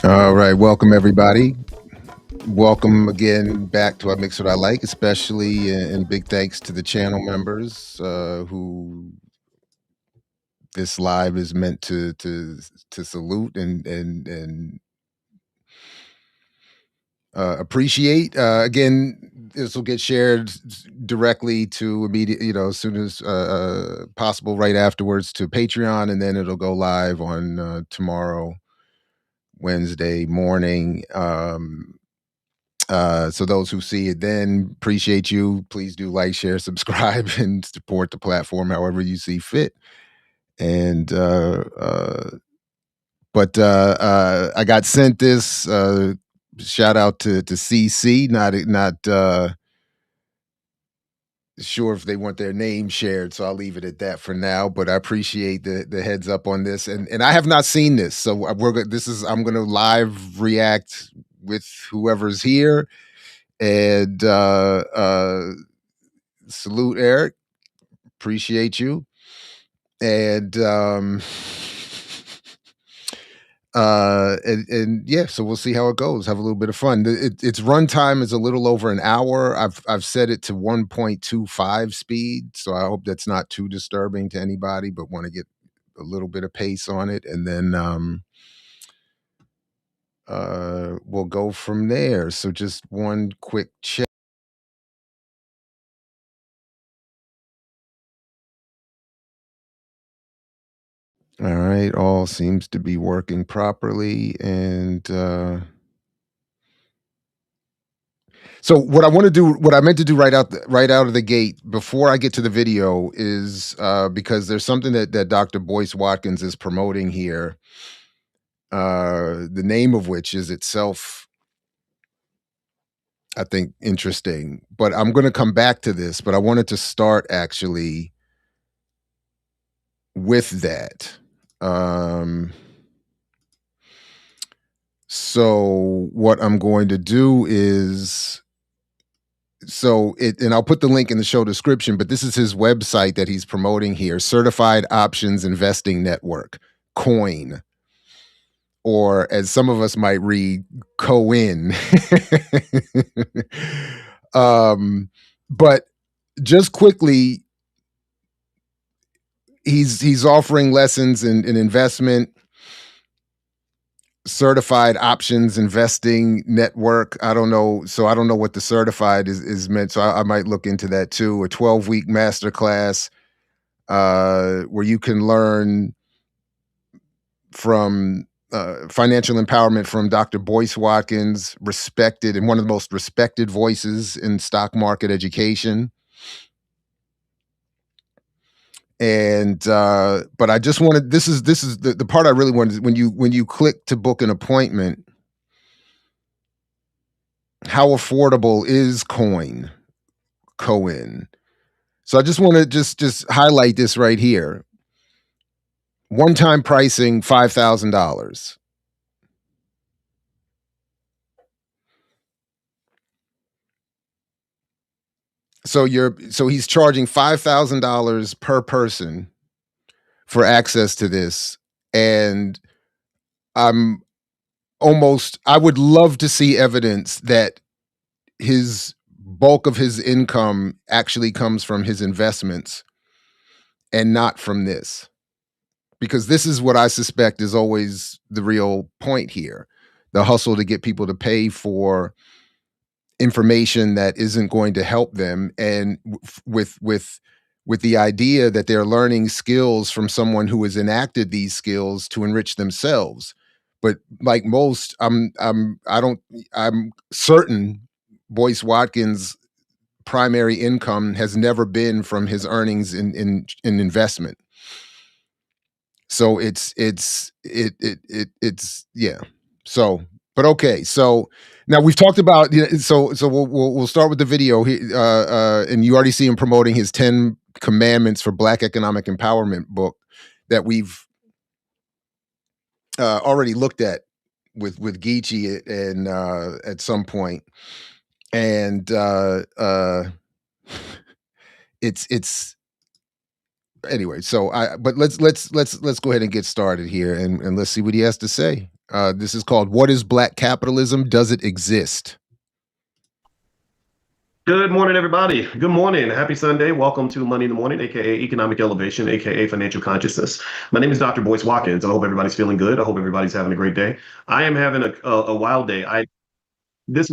All right, welcome everybody. Welcome again back to I Mix What I Like, especially and big thanks to the channel members who this live is meant to salute and appreciate. Again, this will get shared directly to immediate, as soon as possible, right afterwards to Patreon, and then it'll go live on tomorrow, Wednesday morning. So those who see it then, appreciate you. Please do like, share, subscribe, and support the platform however you see fit. And I got sent this. Shout out to CC. Not sure if they want their name shared, so I'll leave it at that for now. But I appreciate the heads up on this, and I have not seen this, so I'm gonna live react with whoever's here. And salute Eric, appreciate you. And and yeah, so we'll see how it goes. Have a little bit of fun. Its runtime is a little over an hour. I've set it to 1.25 speed, so I hope that's not too disturbing to anybody, but want to get a little bit of pace on it, and then we'll go from there. So just one quick check. All right, all seems to be working properly. And so what I meant to do right out of the gate before I get to the video is because there's something that Dr. Boyce Watkins is promoting here, the name of which is itself, I think, interesting. But I'm going to come back to this, but I wanted to start actually with that. So what I'm going to do is and I'll put the link in the show description, but this is his website that he's promoting here, Certified Options Investing Network, Coin, or as some of us might read, Coin. um, but just quickly, he's offering lessons in investment, certified options investing network. I don't know. So I don't know what the certified is meant. So I might look into that too. A 12-week masterclass where you can learn from financial empowerment from Dr. Boyce Watkins, respected and one of the most respected voices in stock market education. And but I just wanted, this is the part I really wanted. When you click to book an appointment, how affordable is Coin? So I just want to just highlight this right here. One time pricing $5,000. So he's charging $5,000 per person for access to this, and I'm I would love to see evidence that his bulk of his income actually comes from his investments and not from this, because this is what I suspect is always the real point here, the hustle to get people to pay for information that isn't going to help them, and with the idea that they're learning skills from someone who has enacted these skills to enrich themselves. But like most, I'm certain Boyce Watkins primary income has never been from his earnings in investment. So it's yeah. So, but okay. So now we've talked about, so we'll start with the video. And you already see him promoting his 10 commandments for Black economic empowerment book that we've already looked at with Geechee and at some point. And it's anyway, so but let's go ahead and get started here, and let's see what he has to say. This is called "What is Black Capitalism? Does it exist?" Good morning, everybody. Good morning. Happy Sunday. Welcome to Money in the Morning, aka Economic Elevation, aka Financial Consciousness. My name is Dr. Boyce Watkins. I hope everybody's feeling good. I hope everybody's having a great day. I am having a wild day. This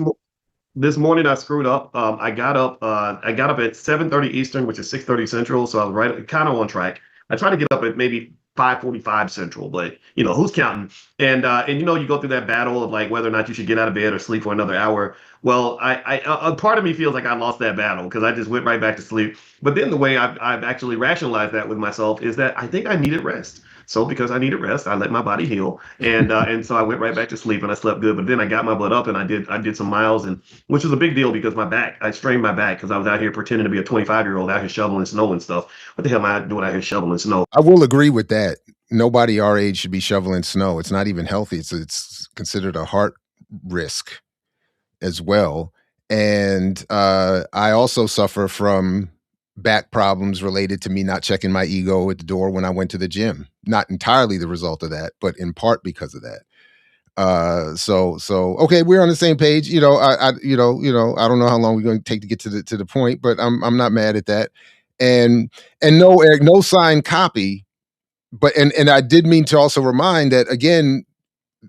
this morning I screwed up. I got up at 7:30 Eastern, which is 6:30 Central. So I was right kind of on track. I try to get up at maybe 5:45 Central, but who's counting? And you go through that battle of like whether or not you should get out of bed or sleep for another hour. Well, a part of me feels like I lost that battle because I just went right back to sleep. But then the way I've actually rationalized that with myself is that I think I needed rest. So because I needed rest, I let my body heal, and so I went right back to sleep and I slept good. But then I got my butt up and I did some miles, and which was a big deal because I strained my back because I was out here pretending to be a 25-year-old out here shoveling snow and stuff. What the hell am I doing out here shoveling snow? I will agree with that. Nobody our age should be shoveling snow. It's not even healthy. It's considered a heart risk as well. And I also suffer from back problems related to me not checking my ego at the door when I went to the gym. Not entirely the result of that, but in part because of that. So okay, we're on the same page. I don't know how long we're going to take to get to the point, but I'm not mad at that. And no, Eric, no signed copy. But and I did mean to also remind that again,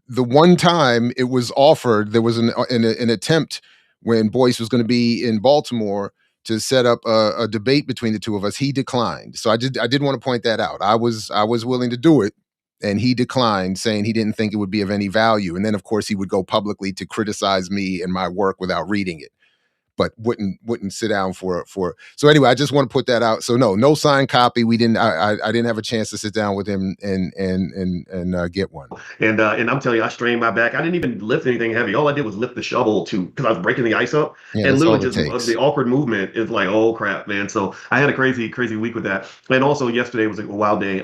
the one time it was offered, there was an attempt when Boyce was going to be in Baltimore to set up a debate between the two of us. He declined. So I did want to point that out. I was willing to do it, and he declined, saying he didn't think it would be of any value. And then of course he would go publicly to criticize me and my work without reading it, but wouldn't sit down for. So anyway, I just want to put that out. So no signed copy. We didn't. I didn't have a chance to sit down with him and get one. And I'm telling you, I strained my back. I didn't even lift anything heavy. All I did was lift the shovel to because I was breaking the ice up, Yeah, and that's literally all it just takes. the awkward movement is like, oh crap, man. So I had a crazy week with that. And also yesterday was a wild day.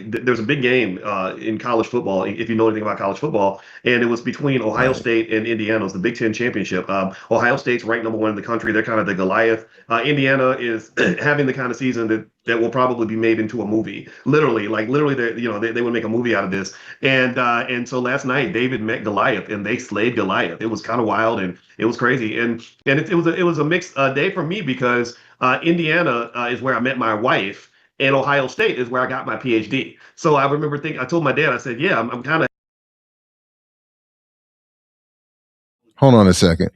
There's a big game in college football, if you know anything about college football, and it was between Ohio Right. State and Indiana. It was the Big Ten championship. Ohio State's ranked number one in the country. They're kind of the Goliath. Indiana is having the kind of season that will probably be made into a movie. Literally, like literally, they would make a movie out of this. And so last night, David met Goliath, and they slayed Goliath. It was kind of wild and it was crazy. And it was a mixed day for me because Indiana is where I met my wife, and Ohio State is where I got my PhD. So I remember thinking, I told my dad, I said, yeah, I'm kind of. Hold on a second.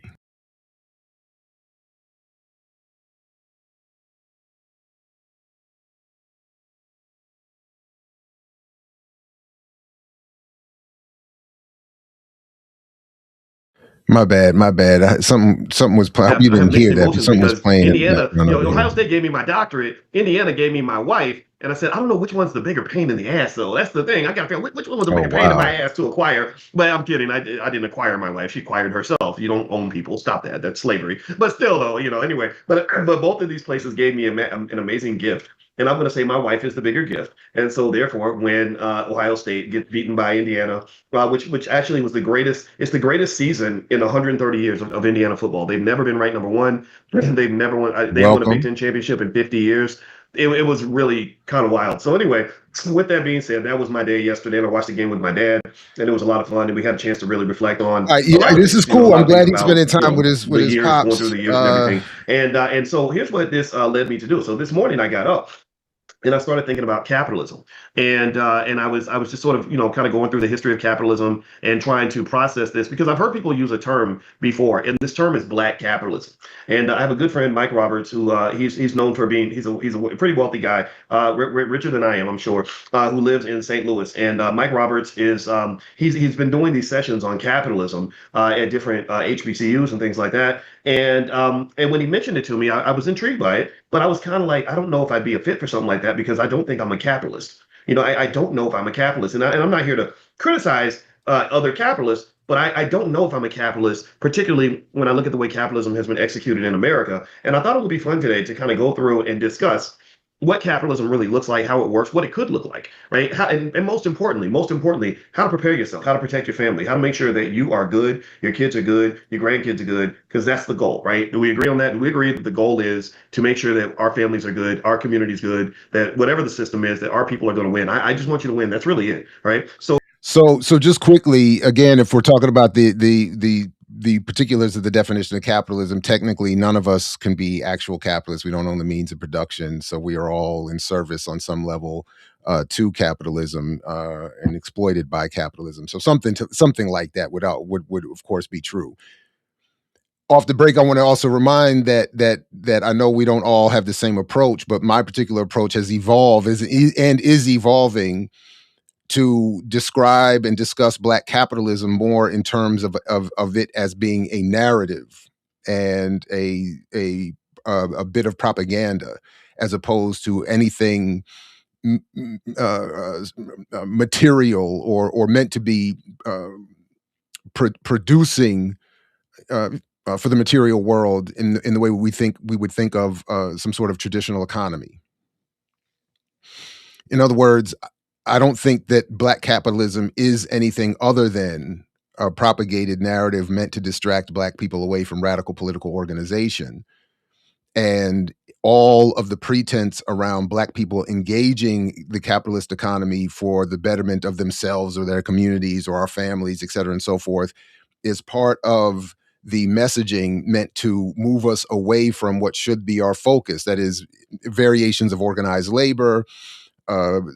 My bad, my bad. Something was playing. I hope you Have didn't mixed hear that, but emotions something was because playing in the Indiana, background over Ohio here. State gave me my doctorate. Indiana gave me my wife. And I said, I don't know which one's the bigger pain in the ass, though. That's the thing. I got to figure out which one was the Oh, bigger pain in my wow. ass to acquire. But I'm kidding. I didn't acquire my wife. She acquired herself. You don't own people. Stop that. That's slavery. But still, though, anyway. But both of these places gave me an amazing gift. And I'm going to say my wife is the bigger gift. And so, therefore, when Ohio State gets beaten by Indiana, which actually was the greatest, it's the greatest season in 130 years of Indiana football. They've never been ranked number one. They've never won. They haven't won a Big Welcome. Ten championship in 50 years. It was really kind of wild. So anyway, with that being said, that was my day yesterday, and I watched the game with my dad, and it was a lot of fun, and we had a chance to really reflect on a Yeah, lot of this is things. A cool. lot I'm of things glad he's spending about time with his the years, going through pops. the years and everything. And so here's what this led me to do. So this morning I got up and I started thinking about capitalism, and I was just sort of kind of going through the history of capitalism and trying to process this because I've heard people use a term before, and this term is black capitalism. And I have a good friend, Mike Roberts, who he's known for being he's a pretty wealthy guy, richer than I am, I'm sure, who lives in St. Louis. And Mike Roberts is he's been doing these sessions on capitalism at different HBCUs and things like that. And when he mentioned it to me, I was intrigued by it, but I was kind of like, I don't know if I'd be a fit for something like that because I don't think I'm a capitalist. I don't know if I'm a capitalist, and I'm not here to criticize other capitalists, but I don't know if I'm a capitalist, particularly when I look at the way capitalism has been executed in America. And I thought it would be fun today to kind of go through and discuss what capitalism really looks like, how it works, what it could look like, right? And most importantly, how to prepare yourself, how to protect your family, how to make sure that you are good, your kids are good, your grandkids are good, because that's the goal, right? Do we agree on that? Do we agree that the goal is to make sure that our families are good, our community's good, that whatever the system is, that our people are going to win? I just want you to win. That's really it, right? So just quickly, again, if we're talking about the particulars of the definition of capitalism, technically none of us can be actual capitalists. We don't own the means of production, so we are all in service on some level to capitalism and exploited by capitalism. So something like that would of course be true. Off the break, I want to also remind that I know we don't all have the same approach, but my particular approach has evolved and is evolving to describe and discuss Black capitalism more in terms of it as being a narrative and a bit of propaganda, as opposed to anything material or meant to be producing uh, for the material world in the way we would think of some sort of traditional economy. In other words, I don't think that Black capitalism is anything other than a propagated narrative meant to distract Black people away from radical political organization. And all of the pretense around Black people engaging the capitalist economy for the betterment of themselves or their communities or our families, et cetera, and so forth, is part of the messaging meant to move us away from what should be our focus. That is, variations of organized labor,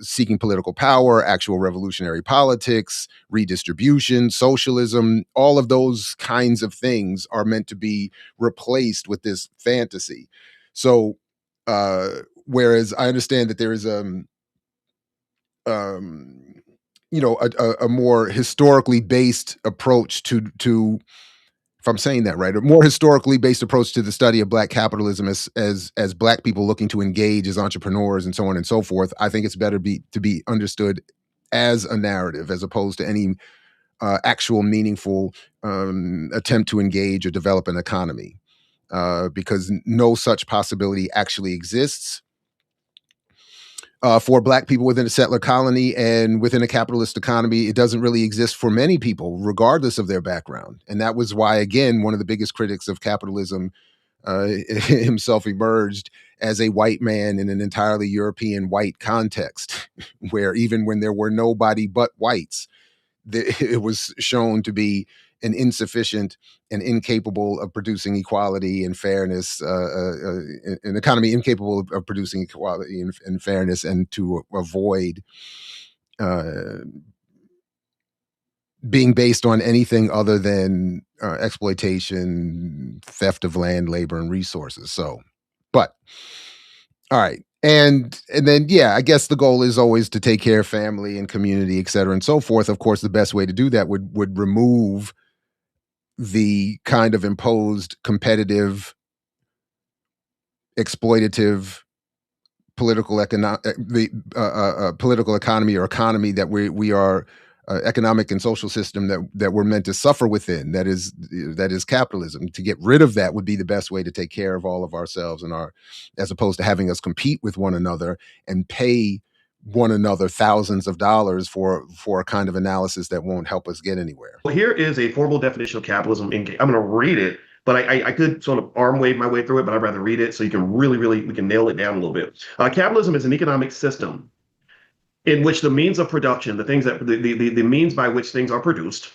seeking political power, actual revolutionary politics, redistribution, socialism, all of those kinds of things are meant to be replaced with this fantasy. So, whereas I understand that there is um, a more historically based approach to if I'm saying that right, a more historically based approach to the study of Black capitalism as Black people looking to engage as entrepreneurs and so on and so forth. I think it's better to be understood as a narrative as opposed to any actual meaningful attempt to engage or develop an economy, because no such possibility actually exists for Black people within a settler colony and within a capitalist economy. It doesn't really exist for many people, regardless of their background. And that was why, again, one of the biggest critics of capitalism himself emerged as a white man in an entirely European white context, where even when there were nobody but whites, it was shown to be an insufficient and incapable of producing equality and fairness, an economy incapable of producing equality and fairness, and to avoid uh, being based on anything other than exploitation, theft of land, labor, and resources. So, but all right. And then yeah, I guess the goal is always to take care of family and community, et cetera, and so forth. Of course, the best way to do that would remove the kind of imposed competitive, exploitative political economy or economy that we are economic and social system that we're meant to suffer within. That is capitalism. To get rid of that would be the best way to take care of all of ourselves and our, as opposed to having us compete with one another and pay one another thousands of dollars for a kind of analysis that won't help us get anywhere. Well, here is a formal definition of capitalism. I'm going to read it, but I could sort of arm wave my way through it, but I'd rather read it so you can really, we can nail it down a little bit. Capitalism is an economic system in which the means of production, the things that the means by which things are produced,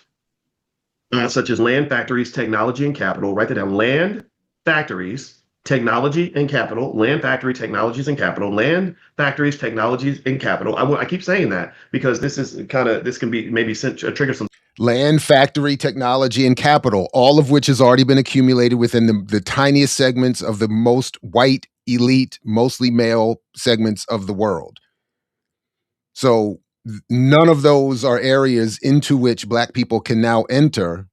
such as land, factories, technology, and capital. Write that down: land, factories, technology, and capital. Land, factory, technologies, and capital. Land, factories, technologies, and capital. I keep saying that because this can be maybe trigger some. Land, factory, technology, and capital, all of which has already been accumulated within the tiniest segments of the most white, elite, mostly male segments of the world. So none of those are areas into which Black people can now enter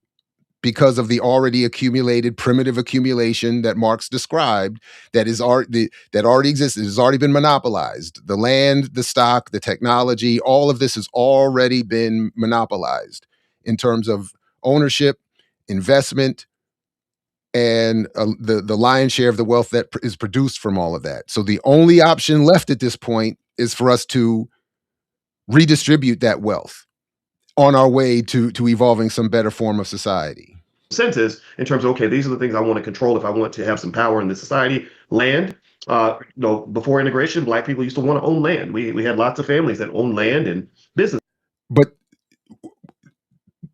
because of the already accumulated primitive accumulation that Marx described, that already exists. It has already been monopolized. The land, the stock, the technology, all of this has already been monopolized in terms of ownership, investment, and the lion's share of the wealth that is produced from all of that. So the only option left at this point is for us to redistribute that wealth on our way to evolving some better form of society. Senses in terms of, okay, these are the things I want to control if I want to have some power in the society. Land, before integration, Black people used to want to own land. We had lots of families that owned land and business. But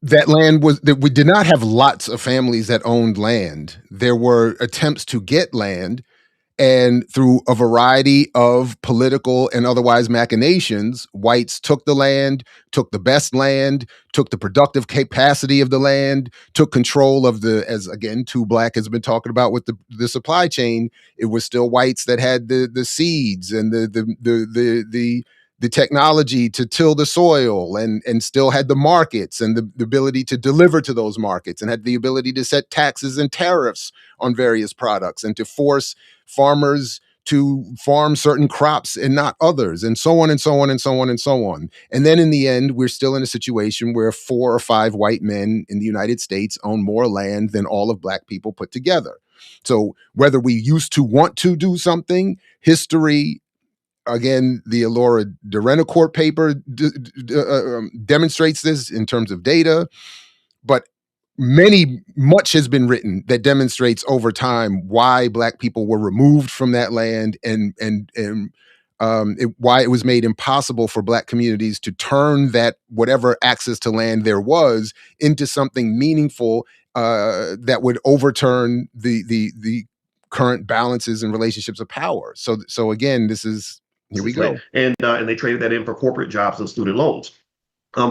that land was that we did not have lots of families that owned land. There were attempts to get land, and through a variety of political and otherwise machinations, whites took the land, took the best land, took the productive capacity of the land, took control of as again, too Black has been talking about with the supply chain. It was still whites that had the seeds and the technology to till the soil, and still had the markets and the ability to deliver to those markets, and had the ability to set taxes and tariffs on various products, and to force farmers to farm certain crops and not others, and so on and so on and so on and so on. And then in the end, we're still in a situation where 4 or 5 white men in the United States own more land than all of Black people put together. So whether we used to want to do something, history, again, the Elora Derenoncourt paper demonstrates this in terms of data, but much has been written that demonstrates over time why Black people were removed from that land, and why it was made impossible for Black communities to turn that whatever access to land there was into something meaningful that would overturn the current balances and relationships of power. So again, here we go. And they traded that in for corporate jobs and student loans.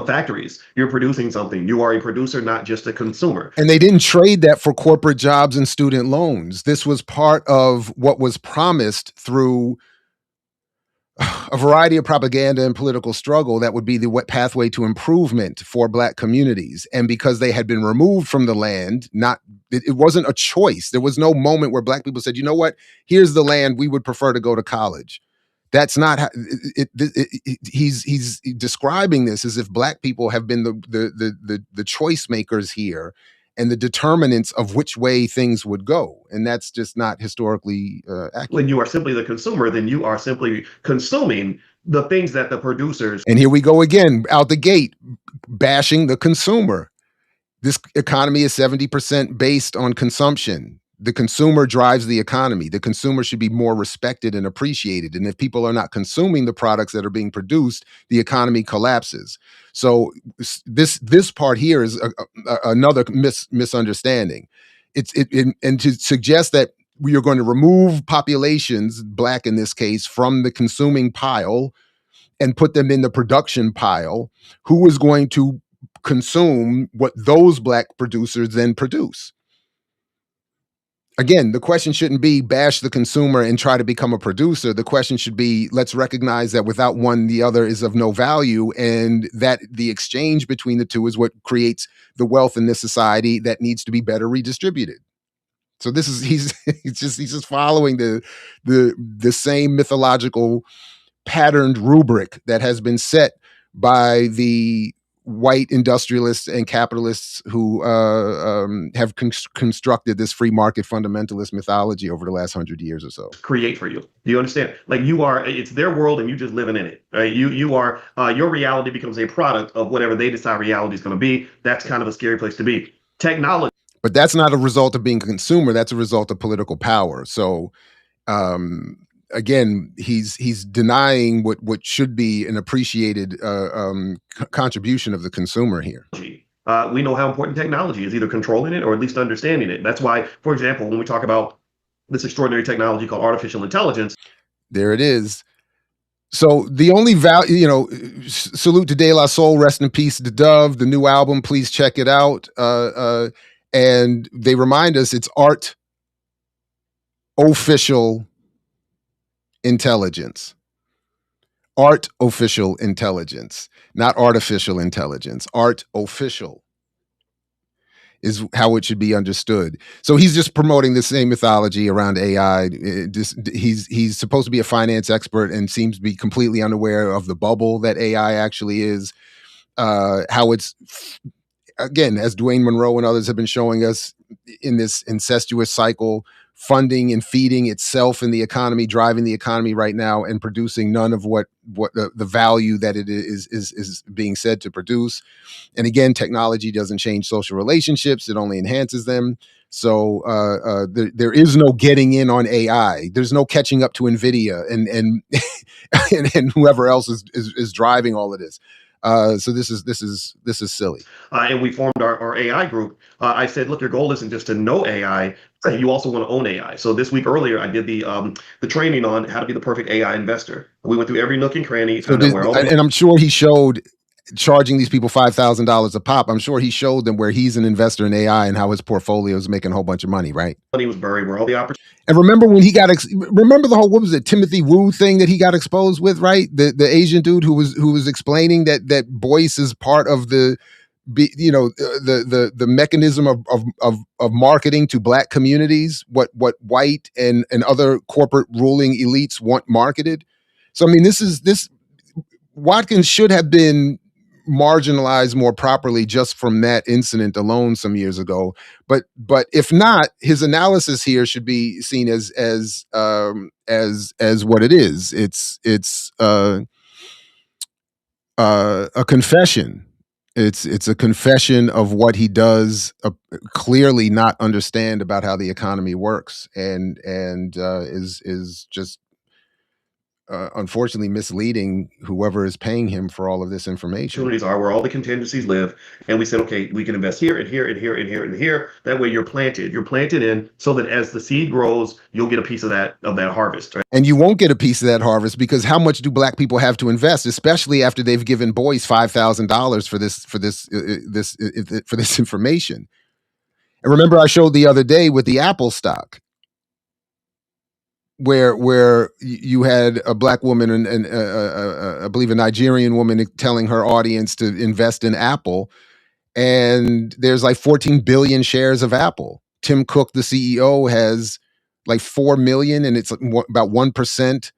Factories, you're producing something. You are a producer, not just a consumer. And they didn't trade that for corporate jobs and student loans. This was part of what was promised through a variety of propaganda and political struggle that would be the pathway to improvement for Black communities. And because they had been removed from the land, it wasn't a choice. There was no moment where Black people said, you know what, here's the land, we would prefer to go to college. That's not how he's describing this as if Black people have been the choice makers here and the determinants of which way things would go. And that's just not historically accurate. When you are simply the consumer, then you are simply consuming the things that the producers. And here we go again, out the gate, bashing the consumer. This economy is 70% based on consumption. The consumer drives the economy. The consumer should be more respected and appreciated. And if people are not consuming the products that are being produced, the economy collapses. So this part here is another misunderstanding. And to suggest that we are going to remove populations, black in this case, from the consuming pile and put them in the production pile, who is going to consume what those black producers then produce? Again, the question shouldn't be bash the consumer and try to become a producer. The question should be, let's recognize that without one, the other is of no value, and that the exchange between the two is what creates the wealth in this society that needs to be better redistributed. So this is he's just following the same mythological patterned rubric that has been set by the white industrialists and capitalists who have constructed this free market fundamentalist mythology over the last 100 years or so. Create for you. Do you understand? Like you are, it's their world and you just living in it. Right? You are, your reality becomes a product of whatever they decide reality is going to be. That's kind of a scary place to be. Technology. But that's not a result of being a consumer. That's a result of political power. So again, he's denying what should be an appreciated contribution of the consumer here. We know how important technology is, either controlling it or at least understanding it. That's why, for example, when we talk about this extraordinary technology called artificial intelligence, there it is. So the only value, salute to De La Soul, rest in peace to Dove, the new album, please check it out. And they remind us it's art official intelligence. Art official intelligence, not artificial intelligence. Art official is how it should be understood. So he's just promoting the same mythology around AI. He's supposed to be a finance expert and seems to be completely unaware of the bubble that AI actually is. How it's, again, as Dwayne Monroe and others have been showing us, in this incestuous cycle, funding and feeding itself in the economy, driving the economy right now, and producing none of what the value that it is being said to produce. And again, technology doesn't change social relationships; it only enhances them. So there is no getting in on AI. There's no catching up to NVIDIA and whoever else is driving all of this. So this is silly. And we formed our AI group. I said, look, your goal isn't just to know AI; you also want to own AI. So this week earlier, I did the training on how to be the perfect AI investor. We went through every nook and cranny. And I'm sure he showed, charging these people $5,000 a pop. I'm sure he showed them where he's an investor in AI and how his portfolio is making a whole bunch of money, right? Money was buried, where all the opportunities. And remember when he got remember the whole, what was it, Timothy Wu thing that he got exposed with, right? The Asian dude who was explaining that Boyce is part of the mechanism of marketing to black communities, what white and other corporate ruling elites want marketed. So I mean, this Watkins should have been marginalized more properly just from that incident alone some years ago. But if not, his analysis here should be seen as what it is. It's a confession. It's a confession of what he does clearly not understand about how the economy works, and is just unfortunately misleading whoever is paying him for all of this information. Opportunities are where all the contingencies live. And we said, okay, we can invest here and here and here and here and here. That way you're planted in, so that as the seed grows, you'll get a piece of that harvest. Right? And you won't get a piece of that harvest, because how much do black people have to invest, especially after they've given Boyce $5,000 for this information? And remember, I showed the other day with the Apple stock, where you had a black woman and I believe a Nigerian woman telling her audience to invest in Apple, and there's like 14 billion shares of Apple. Tim Cook, the CEO, has like 4 million, and it's about 1%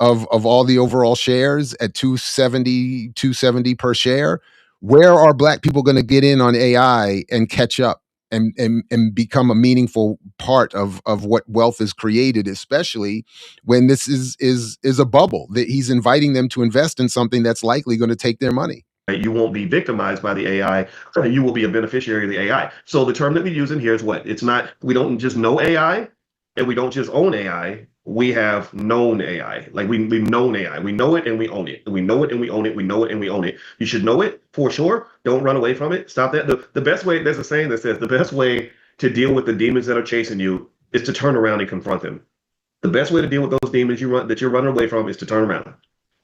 of all the overall shares at 270 per share. Where are black people going to get in on AI and catch up and become a meaningful part of what wealth is created, especially when this is a bubble that he's inviting them to invest in something that's likely going to take their money? right? You won't be victimized by the AI. You will be a beneficiary of the AI. So the term that we use in here is what? It's not, we don't just know AI and we don't just own AI. We have known AI. Like we've known AI. We know it and we own it. We know it and we own it. We know it and we own it. You should know it for sure. Don't run away from it. Stop that. The best way, there's a saying that says the best way to deal with the demons that are chasing you is to turn around and confront them. The best way to deal with those demons that you're running away from is to turn around.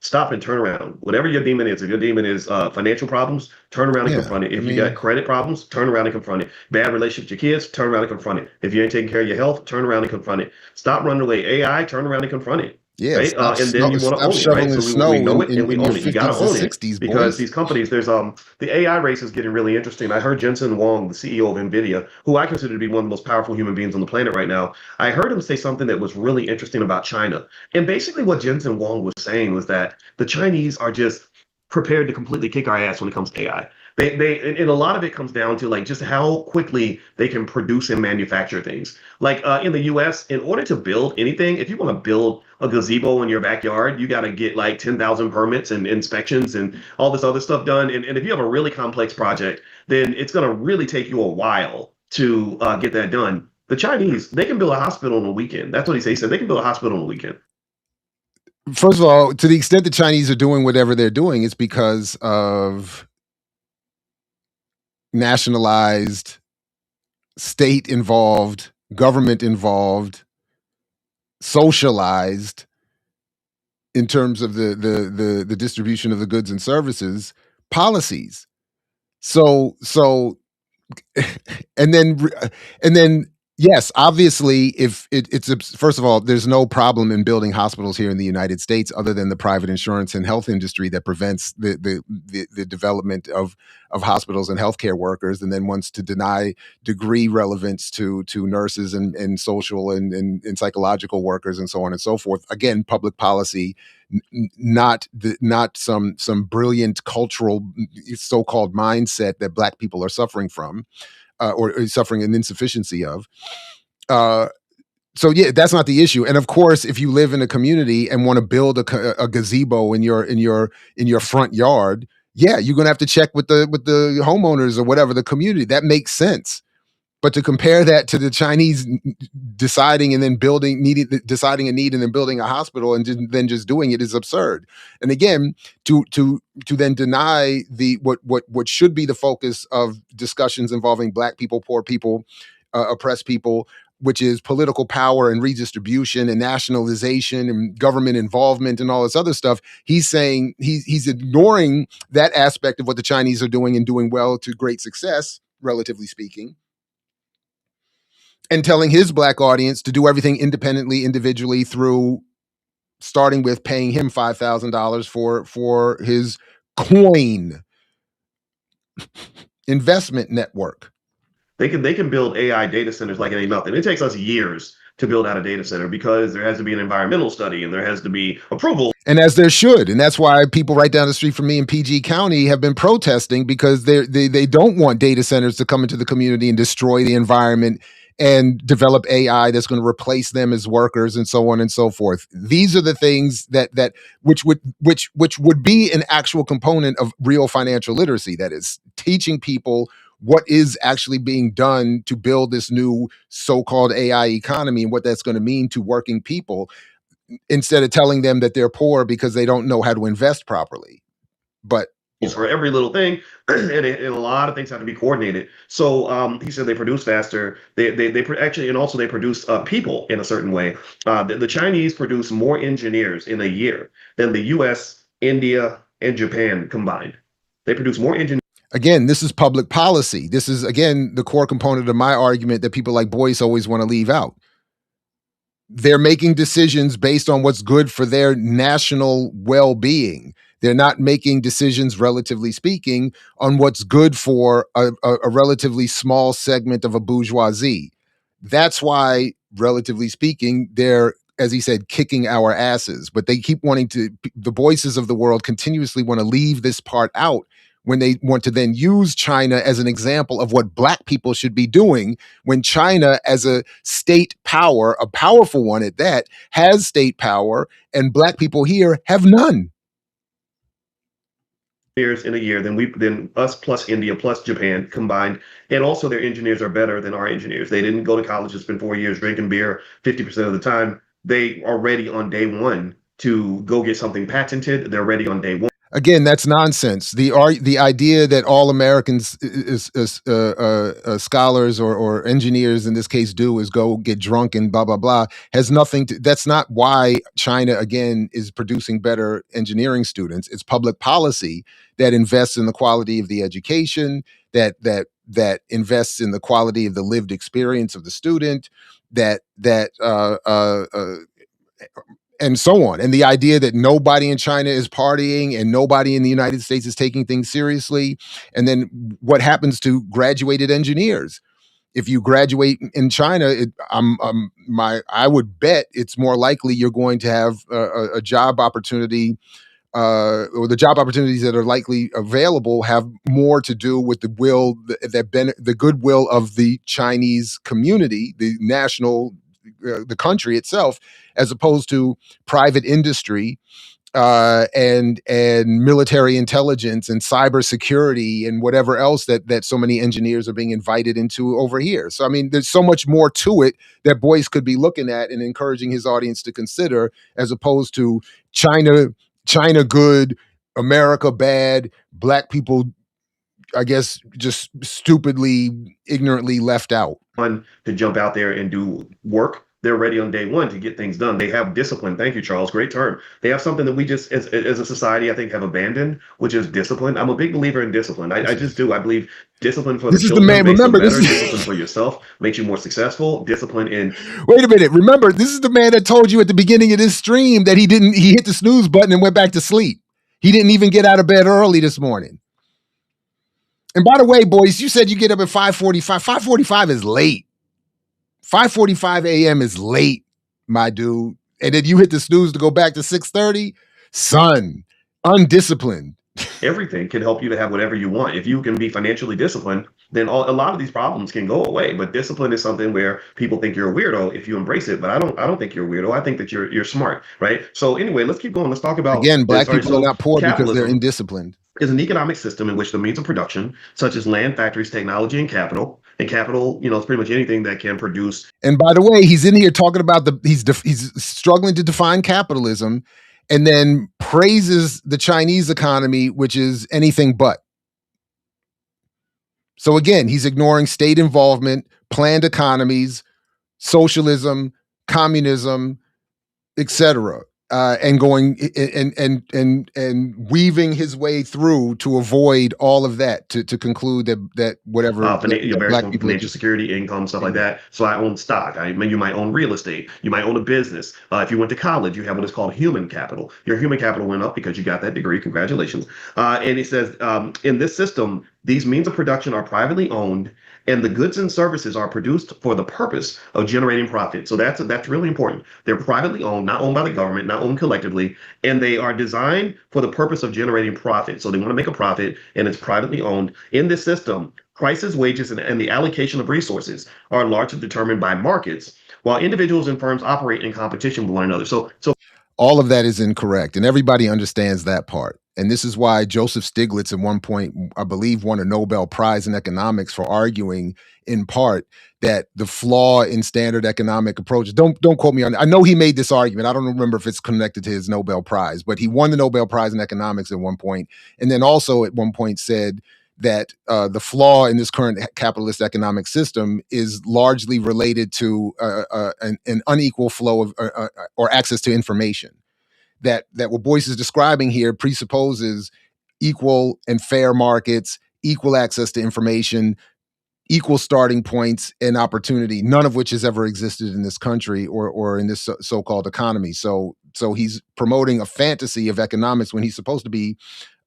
Stop and turn around. Whatever your demon is, if your demon is financial problems, turn around and Yeah, confront it. I If you got mean, credit problems, turn around and confront it. Bad relationship with your kids, turn around and confront it. If you ain't taking care of your health, turn around and confront it. Stop running away. AI, turn around and confront it. yeah, Right. And then you want to stop own it, right? shoveling So we snow know it and we in your own it. You got to 50s and own it 60s, because boys. these companies, the AI race is getting really interesting. I heard Jensen Huang, the CEO of NVIDIA, who I consider to be one of the most powerful human beings on the planet right now. I heard him say something that was really interesting about China. And basically what Jensen Huang was saying was that the Chinese are just prepared to completely kick our ass when it comes to AI. And a lot of it comes down to like just how quickly they can produce and manufacture things. Like in the U.S., in order to build anything, if you want to build a gazebo in your backyard, you got to get like 10,000 permits and inspections and all this other stuff done. And if you have a really complex project, then it's going to really take you a while to get that done. The Chinese, they can build a hospital in a weekend. That's what he said. He said they can build a hospital in a weekend. First of all, to the extent the Chinese are doing whatever they're doing, it's because of nationalized, state involved, government involved, socialized in terms of the distribution of the goods and services policies. So and then and then yes, obviously if first of all, there's no problem in building hospitals here in the United States other than the private insurance and health industry that prevents the development of hospitals and healthcare workers, and then wants to deny degree relevance to nurses and social and psychological workers and so on and so forth. Again, public policy, not some brilliant cultural so-called mindset that Black people are suffering from, or suffering an insufficiency of. Uh, so yeah, that's not the issue. And of course, if you live in a community and want to build a gazebo in your front yard, yeah, you're gonna have to check with the homeowners or whatever, the community. That makes sense. But to compare that to the Chinese deciding and then deciding a need and then building a hospital and then just doing it is absurd. And again, to then deny what should be the focus of discussions involving Black people, poor people, oppressed people, which is political power and redistribution and nationalization and government involvement and all this other stuff. He's saying he's ignoring that aspect of what the Chinese are doing and doing well to great success, relatively speaking, and telling his Black audience to do everything independently, individually, through starting with paying him $5,000 for his coin investment network. They can build AI data centers like it ain't nothing. It takes us years to build out a data center because there has to be an environmental study and there has to be approval. And as there should. And that's why people right down the street from me in PG County have been protesting, because they don't want data centers to come into the community and destroy the environment and develop AI that's going to replace them as workers and so on and so forth. These are the things that which would be an actual component of real financial literacy. That is teaching people what is actually being done to build this new so-called AI economy and what that's going to mean to working people, instead of telling them that they're poor because they don't know how to invest properly. But For every little thing, and a lot of things have to be coordinated. So he said they produce faster. Actually, and also they produce people in a certain way. The Chinese produce more engineers in a year than the U.S., India, and Japan combined. They produce more engineers. Again, this is public policy. This is, again, the core component of my argument that people like Boyce always want to leave out. They're making decisions based on what's good for their national well-being. They're not making decisions, relatively speaking, on what's good for a relatively small segment of a bourgeoisie. That's why, relatively speaking, they're, as he said, kicking our asses. But they keep wanting to, the voices of the world continuously want to leave this part out when they want to then use China as an example of what Black people should be doing, when China, as a state power, a powerful one at that, has state power, and Black people here have none. Years in a year than us plus India plus Japan combined. And also their engineers are better than our engineers. They didn't go to college and spend 4 years drinking beer 50% of the time. They are ready on day one to go get something patented. They're ready on day one. Again, that's nonsense. The idea that all Americans scholars or engineers in this case do is go get drunk and blah blah blah has nothing to. That's not why China again is producing better engineering students. It's public policy that invests in the quality of the education, that invests in the quality of the lived experience of the student, that and so on. And the idea that nobody in China is partying and nobody in the United States is taking things seriously. And then what happens to graduated engineers? If you graduate in China, I would bet it's more likely you're going to have a job opportunity, or the job opportunities that are likely available have more to do with the goodwill of the Chinese community, the national, the country itself, as opposed to private industry, and military intelligence and cybersecurity and whatever else that so many engineers are being invited into over here. So I mean, there's so much more to it that Boyce could be looking at and encouraging his audience to consider, as opposed to China, China good, America bad, black people, I guess, just stupidly, ignorantly left out. To jump out there and do work. They're ready on day one to get things done. They have discipline. Thank you, Charles. Great term. They have something that we just, as a society, I think, have abandoned, which is discipline. I'm a big believer in discipline. I just do. I believe discipline for the This is the children man. makes them Remember, this better. is Discipline for yourself makes you more successful. Discipline in wait a minute. Remember, this is the man that told you at the beginning of this stream that he hit the snooze button and went back to sleep. He didn't even get out of bed early this morning. And by the way, boys, you said you get up at 5:45. 5:45 is late. 5:45 a.m. is late, my dude. And then you hit the snooze to go back to 6:30. Son, undisciplined. everything can help you to have whatever you want. If you can be financially disciplined, then a lot of these problems can go away. But discipline is something where people think you're a weirdo if you embrace it. But I don't think you're a weirdo. I think that you're smart, right? So anyway, let's keep going. Let's talk about Again, this. black All right, people are so not poor because they're capitalism indisciplined. is an economic system in which the means of production, such as land, factories, technology, and capital, it's pretty much anything that can produce. And by the way, he's in here talking about he's struggling to define capitalism, and then praises the Chinese economy, which is anything but. So again, he's ignoring state involvement, planned economies, socialism, communism, etc., and going and weaving his way through to avoid all of that, to conclude that whatever that Varies black from people are financial just. security, income, stuff like that. So I own stock. I mean, you might own real estate. You might own a business. If you went to college, you have what is called human capital. Your human capital went up because you got that degree. Congratulations. And it says in this system, these means of production are privately owned, and the goods and services are produced for the purpose of generating profit. So that's really important. They're privately owned, not owned by the government, not owned collectively, and they are designed for the purpose of generating profit. So they want to make a profit, and it's privately owned. In this system, prices, wages, and the allocation of resources are largely determined by markets, while individuals and firms operate in competition with one another. So All of that is incorrect, and everybody understands that part. And this is why Joseph Stiglitz at one point, I believe, won a Nobel Prize in economics for arguing, in part, that the flaw in standard economic approaches. Don't quote me on it. I know he made this argument. I don't remember if it's connected to his Nobel Prize, but he won the Nobel Prize in economics at one point, and then also at one point said that the flaw in this current capitalist economic system is largely related to an unequal flow of or access to information. That what Boyce is describing here presupposes equal and fair markets, equal access to information, equal starting points and opportunity, none of which has ever existed in this country or in this so-called economy. So he's promoting a fantasy of economics when he's supposed to be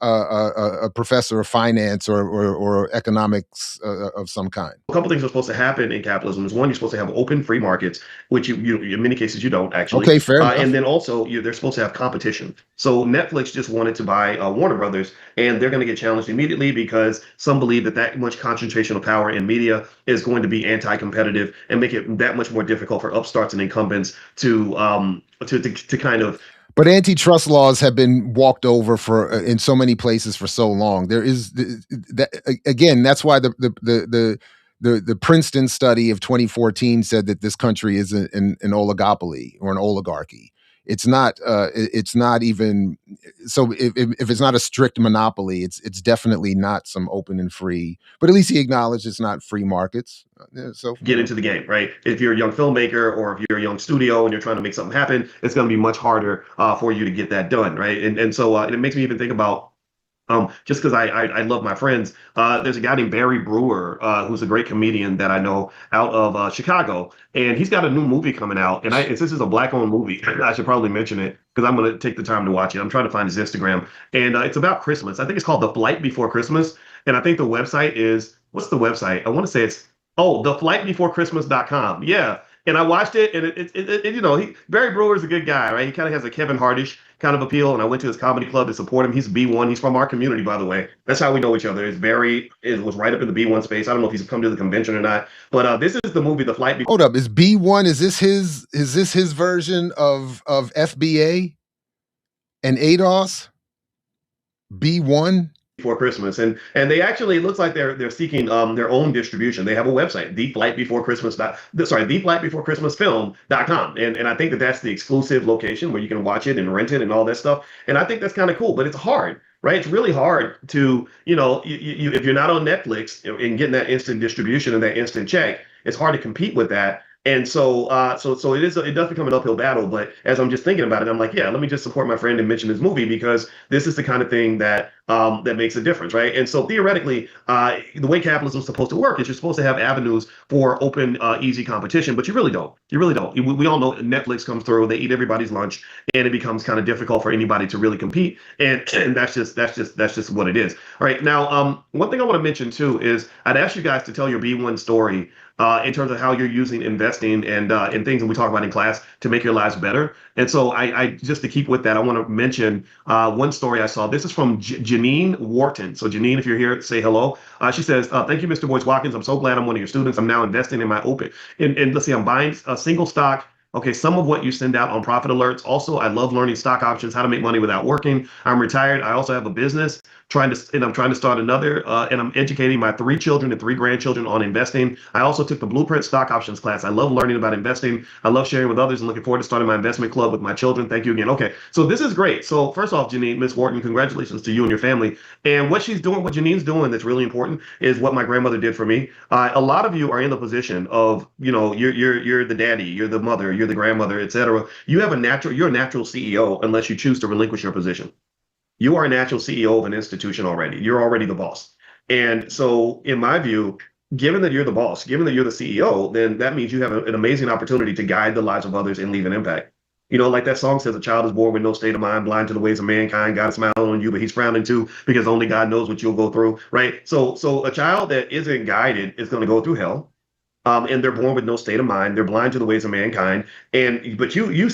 a professor of finance or economics of some kind. a couple things are supposed to happen in capitalism is one, you're supposed to have open free markets, which you in many cases you don't actually. Okay, fair enough. And then also they're supposed to have competition. So Netflix just wanted to buy Warner Brothers, and they're going to get challenged immediately because some believe that much concentration of power in media is going to be anti-competitive and make it that much more difficult for upstarts and incumbents to kind of But antitrust laws have been walked over for in so many places for so long. There is that again. That's why the Princeton study of 2014 said that this country is an oligopoly or an oligarchy. It's not. It's not even. So if it's not a strict monopoly, it's definitely not some open and free. But at least he acknowledged it's not free markets. So get into the game, right? If you're a young filmmaker or if you're a young studio and you're trying to make something happen, it's going to be much harder for you to get that done, right? And so and it makes me even think about just because I love my friends. There's a guy named Barry Brewer who's a great comedian that I know out of Chicago, and he's got a new movie coming out. And this is a black-owned movie. I should probably mention it because I'm going to take the time to watch it. I'm trying to find his Instagram, and it's about Christmas. I think it's called The Flight Before Christmas, and I think the website is what's the website? I want to say it's theflightbeforechristmas.com. Yeah. And I watched it, and Barry Brewer is a good guy, right? He kind of has a Kevin Hartish kind of appeal, and I went to his comedy club to support him. He's B1. He's from our community, by the way. That's how we know each other. Was right up in the B1 space. I don't know if he's come to the convention or not, but this is the movie, The Flight hold up, is B1? Is this his version of FBA and ADOS? B1? Before Christmas, and they actually, it looks like they're seeking their own distribution. They have a website, theflightbeforechristmasfilm.com, and I think that's the exclusive location where you can watch it and rent it and all that stuff. And I think that's kind of cool, but it's hard, right? It's really hard to if you're not on Netflix and getting that instant distribution and that instant check, it's hard to compete with that. And so it does become an uphill battle. But as I'm just thinking about it, I'm like, yeah, let me just support my friend and mention his movie because this is the kind of thing that makes a difference, right? And so theoretically, the way capitalism is supposed to work is you're supposed to have avenues for open, easy competition, but you really don't. You really don't. We all know Netflix comes through, they eat everybody's lunch, and it becomes kind of difficult for anybody to really compete. And that's just what it is. All right. Now, one thing I want to mention too is I'd ask you guys to tell your B1 story in terms of how you're using investing and things that we talk about in class to make your lives better. And so I just to keep with that, I want to mention one story I saw. This is from Janine Wharton. So Janine, if you're here, say hello. She says, thank you, Mr. Boyce Watkins. I'm so glad I'm one of your students. I'm now investing in my open. And let's see, I'm buying a single stock. Okay, some of what you send out on profit alerts. Also, I love learning stock options, how to make money without working. I'm retired. I also have a business I'm trying to start another, and I'm educating my 3 children and 3 grandchildren on investing. I also took the Blueprint stock options class. I love learning about investing. I love sharing with others and looking forward to starting my investment club with my children. Thank you again. Okay, so this is great. So first off, Janine, Miss Wharton, congratulations to you and your family. And what Janine's doing that's really important is what my grandmother did for me. A lot of you are in the position of, you're the daddy, you're the mother, you're the grandmother, etc. You're a natural CEO unless you choose to relinquish your position. You are a natural CEO of an institution already. You're already the boss. And so, in my view, given that you're the boss, given that you're the CEO, then that means you have an amazing opportunity to guide the lives of others and leave an impact. Like that song says, a child is born with no state of mind, blind to the ways of mankind. God is smiling on you, but he's frowning too, because only God knows what you'll go through, right? So a child that isn't guided is going to go through hell. And they're born with no state of mind. They're blind to the ways of mankind. But you've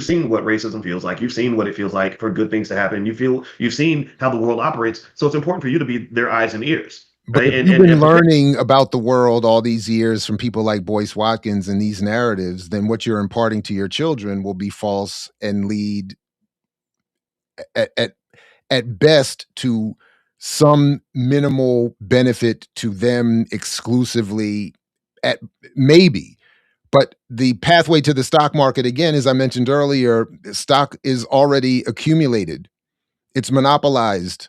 seen what racism feels like. You've seen what it feels like for good things to happen. You've seen how the world operates. So it's important for you to be their eyes and ears. But Right? if you've been learning about the world all these years from people like Boyce Watkins and these narratives, then what you're imparting to your children will be false and lead at best to some minimal benefit to them exclusively at maybe. But the pathway to the stock market, again, as I mentioned earlier, stock is already accumulated. It's monopolized.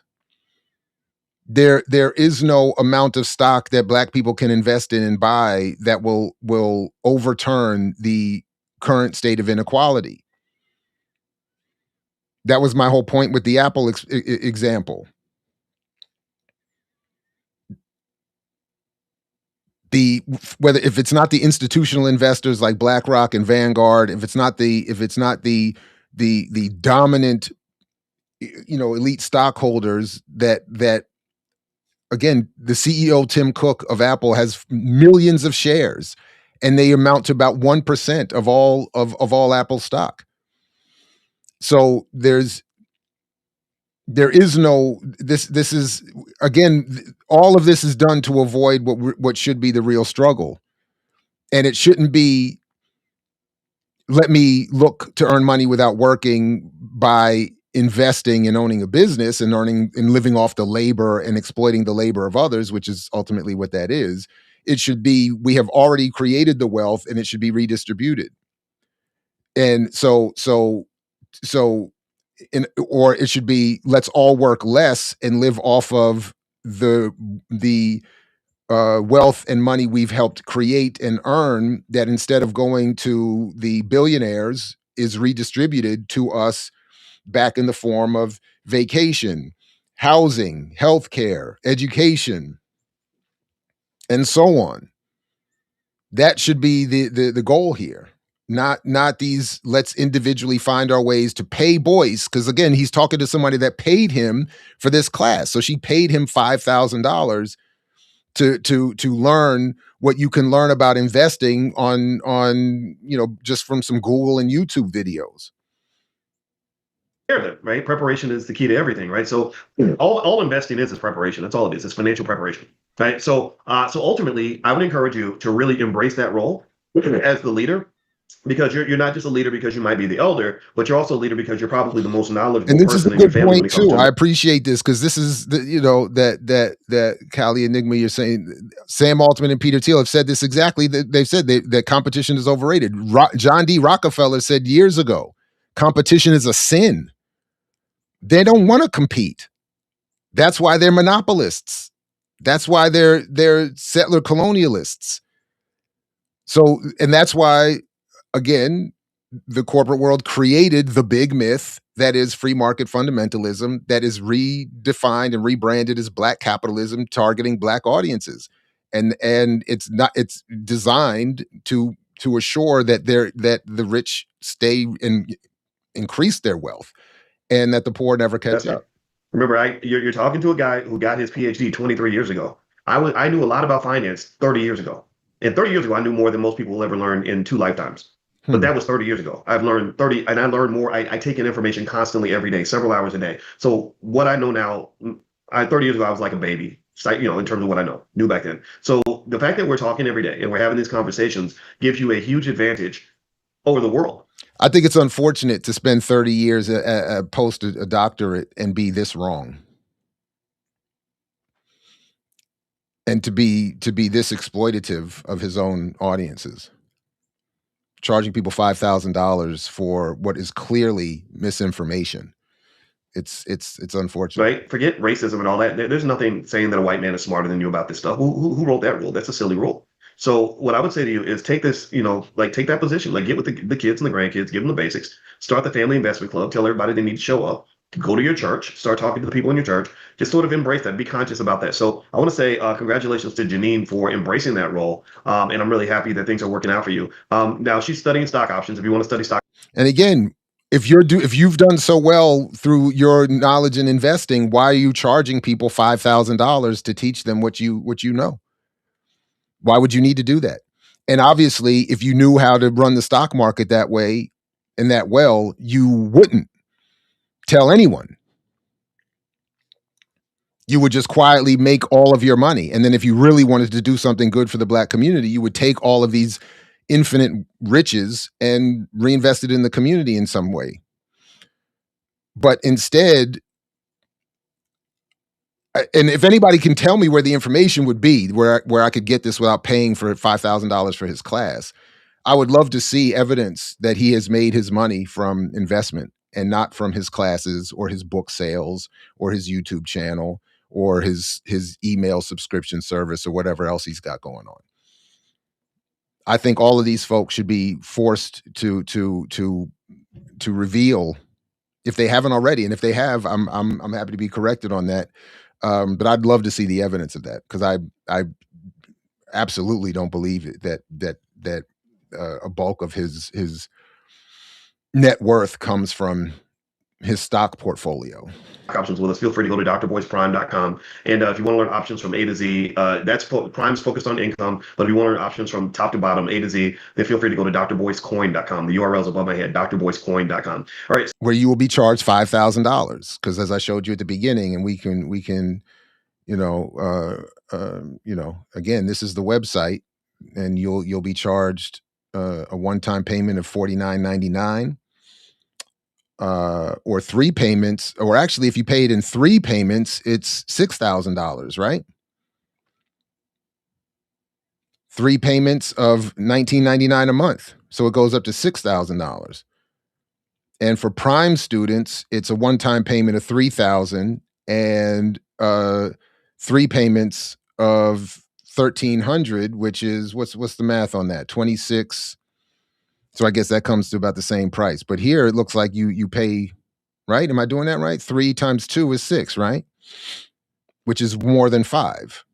There is no amount of stock that Black people can invest in and buy that will overturn the current state of inequality. That was my whole point with the Apple example. Whether if it's not the institutional investors like BlackRock and Vanguard, if it's not the dominant elite stockholders that again, the CEO Tim Cook of Apple has millions of shares and they amount to about 1% of all Apple stock. So there is no this is again, all of this is done to avoid what should be the real struggle. And it shouldn't be let me look to earn money without working by investing and owning a business and earning and living off the labor and exploiting the labor of others, which is ultimately what that is. It should be, we have already created the wealth and it should be redistributed. And so or it should be, let's all work less and live off of the wealth and money we've helped create and earn, that instead of going to the billionaires is redistributed to us back in the form of vacation, housing, healthcare, education, and so on. That should be the goal here. Not these, let's individually find our ways to pay Boyce, because again, he's talking to somebody that paid him for this class. So she paid him $5,000 to learn what you can learn about investing on just from some Google and YouTube videos. Right? Preparation is the key to everything, right? So all investing is preparation. That's all it is. It's financial preparation, right? So ultimately, I would encourage you to really embrace that role as the leader, because you're not just a leader because you might be the elder, but you're also a leader because you're probably the most knowledgeable And this is a person in your good family when point it comes too. to I appreciate this, because this is that Cali Enigma you're saying. Sam Altman and Peter Thiel have said this exactly. They've said that competition is overrated. John D. Rockefeller said years ago, competition is a sin. They don't want to compete. That's why they're monopolists. That's why they're settler colonialists. So, and that's why, again, the corporate world created the big myth that is free market fundamentalism, that is redefined and rebranded as black capitalism, targeting black audiences. And it's designed to assure that the rich stay and increase their wealth, and that the poor never catch That's right. up. Remember, you're talking to a guy who got his PhD 23 years ago. I knew a lot about finance 30 years ago. And 30 years ago, I knew more than most people will ever learn in two lifetimes. But Hmm. that was 30 years ago. I've learned 30, and I learned more. I take in information constantly every day, several hours a day. So what I know now, 30 years ago, I was like a baby, in terms of what I knew back then. So the fact that we're talking every day and we're having these conversations gives you a huge advantage over the world. I think it's unfortunate to spend 30 years post a doctorate and be this wrong, and to be this exploitative of his own audiences, charging people $5,000 for what is clearly misinformation. It's unfortunate. Right? Forget racism and all that. There's nothing saying that a white man is smarter than you about this stuff. Who wrote that rule? That's a silly rule. So what I would say to you is take this, like take that position, like get with the kids and the grandkids, give them the basics, start the family investment club, tell everybody they need to show up, go to your church, start talking to the people in your church, just sort of embrace that, be conscious about that. So I want to say congratulations to Janine for embracing that role. And I'm really happy that things are working out for you. Now she's studying stock options. If you want to study stock, And again, if you've done so well through your knowledge in investing, why are you charging people $5,000 to teach them what you know? Why would you need to do that? And obviously, if you knew how to run the stock market that way and that well, you wouldn't tell anyone. You would just quietly make all of your money. And then if you really wanted to do something good for the black community, you would take all of these infinite riches and reinvest it in the community in some way. But instead, and if anybody can tell me where the information would be, where I could get this without paying for $5,000 for his class, I would love to see evidence that he has made his money from investment and not from his classes or his book sales or his YouTube channel or his email subscription service or whatever else he's got going on. I think all of these folks should be forced to reveal, if they haven't already, and if they have, I'm happy to be corrected on that. But I'd love to see the evidence of that, because I absolutely don't believe it, that a bulk of his net worth comes from his stock portfolio. options with us, feel free to go to drboyceprime.com. And if you want to learn options from A to Z, Prime's focused on income. But if you want to learn options from top to bottom, A to Z, then feel free to go to drboycecoin.com. The URL is above my head, drboycecoin.com. All right. Where you will be charged $5,000, because as I showed you at the beginning, and we can again, this is the website, and you'll be charged a one-time payment of $49.99, or three payments, or actually, if you pay it in three payments, it's $6,000, right? Three payments of $19.99 a month, so it goes up to $6,000. And for prime students, it's a one-time payment of $3,000 and three payments of $1,300, which is what's the math on that? 26. So I guess that comes to about the same price. But here it looks like you pay, right? Am I doing that right? 3 times 2 is 6, right? Which is more than 5.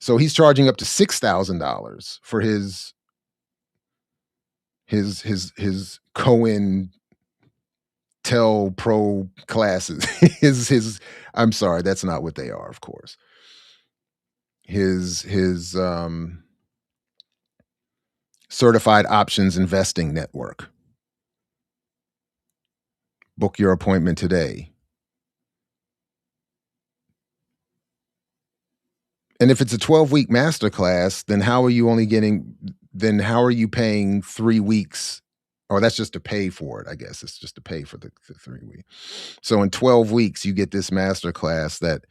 So he's charging up to $6,000 for his Cohen Tel Pro classes. his I'm sorry, that's not what they are, of course. His certified options investing network. Book your appointment today. And if it's a 12-week masterclass, then how are you paying 3 weeks? Or that's just to pay for it, I guess. It's just to pay for the 3 weeks. So in 12 weeks, you get this masterclass that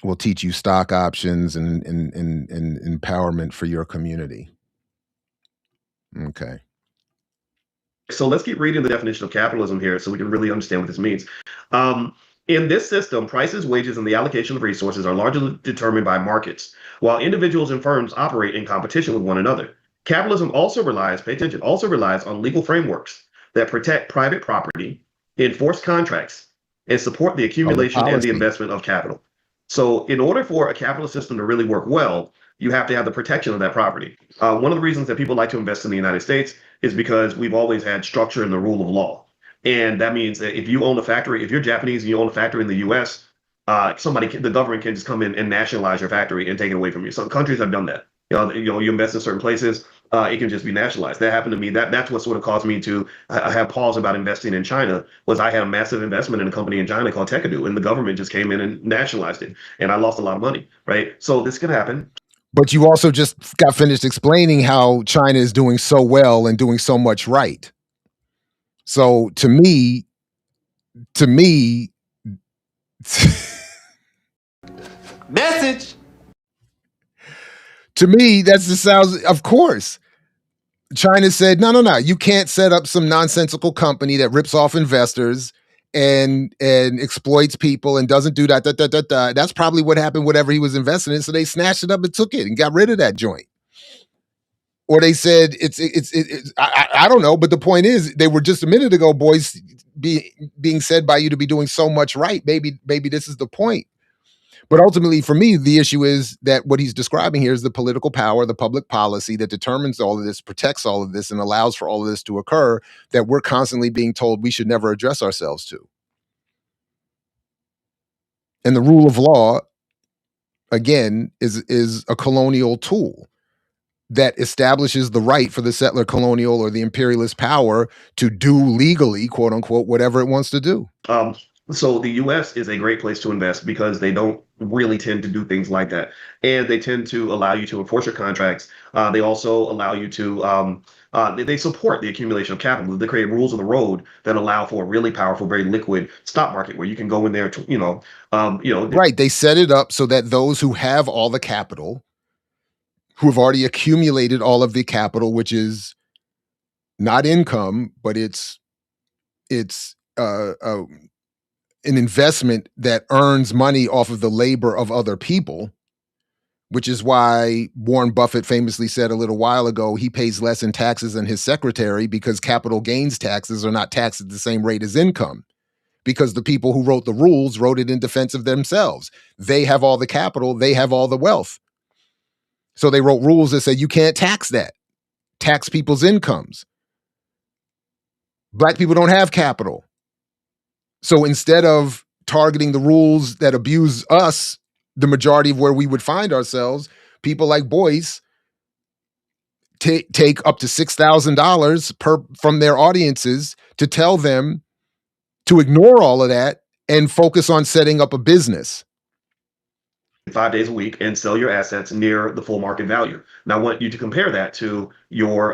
will teach you stock options and empowerment for your community. Okay. So let's keep reading the definition of capitalism here so we can really understand what this means. In this system, prices, wages, and the allocation of resources are largely determined by markets, while individuals and firms operate in competition with one another. Capitalism also relies, pay attention, also relies on legal frameworks that protect private property, enforce contracts, and support the Public accumulation and the policy. investment of capital. So, in order for a capitalist system to really work well, you have to have the protection of that property. One of the reasons that people like to invest in the United States is because we've always had structure and the rule of law. And that means that if you own a factory, if you're Japanese and you own a factory in the US, the government can just come in and nationalize your factory and take it away from you. Some countries have done that. You invest in certain places, it can just be nationalized. That happened to me. That's what sort of caused me to have pause about investing in China. Was I had a massive investment in a company in China called Tekadu, and the government just came in and nationalized it, and I lost a lot of money. Right. So this can happen. But you also just got finished explaining how China is doing so well and doing so much right. So to me, Message. to me, that's the sounds. Of course, China said, no, you can't set up some nonsensical company that rips off investors and exploits people and doesn't do that. That's probably what happened. Whatever he was investing in, so they snatched it up and took it and got rid of that joint. Or they said I don't know, but the point is they were just a minute ago, Boyce, being said by you to be doing so much right. Maybe this is the point. But ultimately, for me, the issue is that what he's describing here is the political power, the public policy that determines all of this, protects all of this, and allows for all of this to occur, that we're constantly being told we should never address ourselves to. And the rule of law, again, is a colonial tool that establishes the right for the settler colonial or the imperialist power to do legally, quote unquote, whatever it wants to do. So the U.S. is a great place to invest because they don't really tend to do things like that, and they tend to allow you to enforce your contracts. They also allow you to they support the accumulation of capital. They create rules of the road that allow for a really powerful, very liquid stock market where you can go in there to Right. They set it up so that those who have all the capital, who have already accumulated all of the capital, which is not income, but it's an investment that earns money off of the labor of other people, which is why Warren Buffett famously said a little while ago he pays less in taxes than his secretary, because capital gains taxes are not taxed at the same rate as income, because the people who wrote the rules wrote it in defense of themselves. They have all the capital, they have all the wealth. So they wrote rules that said you can't tax that, tax people's incomes. Black people don't have capital. So instead of targeting the rules that abuse us, the majority of where we would find ourselves, people like Boyce take up to $6,000 from their audiences to tell them to ignore all of that and focus on setting up a business. 5 days a week and sell your assets near the full market value. Now, I want you to compare that to your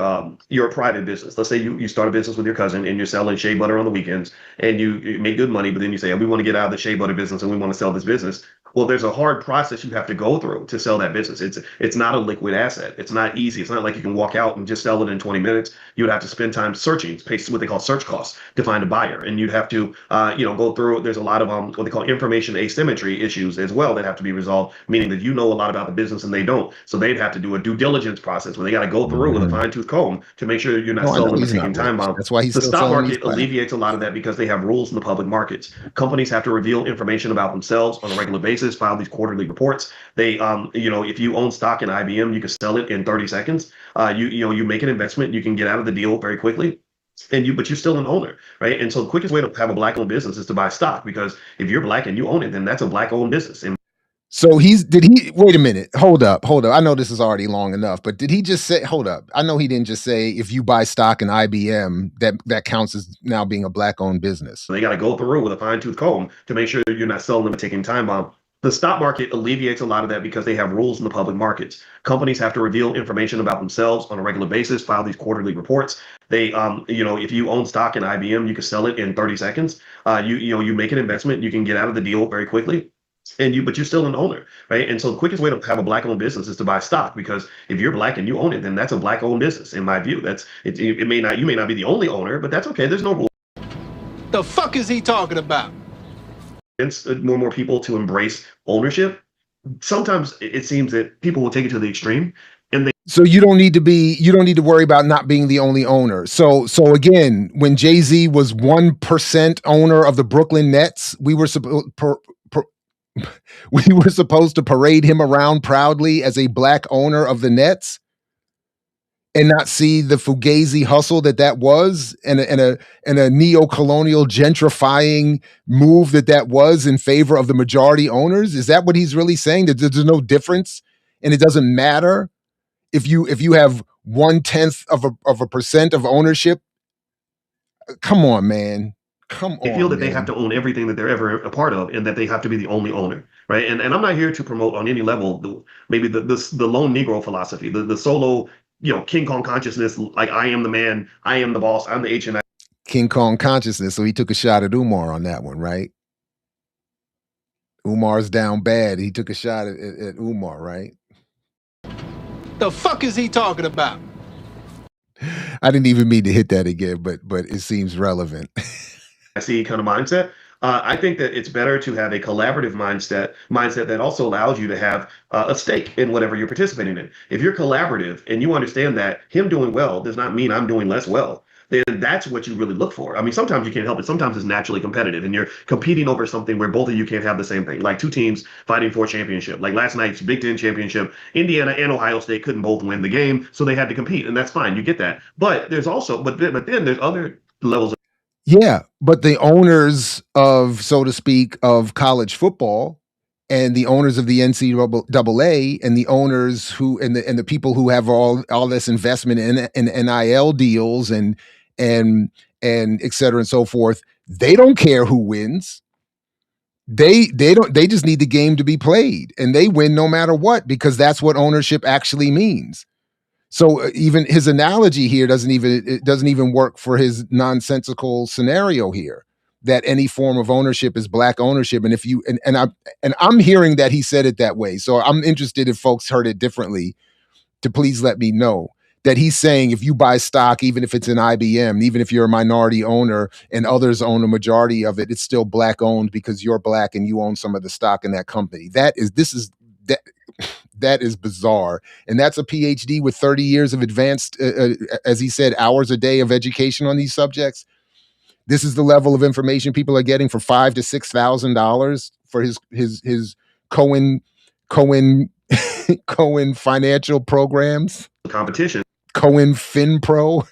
private business. Let's say you start a business with your cousin and you're selling shea butter on the weekends and you make good money, but then you say, we want to get out of the shea butter business and we want to sell this business. Well, there's a hard process you have to go through to sell that business. It's not a liquid asset. It's not easy. It's not like you can walk out and just sell it in 20 minutes. You would have to spend time searching, pay what they call search costs to find a buyer, and you'd have to go through. There's a lot of what they call information asymmetry issues as well that have to be resolved, meaning that you know a lot about the business and they don't. So they'd have to do a due diligence process where they got to go through with a fine tooth comb to make sure you're not No, I know selling them or he's taking not time rich. bomb. That's why he's The still stock selling these market classes. alleviates a lot of that because they have rules in the public markets. Companies have to reveal information about themselves on a regular basis, file these quarterly reports. They, if you own stock in IBM, you can sell it in 30 seconds. You make an investment, you can get out of the deal very quickly. But you're still an owner, right? And so the quickest way to have a black-owned business is to buy stock, because if you're black and you own it, then that's a black-owned business. And So wait a minute, hold up. I know this is already long enough, but did he just say, hold up? I know he didn't just say if you buy stock in IBM, that counts as now being a black owned business. they got to go through with a fine-tooth comb to make sure you're not selling them and taking time bomb. The stock market alleviates a lot of that because they have rules in the public markets. Companies have to reveal information about themselves on a regular basis, file these quarterly reports. They, if you own stock in IBM, you can sell it in 30 seconds. You make an investment, you can get out of the deal very quickly. But you're still an owner, right? And so the quickest way to have a black-owned business is to buy stock, because if you're black and you own it, then that's a black-owned business. In my view, it may not, you may not be the only owner, but that's okay. There's no rule. The fuck is he talking about? Against more and more people to embrace ownership. Sometimes it seems that people will take it to the extreme, and they So you don't need to worry about not being the only owner. So again, when Jay-Z was 1% owner of the Brooklyn Nets, we were supposed to parade him around proudly as a black owner of the Nets and not see the fugazi hustle that was, and a neo-colonial gentrifying move that was in favor of the majority owners. Is that what he's really saying? That there's no difference and it doesn't matter if you have 1/10 of a percent of ownership? Come on, man. Come they feel on, that they have man. to own everything that they're ever a part of, and that they have to be the only owner, right? And I'm not here to promote on any level maybe the lone Negro philosophy, the solo, King Kong consciousness, like I am the man, I am the boss, I'm the HNI. King Kong consciousness. So he took a shot at Umar on that one, right? Umar's down bad. He took a shot at Umar, right? The fuck is he talking about? I didn't even mean to hit that again, but it seems relevant. I see kind of mindset. I think that it's better to have a collaborative mindset that also allows you to have a stake in whatever you're participating in. If you're collaborative and you understand that him doing well does not mean I'm doing less well, then that's what you really look for. I mean, sometimes you can't help it. Sometimes it's naturally competitive and you're competing over something where both of you can't have the same thing. Like two teams fighting for a championship. Like last night's Big Ten championship, Indiana and Ohio State couldn't both win the game, so they had to compete, and that's fine. You get that. But there's also, but then there's other levels. Yeah, but the owners of, so to speak, of college football, and the owners of the NCAA, and the owners who and the people who have all this investment in NIL deals and et cetera and so forth, they don't care who wins. They just need the game to be played, and they win no matter what, because that's what ownership actually means. So even his analogy here doesn't even work for his nonsensical scenario here, that any form of ownership is black ownership. And if you and I'm hearing that he said it that way. So I'm interested if folks heard it differently, to please let me know that he's saying if you buy stock, even if it's in IBM, even if you're a minority owner and others own a majority of it, it's still black owned because you're black and you own some of the stock in that company. That is bizarre. And that's a PhD with 30 years of advanced, as he said, hours a day of education on these subjects. This is the level of information people are getting for $5,000 to $6,000 for his Cohen Cohen financial programs, Competition Cohen FinPro.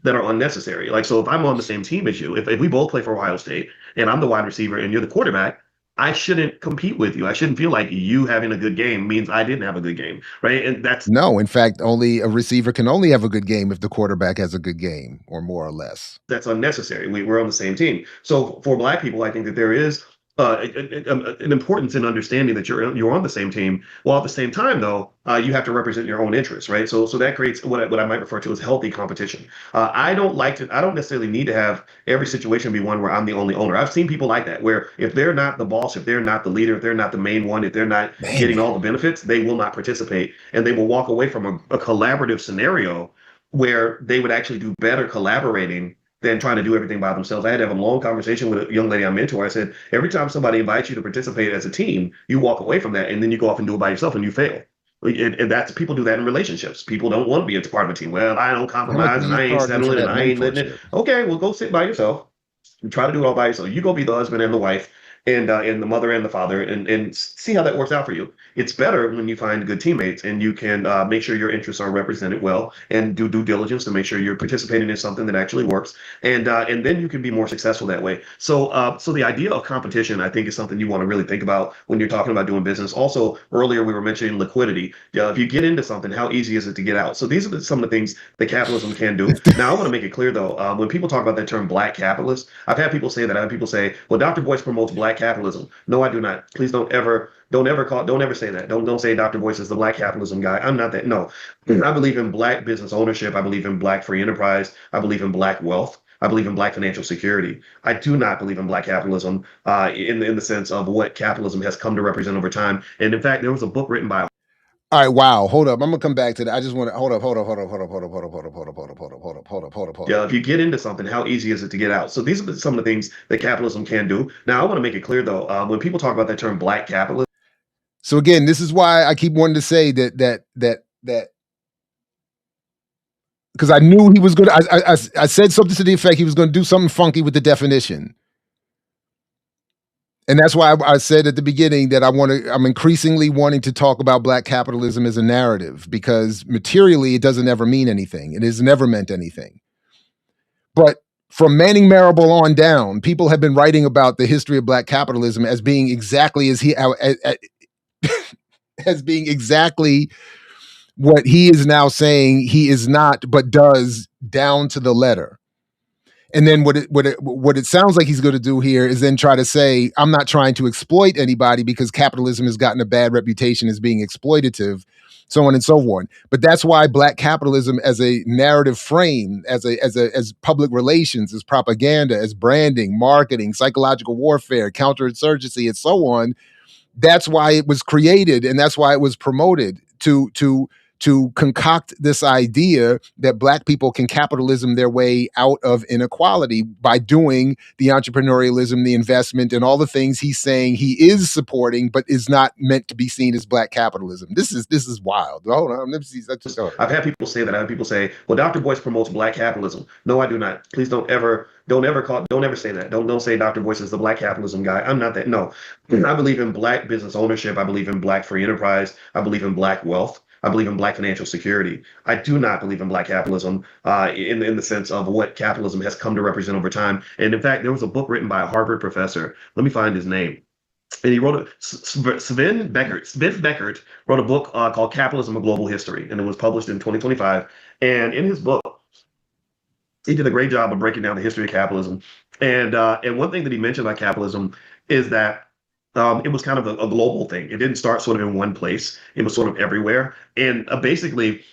that are unnecessary. Like, so if I'm on the same team as you, if we both play for Ohio State and I'm the wide receiver and you're the quarterback, I shouldn't compete with you. I shouldn't feel like you having a good game means I didn't have a good game, right? And No, in fact, only a receiver can only have a good game if the quarterback has a good game, or more or less. that's unnecessary. We're on the same team. So for black people, I think that there is an importance in understanding that you're on the same team. While at the same time, though, you have to represent your own interests, right? So that creates what I might refer to as healthy competition. I don't necessarily need to have every situation be one where I'm the only owner. I've seen people like that, where if they're not the boss, if they're not the leader, if they're not the main one, if they're not Man, getting all the benefits, they will not participate, and they will walk away from a collaborative scenario where they would actually do better collaborating than trying to do everything by themselves. I had to have a long conversation with a young lady I mentor. I said, every time somebody invites you to participate as a team, you walk away from that and then you go off and do it by yourself and you fail. And that's people do that in relationships. People don't want to be a part of a team. Well, I don't how much compromise are and you I ain't charging for settling and that I ain't letting it. mentorship? Okay, well, go sit by yourself and try to do it all by yourself. You go be the husband and the wife and the mother and the father and see how that works out for you. It's better when you find good teammates and you can make sure your interests are represented well and do due diligence to make sure you're participating in something that actually works, and then you can be more successful that way. So the idea of competition, I think, is something you want to really think about when you're talking about doing business. Also, earlier we were mentioning liquidity. If you get into something, how easy is it to get out? So these are some of the things that capitalism can do. Now, I want to make it clear though, when people talk about that term black capitalist, I've had people say that. I've had people say, well, Dr. Boyce promotes black capitalism. No, I do not. Please don't ever say that. Don't say Dr. Boyce is the black capitalism guy. I'm not that. No. I believe in black business ownership. I believe in black free enterprise. I believe in black wealth. I believe in black financial security. I do not believe in black capitalism in the sense of what capitalism has come to represent over time. And in fact, there was a book written by All right, wow. Hold up. I'm gonna come back to that. I just want to hold up. if you get into something, how easy is it to get out? So these are some of the things that capitalism can do. Now, I want to make it clear though, when people talk about that term black capitalism, So again, this is why I keep wanting to say that because I knew he was going to. I said something to the effect he was going to do something funky with the definition, and that's why I said at the beginning that I'm increasingly wanting to talk about black capitalism as a narrative because materially it doesn't ever mean anything. It has never meant anything. But from Manning Marable on down, people have been writing about the history of black capitalism as being exactly as being exactly what he is now saying he is not, but does down to the letter. And then what it sounds like he's going to do here is then try to say, I'm not trying to exploit anybody because capitalism has gotten a bad reputation as being exploitative, so on and so on. But that's why black capitalism as a narrative frame, as public relations, as propaganda, as branding, marketing, psychological warfare, counterinsurgency, and so on, that's why it was created and that's why it was promoted to concoct this idea that black people can capitalism their way out of inequality by doing the entrepreneurialism, the investment, and all the things he's saying he is supporting, but is not meant to be seen as black capitalism. This is wild. Hold on, let me see. I've had people say that. I've had people say, well, Dr. Boyce promotes black capitalism. No, I do not. Please don't ever say that. Don't say Dr. Boyce is the black capitalism guy. I'm not that. No. I believe in black business ownership. I believe in black free enterprise. I believe in black wealth. I believe in black financial security. I do not believe in black capitalism in the sense of what capitalism has come to represent over time. And in fact, there was a book written by a Harvard professor. Let me find his name. And he wrote Sven Beckert wrote a book called Capitalism: A Global History, and it was published in 2025. And in his book, he did a great job of breaking down the history of capitalism. And one thing that he mentioned about capitalism is that it was kind of a global thing. It didn't start sort of in one place. It was sort of everywhere. And basically,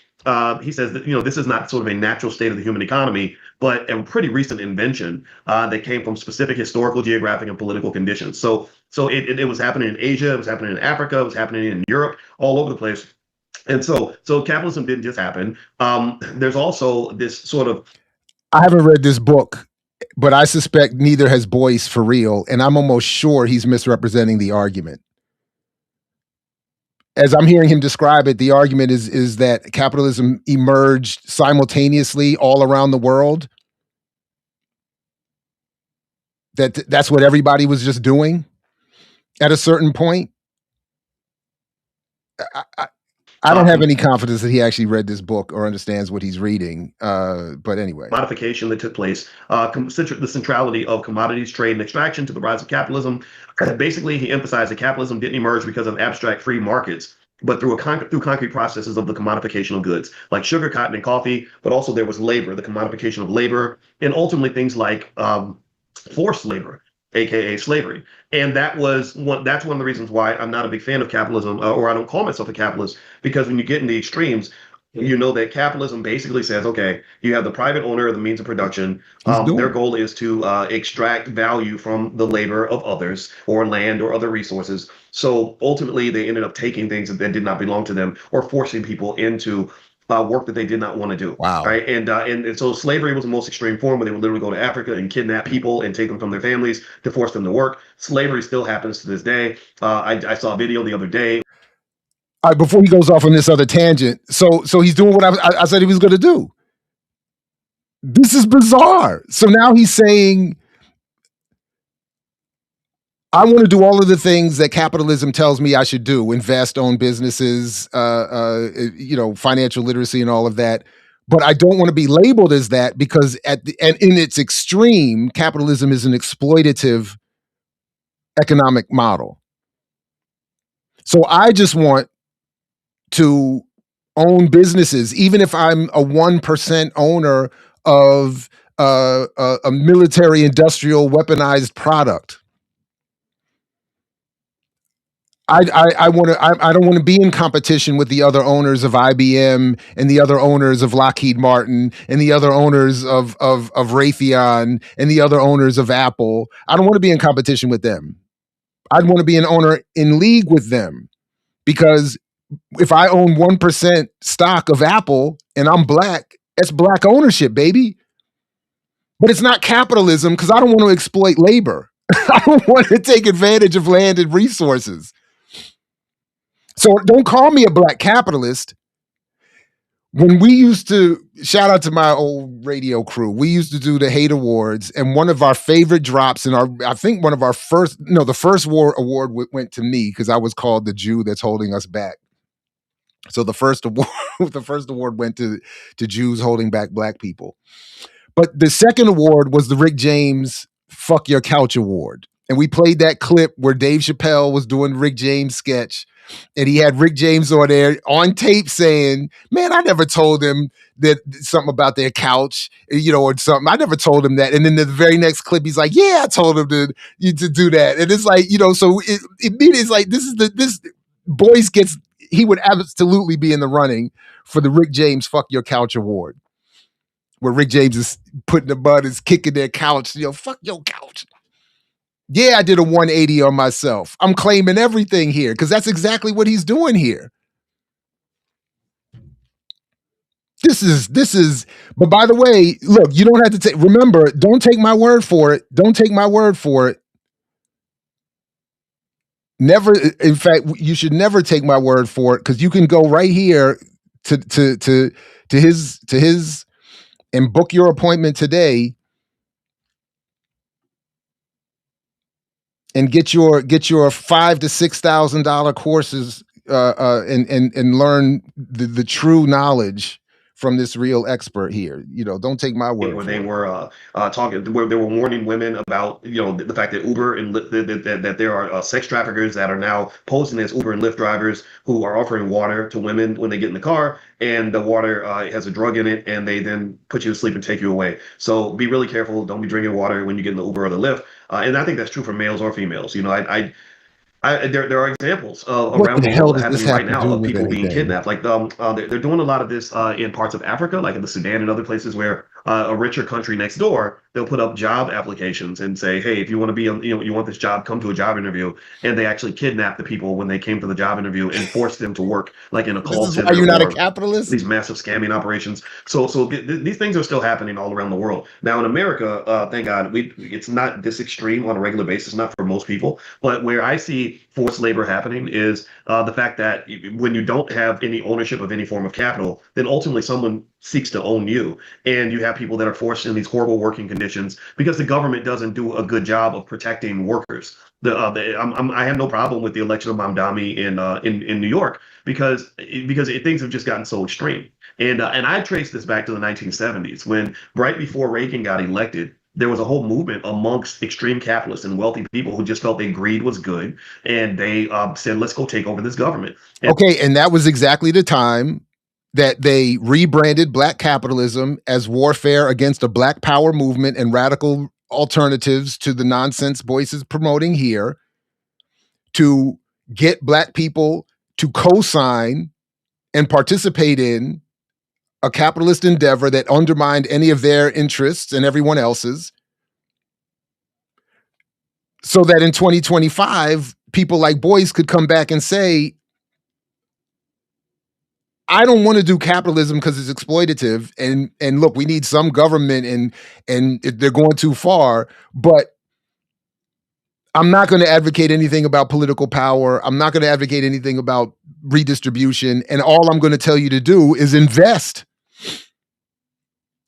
he says that this is not sort of a natural state of the human economy, but a pretty recent invention that came from specific historical, geographic, and political conditions. So it was happening in Asia, it was happening in Africa, it was happening in Europe, all over the place. And so capitalism didn't just happen. There's also this sort of I haven't read this book, but I suspect neither has Boyce for real, and I'm almost sure he's misrepresenting the argument. As I'm hearing him describe it, the argument is that capitalism emerged simultaneously all around the world. That's what everybody was just doing at a certain point. I, I don't have any confidence that he actually read this book or understands what he's reading. But anyway, modification that took place, the centrality of commodities, trade, and extraction to the rise of capitalism. Basically, he emphasized that capitalism didn't emerge because of abstract free markets, but through concrete processes of the commodification of goods, like sugar, cotton, and coffee. But also there was labor, the commodification of labor, and ultimately things like forced labor. aka slavery. And that's one of the reasons why I'm not a big fan of capitalism, or I don't call myself a capitalist, because when you get in the extremes, you know that capitalism basically says, okay, you have the private owner of the means of production. He's Their doing it. goal is to extract value from the labor of others, or land, or other resources. So ultimately, they ended up taking things that did not belong to them, or forcing people into work that they did not want to do. Wow. Right. And so slavery was the most extreme form, where they would literally go to Africa and kidnap people and take them from their families to force them to work. Slavery still happens to this day. I saw a video the other day. All right, before he goes off on this other tangent, so he's doing what I said he was going to do. This is bizarre. So now he's saying, I want to do all of the things that capitalism tells me I should do: invest, own businesses, financial literacy, and all of that. But I don't want to be labeled as that, because and in its extreme, capitalism is an exploitative economic model. So I just want to own businesses, even if I'm a 1% owner of a military industrial weaponized product. I don't want to be in competition with the other owners of IBM and the other owners of Lockheed Martin and the other owners of Raytheon and the other owners of Apple. I don't want to be in competition with them. I'd want to be an owner in league with them, because if I own 1% stock of Apple and I'm black, that's black ownership, baby. But it's not capitalism, because I don't want to exploit labor. I don't want to take advantage of land and resources. So don't call me a black capitalist. When we used to, shout out to my old radio crew, we used to do the Hate Awards, and one of our favorite drops in the first award went to me, because I was called the Jew that's holding us back. So the first award went to Jews holding back black people. But the second award was the Rick James Fuck Your Couch Award. And we played that clip where Dave Chappelle was doing Rick James sketch, and he had Rick James on there on tape saying, man, I never told him that something about their couch, or something. I never told him that. And then the very next clip, he's like, yeah, I told him to do that. And it's like, so it's like, this Boyce he would absolutely be in the running for the Rick James Fuck Your Couch Award, where Rick James is putting the bud, is kicking their couch, fuck your couch. Yeah, I did a 180 on myself. I'm claiming everything here, because that's exactly what he's doing here. This is, but by the way, look, you don't have to remember, don't take my word for it. Don't take my word for it. Never, in fact, you should never take my word for it, because you can go right here to his and book your appointment today and get your $5,000 to $6,000 courses and learn the true knowledge from this real expert here. Don't take my word where for they it. were talking, where they were warning women about the fact that Uber and that there are sex traffickers that are now posing as Uber and Lyft drivers, who are offering water to women when they get in the car, and the water has a drug in it, and they then put you to sleep and take you away. So be really careful. Don't be drinking water when you get in the Uber or the Lyft. And I think that's true for males or females. There are examples What around the the hell world does this happening have right to now do of with people being anything? kidnapped. Like they're doing a lot of this in parts of Africa, like in the Sudan and other places where a richer country next door, they'll put up job applications and say, hey, if you want to be, you want this job, come to a job interview. And they actually kidnap the people when they came to the job interview and force them to work like in a This call is why center you're not a or capitalist? these massive scamming operations. So these things are still happening all around the world. Now in America, thank God, it's not this extreme on a regular basis, not for most people. But where I see forced labor happening is the fact that when you don't have any ownership of any form of capital, then ultimately someone seeks to own you. And you have people that are forced in these horrible working conditions because the government doesn't do a good job of protecting workers. I have no problem with the election of Mamdani in New York because things have just gotten so extreme. And I trace this back to the 1970s when, right before Reagan got elected, there was a whole movement amongst extreme capitalists and wealthy people who just felt that greed was good, and they said, "Let's go take over this government." Okay, and that was exactly the time that they rebranded black capitalism as warfare against a black power movement and radical alternatives to the nonsense Boyce is promoting here to get Black people to co-sign and participate in a capitalist endeavor that undermined any of their interests and everyone else's, so that in 2025, people like Boyce could come back and say, I don't want to do capitalism because it's exploitative. And look, we need some government and they're going too far, but I'm not going to advocate anything about political power. I'm not going to advocate anything about redistribution. And all I'm going to tell you to do is invest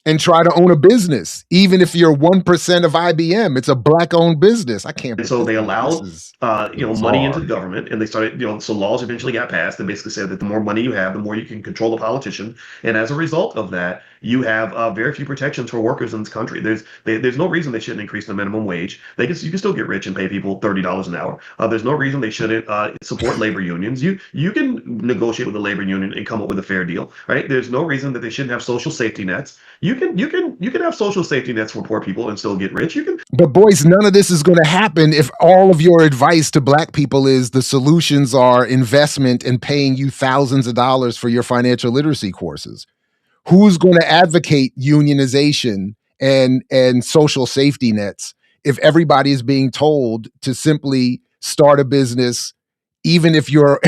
and try to own a business. Even if you're 1% of IBM, it's a Black-owned business. I can't. And so they allowed, money into the bizarre. government, and they started, so laws eventually got passed that basically said that the more money you have, the more you can control a politician. And as a result of that, you have very few protections for workers in this country. There's no reason they shouldn't increase the minimum wage. You can still get rich and pay people $30 an hour. There's no reason they shouldn't support labor unions. You can negotiate with the labor union and come up with a fair deal, right? There's no reason that they shouldn't have social safety nets. You can have social safety nets for poor people and still get rich. But Boyce, none of this is going to happen if all of your advice to Black people is the solutions are investment and paying you thousands of dollars for your financial literacy courses. Who's going to advocate unionization and social safety nets if everybody is being told to simply start a business, even if you're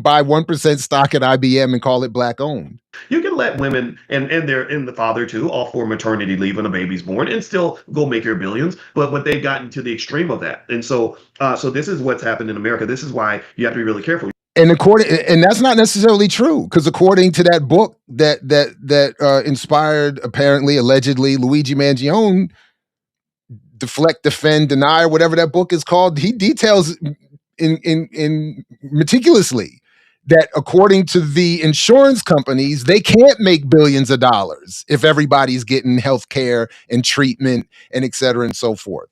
buy 1% stock at IBM and call it Black owned? You can let women and the father too off for maternity leave when a baby's born and still go make your billions. But they've gotten to the extreme of that, and so this is what's happened in America. This is why you have to be really careful. And that's not necessarily true, because according to that book that inspired, apparently, allegedly, Luigi Mangione, Deflect, Defend, Deny, or whatever that book is called, he details in meticulously that according to the insurance companies, they can't make billions of dollars if everybody's getting health care and treatment and et cetera and so forth.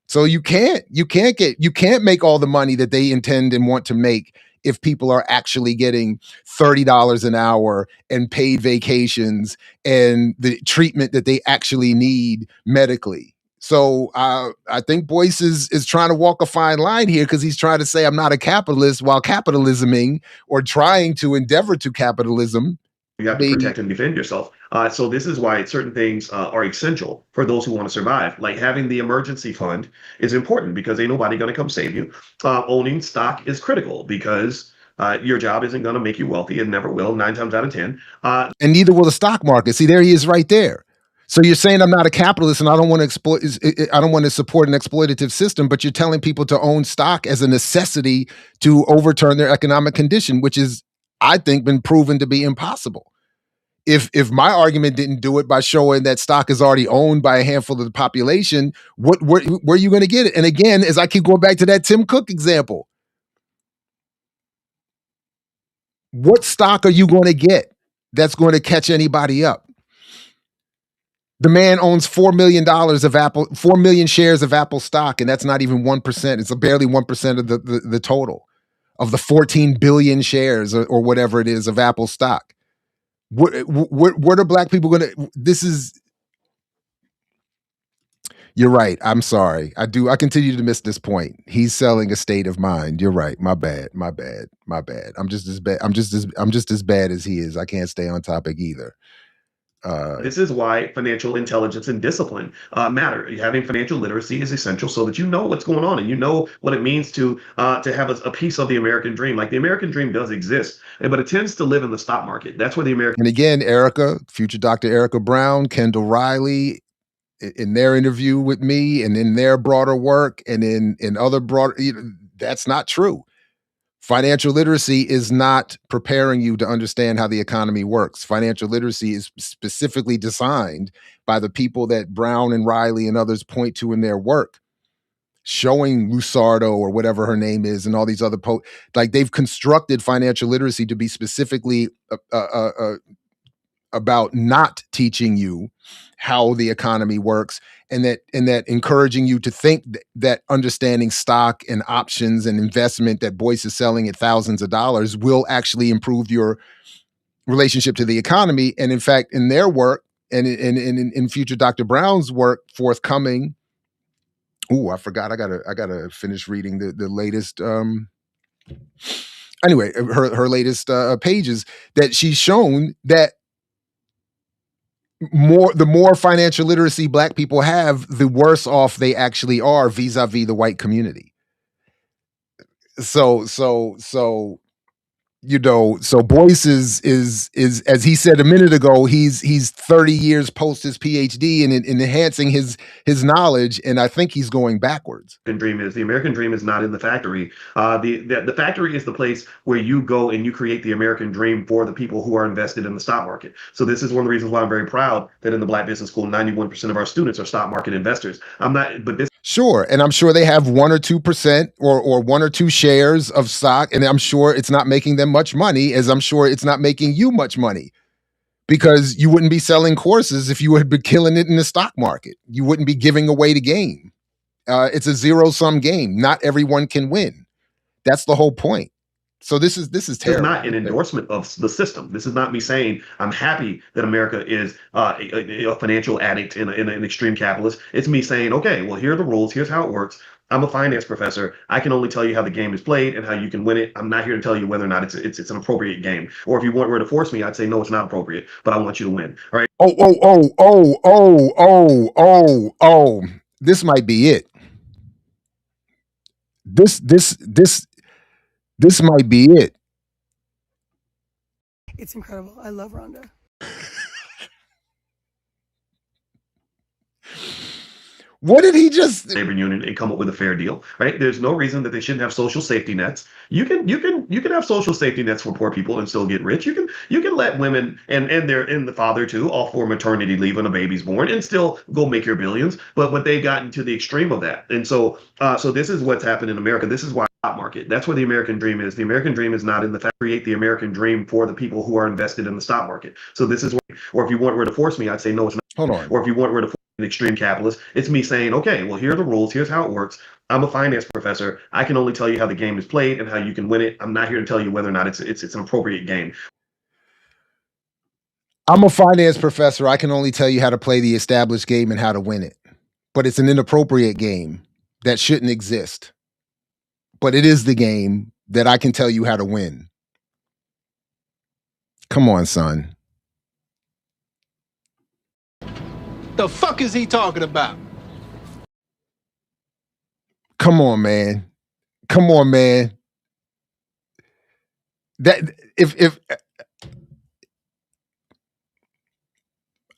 So you can't make all the money that they intend and want to make if people are actually getting $30 an hour and paid vacations and the treatment that they actually need medically. So I think Boyce is trying to walk a fine line here, because he's trying to say I'm not a capitalist while capitalisming or trying to endeavor to capitalism. You have to protect and defend yourself. So this is why certain things are essential for those who want to survive. Like having the emergency fund is important because ain't nobody going to come save you. Owning stock is critical because your job isn't going to make you wealthy. It never will, 9 times out of 10. And neither will the stock market. See, there he is right there. So you're saying I'm not a capitalist and I don't want to support an exploitative system, but you're telling people to own stock as a necessity to overturn their economic condition, which is, I think, been proven to be impossible. If my argument didn't do it by showing that stock is already owned by a handful of the population, where are you going to get it? And again, as I keep going back to that Tim Cook example, what stock are you going to get that's going to catch anybody up? The man owns $4 million of Apple, 4 million shares of Apple stock, and that's not even 1%. It's barely 1% of the total of the 14 billion shares or whatever it is of Apple stock. What are Black people going to? This is. You're right. I'm sorry. I continue to miss this point. He's selling a state of mind. You're right. My bad. I'm just as bad as he is. I can't stay on topic either. This is why financial intelligence and discipline matter. Having financial literacy is essential so that you know what's going on and you know what it means to have a piece of the American dream. Like the American dream does exist, but it tends to live in the stock market. That's where the American. And again, Erica, future Dr. Erica Brown, Kendall Riley, in their interview with me and in their broader work and in other broader, that's not true. Financial literacy is not preparing you to understand how the economy works. Financial literacy is specifically designed by the people that Brown and Riley and others point to in their work, showing Lusardo or whatever her name is and all these other like they've constructed financial literacy to be specifically about not teaching you how the economy works, and that encouraging you to think that understanding stock and options and investment that Boyce is selling at thousands of dollars will actually improve your relationship to the economy. And in fact, in their work and in future Dr. Brown's work forthcoming Oh, I forgot. I gotta finish reading the latest. Anyway, her latest pages that she's shown that the more financial literacy Black people have, the worse off they actually are vis-a-vis the white community. So so Boyce is as he said a minute ago, he's 30 years post his PhD and in enhancing his knowledge, and I think he's going backwards. The American dream is not in the factory. The factory is the place where you go and you create the American dream for the people who are invested in the stock market. So this is one of the reasons why I'm very proud that in the Black Business School, 91% of our students are stock market investors. I'm not, but this Sure, and I'm sure they have 1 or 2% or 1 or 2 shares of stock, and I'm sure it's not making them much money, as I'm sure it's not making you much money, because you wouldn't be selling courses if you had been killing it in the stock market. You wouldn't be giving away the game. It's a zero-sum game. Not everyone can win. That's the whole point. So this is terrible. is not an endorsement of the system. This is not me saying I'm happy that America is a financial addict and an extreme capitalist. It's me saying, okay, well, here are the rules. Here's how it works. I'm a finance professor. I can only tell you how the game is played and how you can win it. I'm not here to tell you whether or not it's an appropriate game. Or if you were to force me, I'd say no, it's not appropriate. But I want you to win. All right. Oh. This might be it. This might be it. It's incredible. I love Rhonda. What did he just labor union and come up with a fair deal, right? There's no reason that they shouldn't have social safety nets. You can have social safety nets for poor people and still get rich. You can let women and the father too off for maternity leave when a baby's born and still go make your billions. But they've gotten to the extreme of that. And so this is what's happened in America. This is why stock market. That's where the American dream is. The American dream is not in the fact create the American dream for the people who are invested in the stock market. So this is or if you were to force me, I'd say no, it's not. Hold on. Or if you were to an extreme capitalist, it's me saying, okay, well, here are the rules. Here's how it works. I'm a finance professor. I can only tell you how the game is played and how you can win it. I'm not here to tell you whether or not it's an appropriate game. I'm a finance professor. I can only tell you how to play the established game and how to win it. But it's an inappropriate game that shouldn't exist. But it is the game that I can tell you how to win. Come on, son. The fuck is he talking about? Come on, man. Come on, man. That if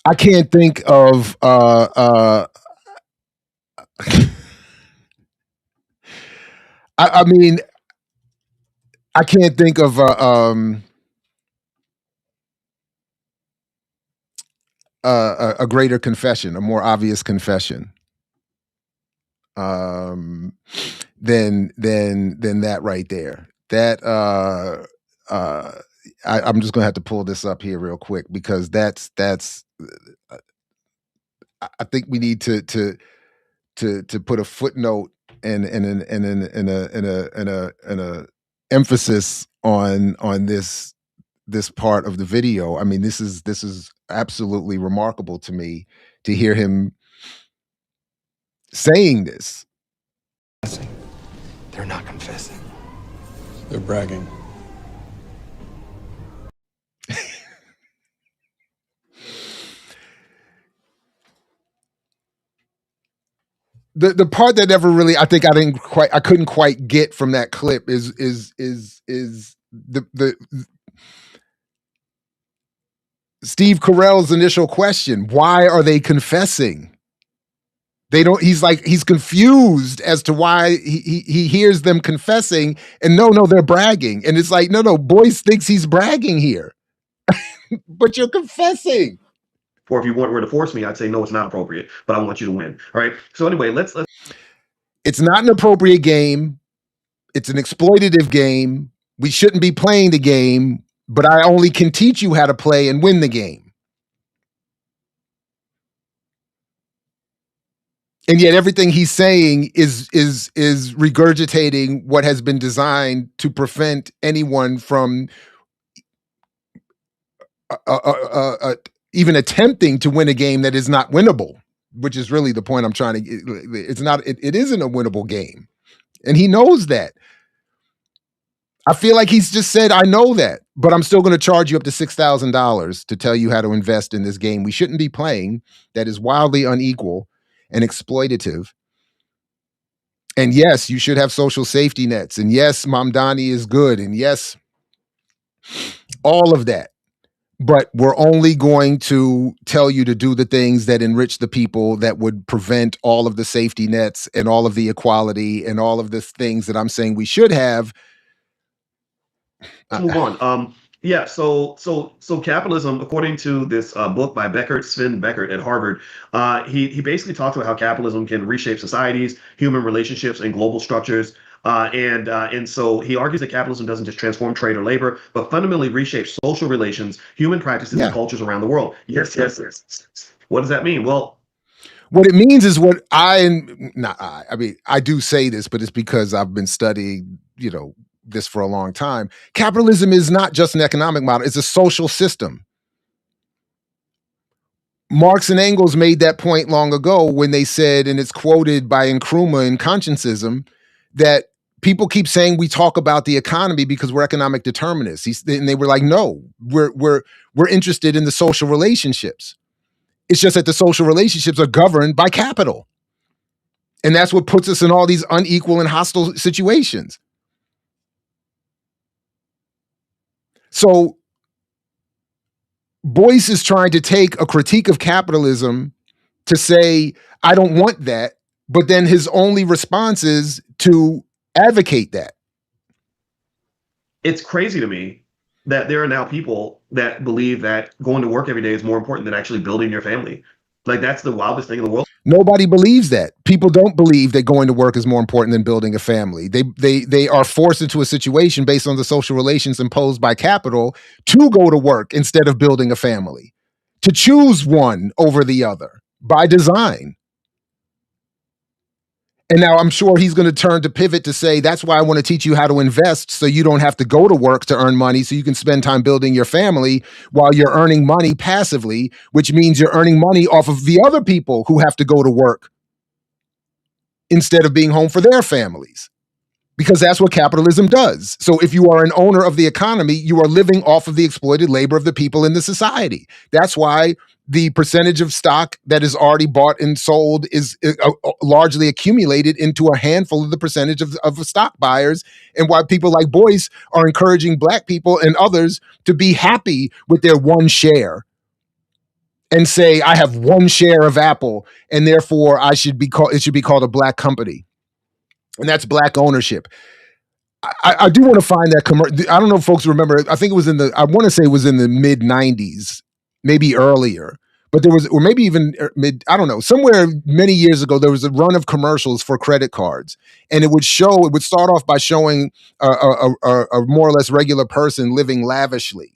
I can't think of I mean, I can't think of a greater confession, a more obvious confession than that right there. That I'm just gonna have to pull this up here real quick because that's I think we need to put a footnote and a emphasis on this part of the video. I mean, this is absolutely remarkable to me to hear him saying this. They're not confessing. They're bragging. The part that never really I couldn't quite get from that clip is the Steve Carell's initial question, why are they confessing? He's confused as to why he hears them confessing and no, they're bragging. And it's like, no, Boyce thinks he's bragging here. But you're confessing. Or if you were to force me, I'd say no, it's not appropriate, but I want you to win. All right. So anyway, let's It's not an appropriate game. It's an exploitative game. We shouldn't be playing the game, but I only can teach you how to play and win the game. And yet everything he's saying is regurgitating what has been designed to prevent anyone from even attempting to win a game that is not winnable which is really the point I'm trying to. It's not. It isn't a winnable game, and he knows that. I feel like he's just said, "I know that, but I'm still going to charge you up to $6,000 to tell you how to invest in this game we shouldn't be playing. That is wildly unequal and exploitative." And yes, you should have social safety nets. And yes, Mamdani is good. And yes, all of that. But we're only going to tell you to do the things that enrich the people, that would prevent all of the safety nets and all of the equality and all of the things that I'm saying we should have. Let's move on. Yeah, so capitalism, according to this book by Sven Beckert at Harvard, he basically talks about how capitalism can reshape societies, human relationships, and global structures. And so he argues that capitalism doesn't just transform trade or labor, but fundamentally reshapes social relations, human practices, and cultures around the world. Yes. What does that mean? Well, what it means is what I mean, I do say this, but it's because I've been studying, this for a long time. Capitalism is not just an economic model, it's a social system. Marx and Engels made that point long ago when they said, and it's quoted by Nkrumah in Consciencism, that people keep saying we talk about the economy because we're economic determinists. And they were like, no, we're interested in the social relationships. It's just that the social relationships are governed by capital. And that's what puts us in all these unequal and hostile situations. So Boyce is trying to take a critique of capitalism to say, I don't want that, but then his only response is to advocate that. It's crazy to me that there are now people that believe that going to work every day is more important than actually building your family. Like, that's the wildest thing in the world. Nobody believes that. People don't believe that going to work is more important than building a family. They are forced into a situation based on the social relations imposed by capital to go to work instead of building a family, to choose one over the other by design. And now I'm sure he's going to turn to pivot to say, that's why I want to teach you how to invest so you don't have to go to work to earn money, so you can spend time building your family while you're earning money passively, which means you're earning money off of the other people who have to go to work instead of being home for their families. Because that's what capitalism does. So if you are an owner of the economy, you are living off of the exploited labor of the people in the society. That's why the percentage of stock that is already bought and sold is largely accumulated into a handful of the percentage of stock buyers, and why people like Boyce are encouraging Black people and others to be happy with their one share and say, I have one share of Apple, and therefore it should be called a Black company. And that's Black ownership. I do want to find that commercial. I don't know if folks remember. I think it was I want to say it was in the mid 90s, maybe earlier. But there was, or maybe even I don't know, somewhere many years ago, there was a run of commercials for credit cards. And it would start off by showing a more or less regular person living lavishly,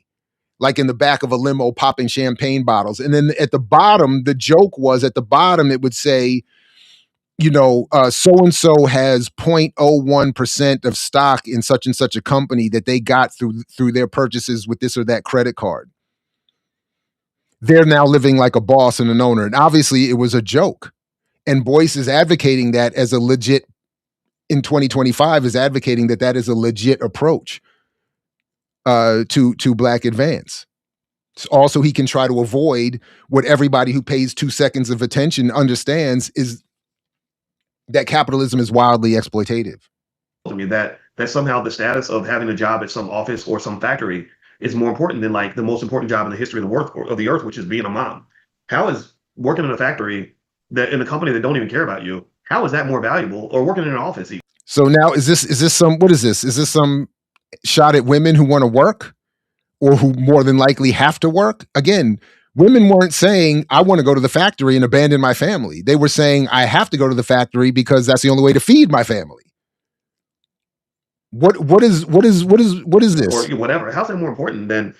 like in the back of a limo popping champagne bottles. And then at the bottom, the joke was at the bottom, it would say, so-and-so has 0.01% of stock in such and such a company that they got through their purchases with this or that credit card. They're now living like a boss and an owner. And obviously it was a joke. And Boyce is advocating that as a legit, in 2025, is advocating that is a legit approach to Black advance. Also, he can try to avoid what everybody who pays 2 seconds of attention understands is that capitalism is wildly exploitative. I mean, that somehow the status of having a job at some office or some factory is more important than like the most important job in the history of the earth, which is being a mom. How is working in a factory in a company that don't even care about you, how is that more valuable, or working in an office even? So now is this what is this? Is this some shot at women who want to work or who more than likely have to work? Again, women weren't saying, I want to go to the factory and abandon my family. They were saying, I have to go to the factory because that's the only way to feed my family. What is this? Or whatever. How's that more important than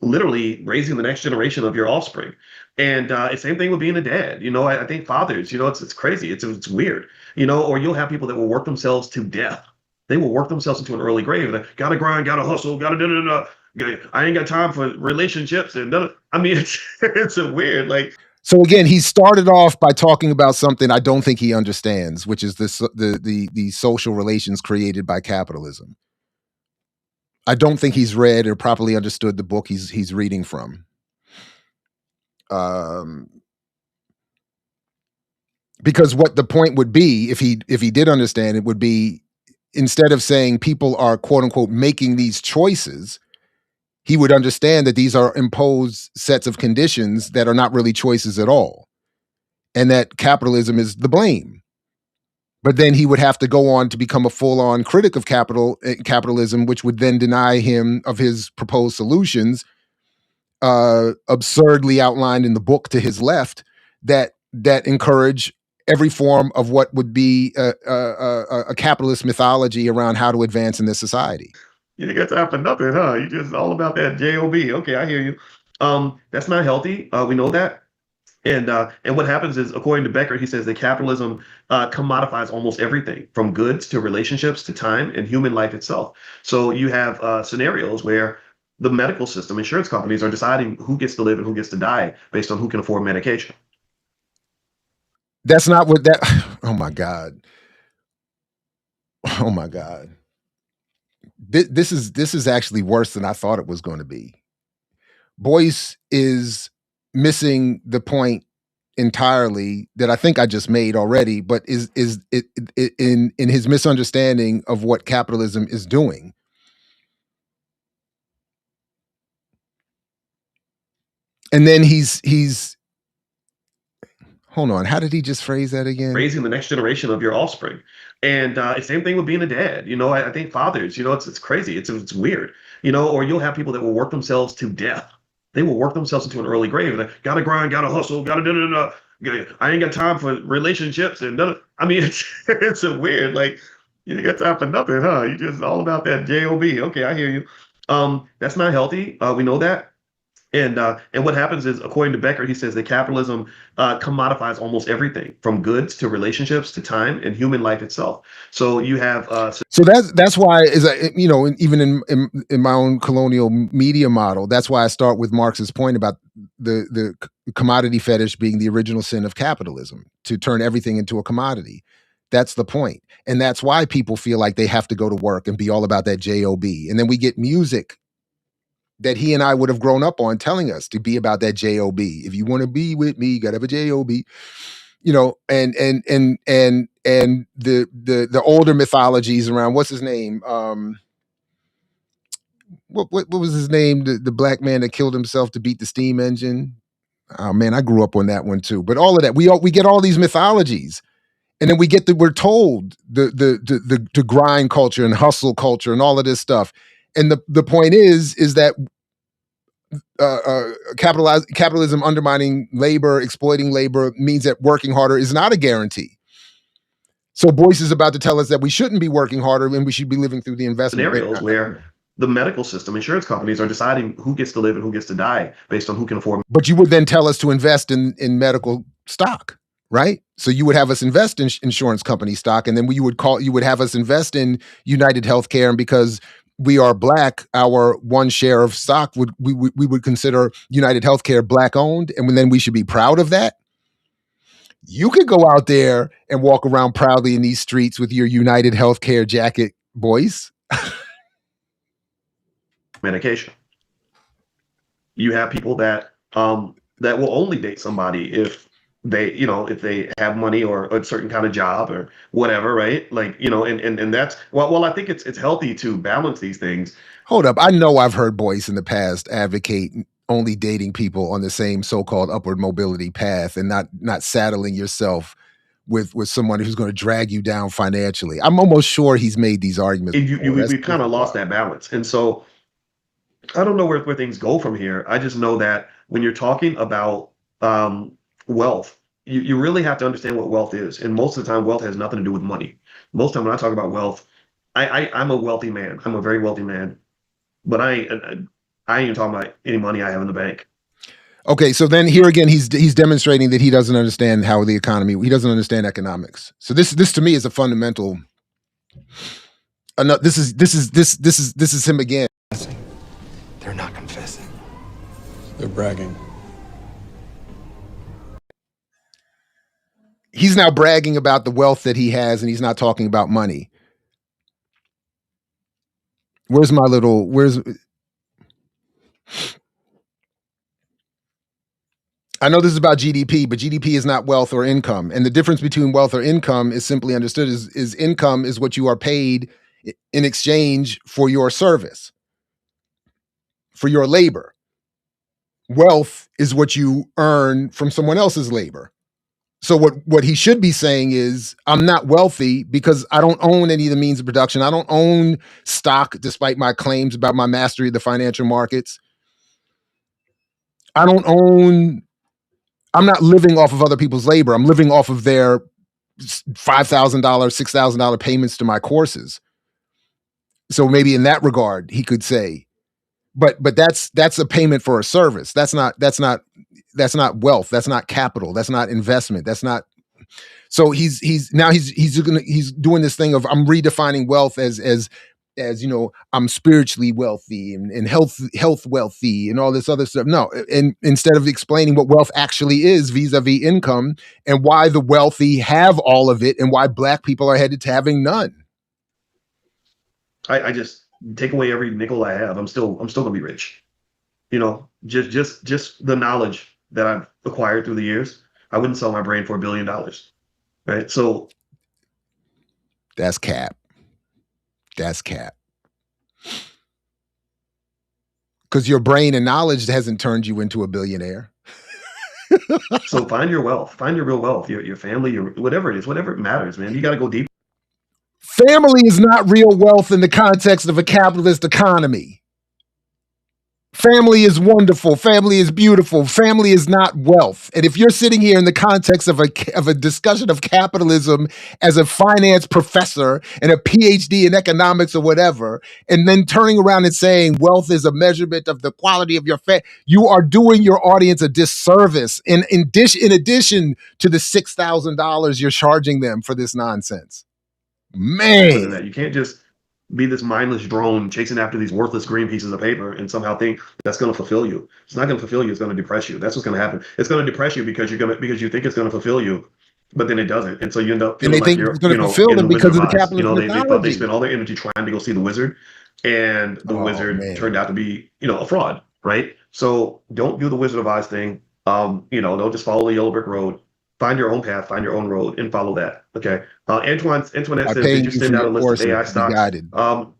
literally raising the next generation of your offspring? And same thing with being a dad. I think fathers, it's crazy. It's weird, or you'll have people that will work themselves to death. They will work themselves into an early grave. They gotta grind, gotta hustle, gotta da. I ain't got time for relationships. And I mean, it's a weird, like. So again, he started off by talking about something I don't think he understands, which is the social relations created by capitalism. I don't think he's read or properly understood the book he's reading from. Because what the point would be, if he did understand it, would be, instead of saying people are quote unquote making these choices, he would understand that these are imposed sets of conditions that are not really choices at all, and that capitalism is the blame. But then he would have to go on to become a full-on critic of capitalism, which would then deny him of his proposed solutions, absurdly outlined in the book to his left, that encourage every form of what would be a capitalist mythology around how to advance in this society. You ain't got time for nothing, huh? You just all about that job. Okay, I hear you. That's not healthy. We know that. And what happens is, according to Becker, he says that capitalism commodifies almost everything, from goods to relationships to time and human life itself. So you have scenarios where the medical system, insurance companies are deciding who gets to live and who gets to die based on who can afford medication. That's not what that. Oh my God. Oh my God. This is actually worse than I thought it was going to be. Boyce is missing the point entirely that I think I just made already, but is in his misunderstanding of what capitalism is doing. And then he's hold on, how did he just phrase that again? Raising the next generation of your offspring. And same thing with being a dad. I think fathers, it's crazy. It's weird, or you'll have people that will work themselves to death. They will work themselves into an early grave. Like, gotta grind, gotta hustle, gotta da da da. I ain't got time for relationships and I mean, it's a weird, like, you ain't got time for nothing, huh? You just all about that job. Okay, I hear you. That's not healthy. We know that. And what happens is, according to Becker, he says that capitalism commodifies almost everything, from goods to relationships to time and human life itself. So you have so that's why, is even in my own colonial media model, that's why I start with Marx's point about the commodity fetish being the original sin of capitalism, to turn everything into a commodity. That's the point. And that's why people feel like they have to go to work and be all about that job. And then we get music that he and I would have grown up on telling us to be about that job. If you want to be with me, you gotta have a job. And the older mythologies around, what's his name? What was his name? The black man that killed himself to beat the steam engine. Oh man, I grew up on that one too. But all of that, we get all these mythologies, and then we're told the grind culture and hustle culture and all of this stuff. And the point is that capitalism undermining labor, exploiting labor, means that working harder is not a guarantee. So Boyce is about to tell us that we shouldn't be working harder and we should be living through the investment scenarios where the medical system, insurance companies are deciding who gets to live and who gets to die based on who can afford. But you would then tell us to invest in medical stock, right? So you would have us invest in insurance company stock, and then you would have us invest in United Healthcare, and because we are black, our one share of stock we would consider United Healthcare black owned, and then we should be proud of that. You could go out there and walk around proudly in these streets with your United Healthcare jacket, Boyce. Medication. You have people that will only date somebody if they have money or a certain kind of job or whatever, right? Like, and that's well, I think it's healthy to balance these things. Hold up. I know I've heard Boyce in the past advocate only dating people on the same so-called upward mobility path and not saddling yourself with someone who's going to drag you down financially. I'm almost sure he's made these arguments. We kind of lost that balance. And so I don't know where things go from here. I just know that when you're talking about wealth, you really have to understand what wealth is. And most of the time, wealth has nothing to do with money. Most of the time when I talk about wealth, I'm a wealthy man. I'm a very wealthy man. But I ain't even talking about any money I have in the bank. Okay, so then here again, he's demonstrating that he doesn't understand how the economy. He doesn't understand economics. So this to me is a fundamental. This is him again. They're not confessing. They're bragging. He's now bragging about the wealth that he has, and he's not talking about money. Where's I know this is about GDP, but GDP is not wealth or income. And the difference between wealth or income is simply understood is income is what you are paid in exchange for your service, for your labor. Wealth is what you earn from someone else's labor. So what he should be saying is, I'm not wealthy because I don't own any of the means of production. I don't own stock, despite my claims about my mastery of the financial markets. I'm not living off of other people's labor. I'm living off of their $5,000, $6,000 payments to my courses. So maybe in that regard, he could say, but that's a payment for a service. That's not wealth. That's not capital. That's not investment. That's not. So he's doing this thing of, I'm redefining wealth as I'm spiritually wealthy and health wealthy and all this other stuff. No, and instead of explaining what wealth actually is vis-a-vis income and why the wealthy have all of it and why Black people are headed to having none. I just take away every nickel I have. I'm still gonna be rich. Just the knowledge that I've acquired through the years. I wouldn't sell my brain for $1 billion. Right. So that's cap. That's cap. Because your brain and knowledge hasn't turned you into a billionaire. So find your wealth, find your real wealth, your family, your whatever it is, whatever it matters, man. You got to go deep. Family is not real wealth in the context of a capitalist economy. Family is wonderful. Family is beautiful. Family is not wealth. And if you're sitting here in the context of a discussion of capitalism as a finance professor and a PhD in economics or whatever, and then turning around and saying wealth is a measurement of the quality of your you are doing your audience a disservice in addition to the $6,000 you're charging them for this nonsense. Man, you can't just be this mindless drone chasing after these worthless green pieces of paper and somehow think that's going to fulfill you. It's not going to fulfill you. It's going to depress you. That's what's going to happen. It's going to depress you because you think it's going to fulfill you, but then it doesn't. And so you end up feeling like you're, going to fulfill them because of the capitalist they thought they spent all their energy trying to go see the wizard, and the wizard turned out to be, a fraud, right? So don't do the Wizard of Oz thing. Don't just follow the yellow brick road. Find your own path, find your own road, and follow that. Okay. Antoinette says, did you send out a list of AI stocks?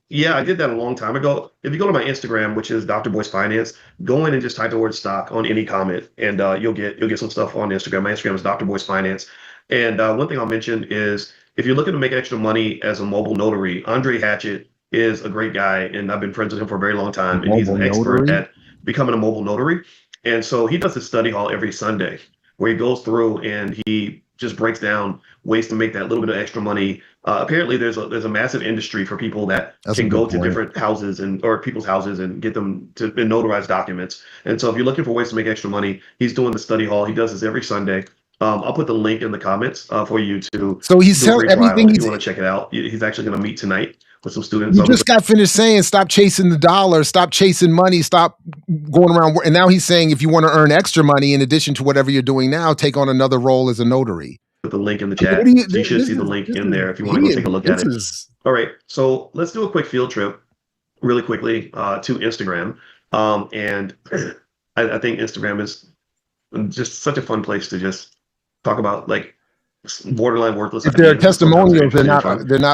Yeah, I did that a long time ago. If you go to my Instagram, which is Dr. Boyce Finance, go in and just type the word stock on any comment, and you'll get some stuff on Instagram. My Instagram is Dr. Boyce Finance. And one thing I'll mention is, if you're looking to make extra money as a mobile notary, Andre Hatchett is a great guy, and I've been friends with him for a very long time. And he's an expert at becoming a mobile notary. And so he does a study hall every Sunday, where he goes through and he just breaks down ways to make that little bit of extra money. Apparently, there's a massive industry for people that can go to different houses or people's houses and get them to notarize documents. And so if you're looking for ways to make extra money, he's doing the study hall. He does this every Sunday. I'll put the link in the comments for you to. So he's selling everything. If you want to check it out, he's actually going to meet tonight with some students. You just got finished saying, stop chasing the dollar, stop chasing money, stop going around. And now he's saying, if you want to earn extra money in addition to whatever you're doing now, take on another role as a notary. Put the link in the chat. So you should see the link in there if you want to go take a look at it. All right. So let's do a quick field trip really quickly to Instagram. And I think Instagram is just such a fun place to just talk about like borderline worthless. If there are testimonials, they're not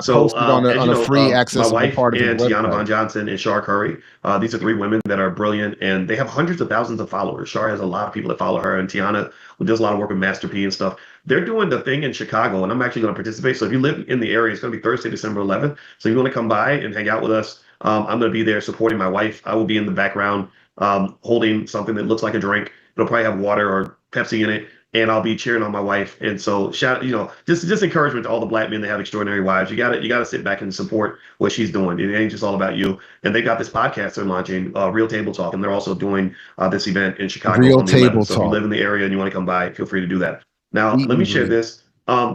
posted on a free accessible part of the website. And Tiana Von Johnson and Shar Curry. These are three women that are brilliant, and they have hundreds of thousands of followers. Shar has a lot of people that follow her, and Tiana does a lot of work with Master P and stuff. They're doing the thing in Chicago, and I'm actually going to participate. So if you live in the area, it's going to be Thursday, December 11th. So if you want to come by and hang out with us, I'm going to be there supporting my wife. I will be in the background holding something that looks like a drink. It'll probably have water or Pepsi in it. And I'll be cheering on my wife. And so just encouragement to all the Black men that have extraordinary wives. You gotta sit back and support what she's doing. It ain't just all about you. And they've got this podcast they're launching, Real Table Talk, and they're also doing this event in Chicago. Real Table Talk. So if you live in the area and you want to come by, feel free to do that. Now, let me share this.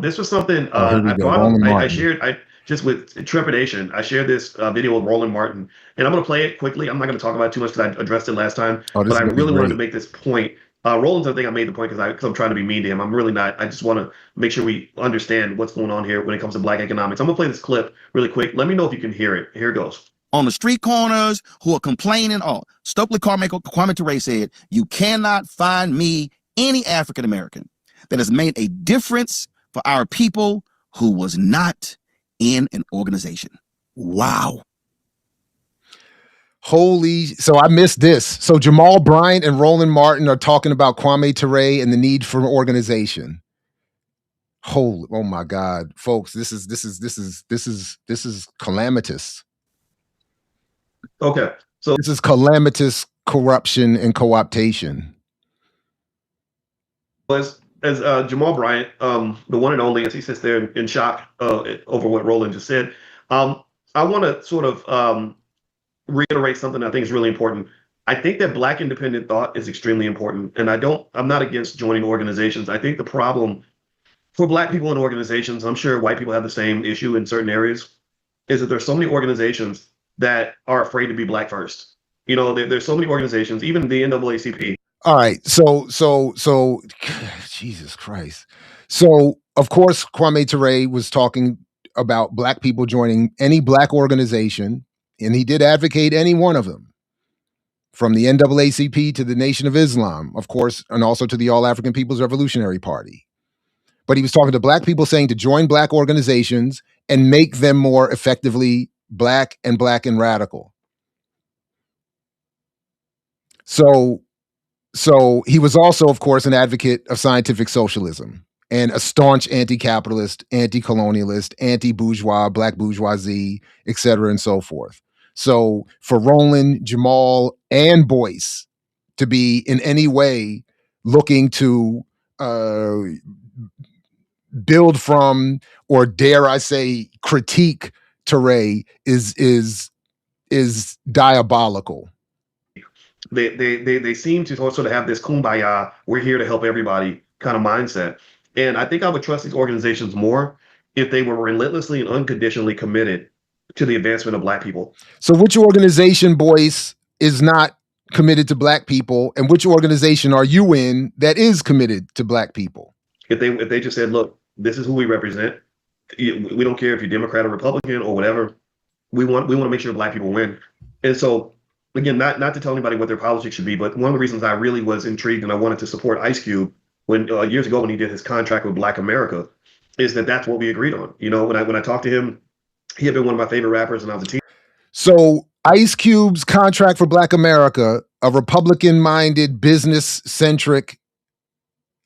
This was something I shared just with trepidation. I shared this video with Roland Martin, and I'm going to play it quickly. I'm not going to talk about it too much because I addressed it last time, but I really wanted to make this point Rollins, I think I made the point because I'm trying to be mean to him. I'm really not. I just want to make sure we understand what's going on here when it comes to Black economics. I'm gonna play this clip really quick. Let me know if you can hear it. Here it goes. On the street corners who are complaining. Stokely Kwame Ture said, "You cannot find me any African American that has made a difference for our people who was not in an organization." Wow. So I missed this. So Jamal Bryant and Roland Martin are talking about Kwame Ture and the need for an organization. Oh my God, folks, this is calamitous. Okay, so this is calamitous corruption and co-optation. As Jamal Bryant, the one and only, as he sits there in shock over what Roland just said, I want to sort of reiterate something I think is really important. I think that Black independent thought is extremely important, and I'm not against joining organizations. I think the problem for Black people in organizations, I'm sure white people have the same issue in certain areas, is that there's so many organizations that are afraid to be Black first. You know, there's so many organizations, even the NAACP. All right, so Jesus Christ. So of course, Kwame Ture was talking about Black people joining any Black organization, and he did advocate any one of them, from the NAACP to the Nation of Islam, of course, and also to the All African People's Revolutionary Party. But he was talking to Black people, saying to join Black organizations and make them more effectively Black and radical. So he was also, of course, an advocate of scientific socialism and a staunch anti-capitalist, anti-colonialist, anti-bourgeois, Black bourgeoisie, et cetera, and so forth. So for Roland, Jamal, and Boyce to be in any way looking to build from, or dare I say, critique Ture is diabolical. They seem to sort of have this kumbaya, we're here to help everybody kind of mindset. And I think I would trust these organizations more if they were relentlessly and unconditionally committed to the advancement of Black people. So which organization, Boyce, is not committed to Black people, and which organization are you in that is committed to Black people? If they just said, look, this is who we represent. We don't care if you're Democrat or Republican or whatever. We want to make sure Black people win. And so, again, not to tell anybody what their politics should be, but one of the reasons I really was intrigued and I wanted to support Ice Cube when years ago when he did his contract with Black America is that that's what we agreed on. You know, when I talked to him, he had been one of my favorite rappers when I was a teen. So Ice Cube's contract for Black America, a Republican-minded, business-centric,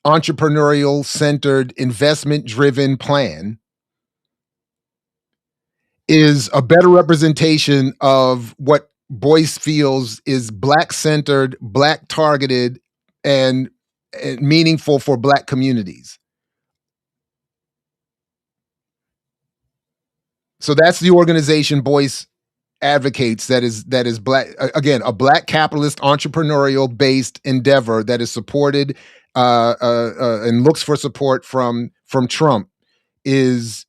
entrepreneurial-centered, investment-driven plan, is a better representation of what Boyce feels is Black-centered, Black-targeted, and meaningful for Black communities. So that's the organization Boyce advocates, that is Black, again, a Black capitalist entrepreneurial based endeavor that is supported and looks for support from Trump is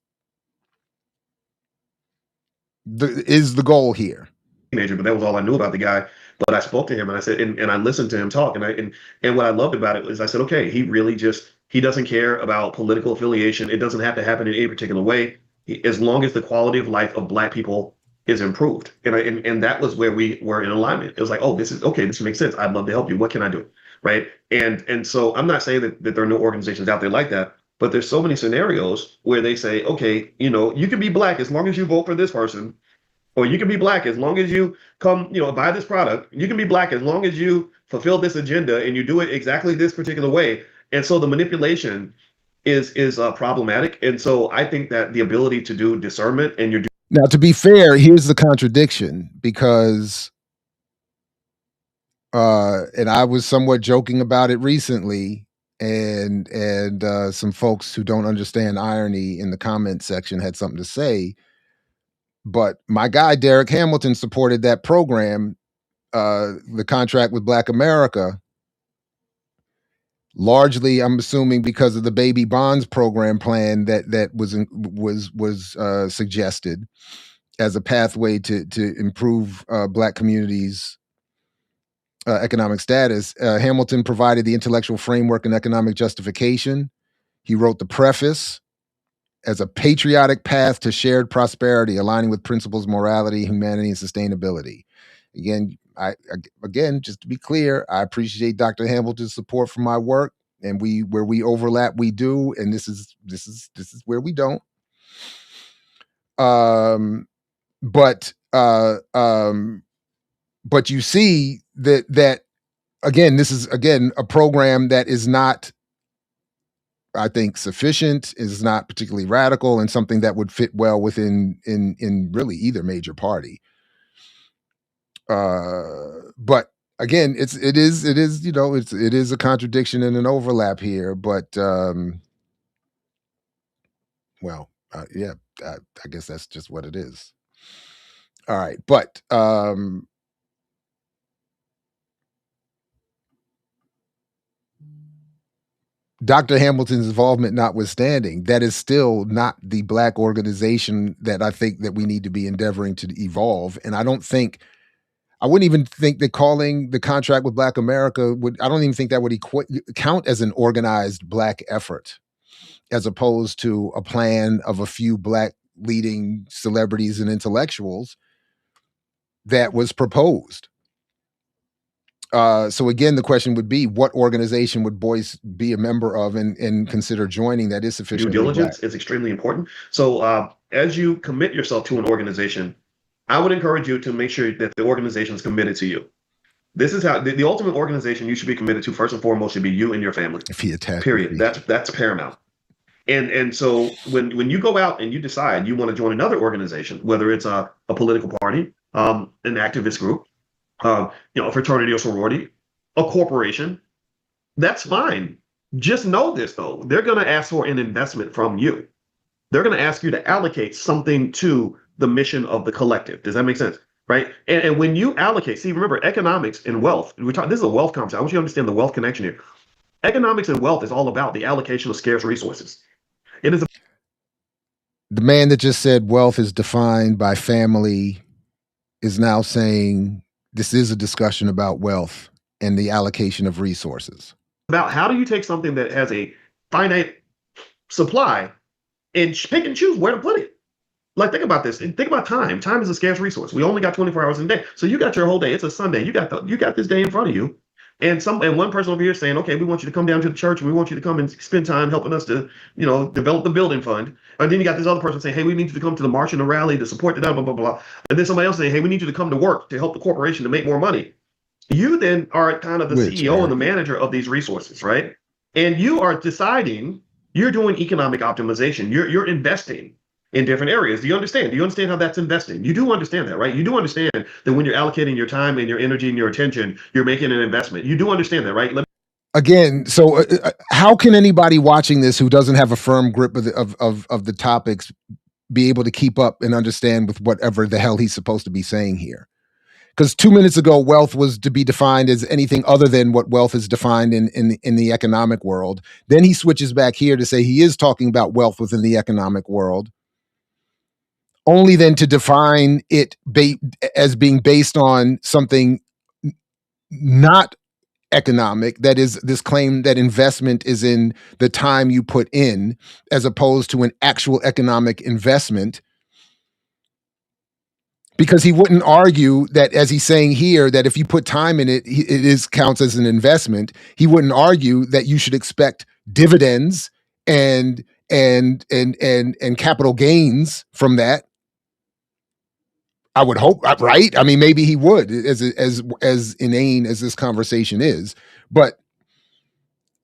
the goal here. Teenager, but that was all I knew about the guy. But I spoke to him and I said, and I listened to him talk, and what I loved about it was I said, okay, he doesn't care about political affiliation. It doesn't have to happen in any particular way, as long as the quality of life of Black people is improved. And that was where we were in alignment. It was like, oh, this makes sense. I'd love to help you. What can I do? Right. And so I'm not saying that there are no organizations out there like that, but there's so many scenarios where they say, okay, you know, you can be Black as long as you vote for this person, or you can be Black as long as you come, you know, buy this product. You can be Black as long as you fulfill this agenda and you do it exactly this particular way. And so the manipulation is problematic. And so I think that the ability to do discernment and your now, to be fair, here's the contradiction, because and I was somewhat joking about it recently, and some folks who don't understand irony in the comment section had something to say. But my guy Derek Hamilton supported that program, the contract with Black America, largely, I'm assuming, because of the baby bonds program plan that was suggested as a pathway to improve Black communities' economic status. Hamilton provided the intellectual framework and economic justification. He wrote the preface as a patriotic path to shared prosperity, aligning with principles, morality, humanity, and sustainability. Again, just to be clear, I appreciate Dr. Hamilton's support for my work, and where we overlap, we do, and this is where we don't. But you see that again, this is again a program that is not, I think, sufficient, is not particularly radical, and something that would fit well within in really either major party. But again, it is a contradiction and an overlap here. But yeah, I guess that's just what it is. All right, but Dr. Hamilton's involvement notwithstanding, that is still not the Black organization that I think that we need to be endeavoring to evolve. And I wouldn't even think that calling the contract with Black America I don't even think that would count as an organized Black effort, as opposed to a plan of a few Black leading celebrities and intellectuals that was proposed. So again, the question would be, what organization would Boyce be a member of and consider joining that is sufficiently due diligence Black? is extremely important. So as you commit yourself to an organization, I would encourage you to make sure that the organization is committed to you. This is how the ultimate organization you should be committed to, first and foremost, should be you and your family. If he attacked period. me. That's paramount. And so when you go out and you decide you want to join another organization, whether it's a political party, an activist group, a fraternity or sorority, a corporation, that's fine. Just know this, though. They're going to ask for an investment from you. They're going to ask you to allocate something to the mission of the collective. Does that make sense? Right? And when you allocate, see, remember, economics and wealth, this is a wealth concept. I want you to understand the wealth connection here. Economics and wealth is all about the allocation of scarce resources. It is the man that just said wealth is defined by family is now saying this is a discussion about wealth and the allocation of resources. About how do you take something that has a finite supply and pick and choose where to put it. Like, think about this. And think about time. Time is a scarce resource. We only got 24 hours in a day. So you got your whole day. It's a Sunday. You got this day in front of you. And one person over here saying, okay, we want you to come down to the church. And we want you to come and spend time helping us to, develop the building fund. And then you got this other person saying, hey, we need you to come to the march and the rally to support the blah, blah, blah, blah. And then somebody else saying, hey, we need you to come to work to help the corporation to make more money. You then are kind of the CEO and the manager of these resources, right? And you are deciding, you're doing economic optimization. You're investing in different areas. Do you understand? Do you understand how that's investing? You do understand that, right? You do understand that when you're allocating your time and your energy and your attention, you're making an investment. You do understand that, right? Again, so how can anybody watching this who doesn't have a firm grip of the topics be able to keep up and understand with whatever the hell he's supposed to be saying here? Because 2 minutes ago, wealth was to be defined as anything other than what wealth is defined in the economic world. Then he switches back here to say he is talking about wealth within the economic world, only then to define it as being based on something not economic, that is this claim that investment is in the time you put in as opposed to an actual economic investment. Because he wouldn't argue that, as he's saying here, that if you put time in it, counts as an investment. He wouldn't argue that you should expect dividends and capital gains from that. I would hope, right? I mean, maybe he would, as inane as this conversation is, but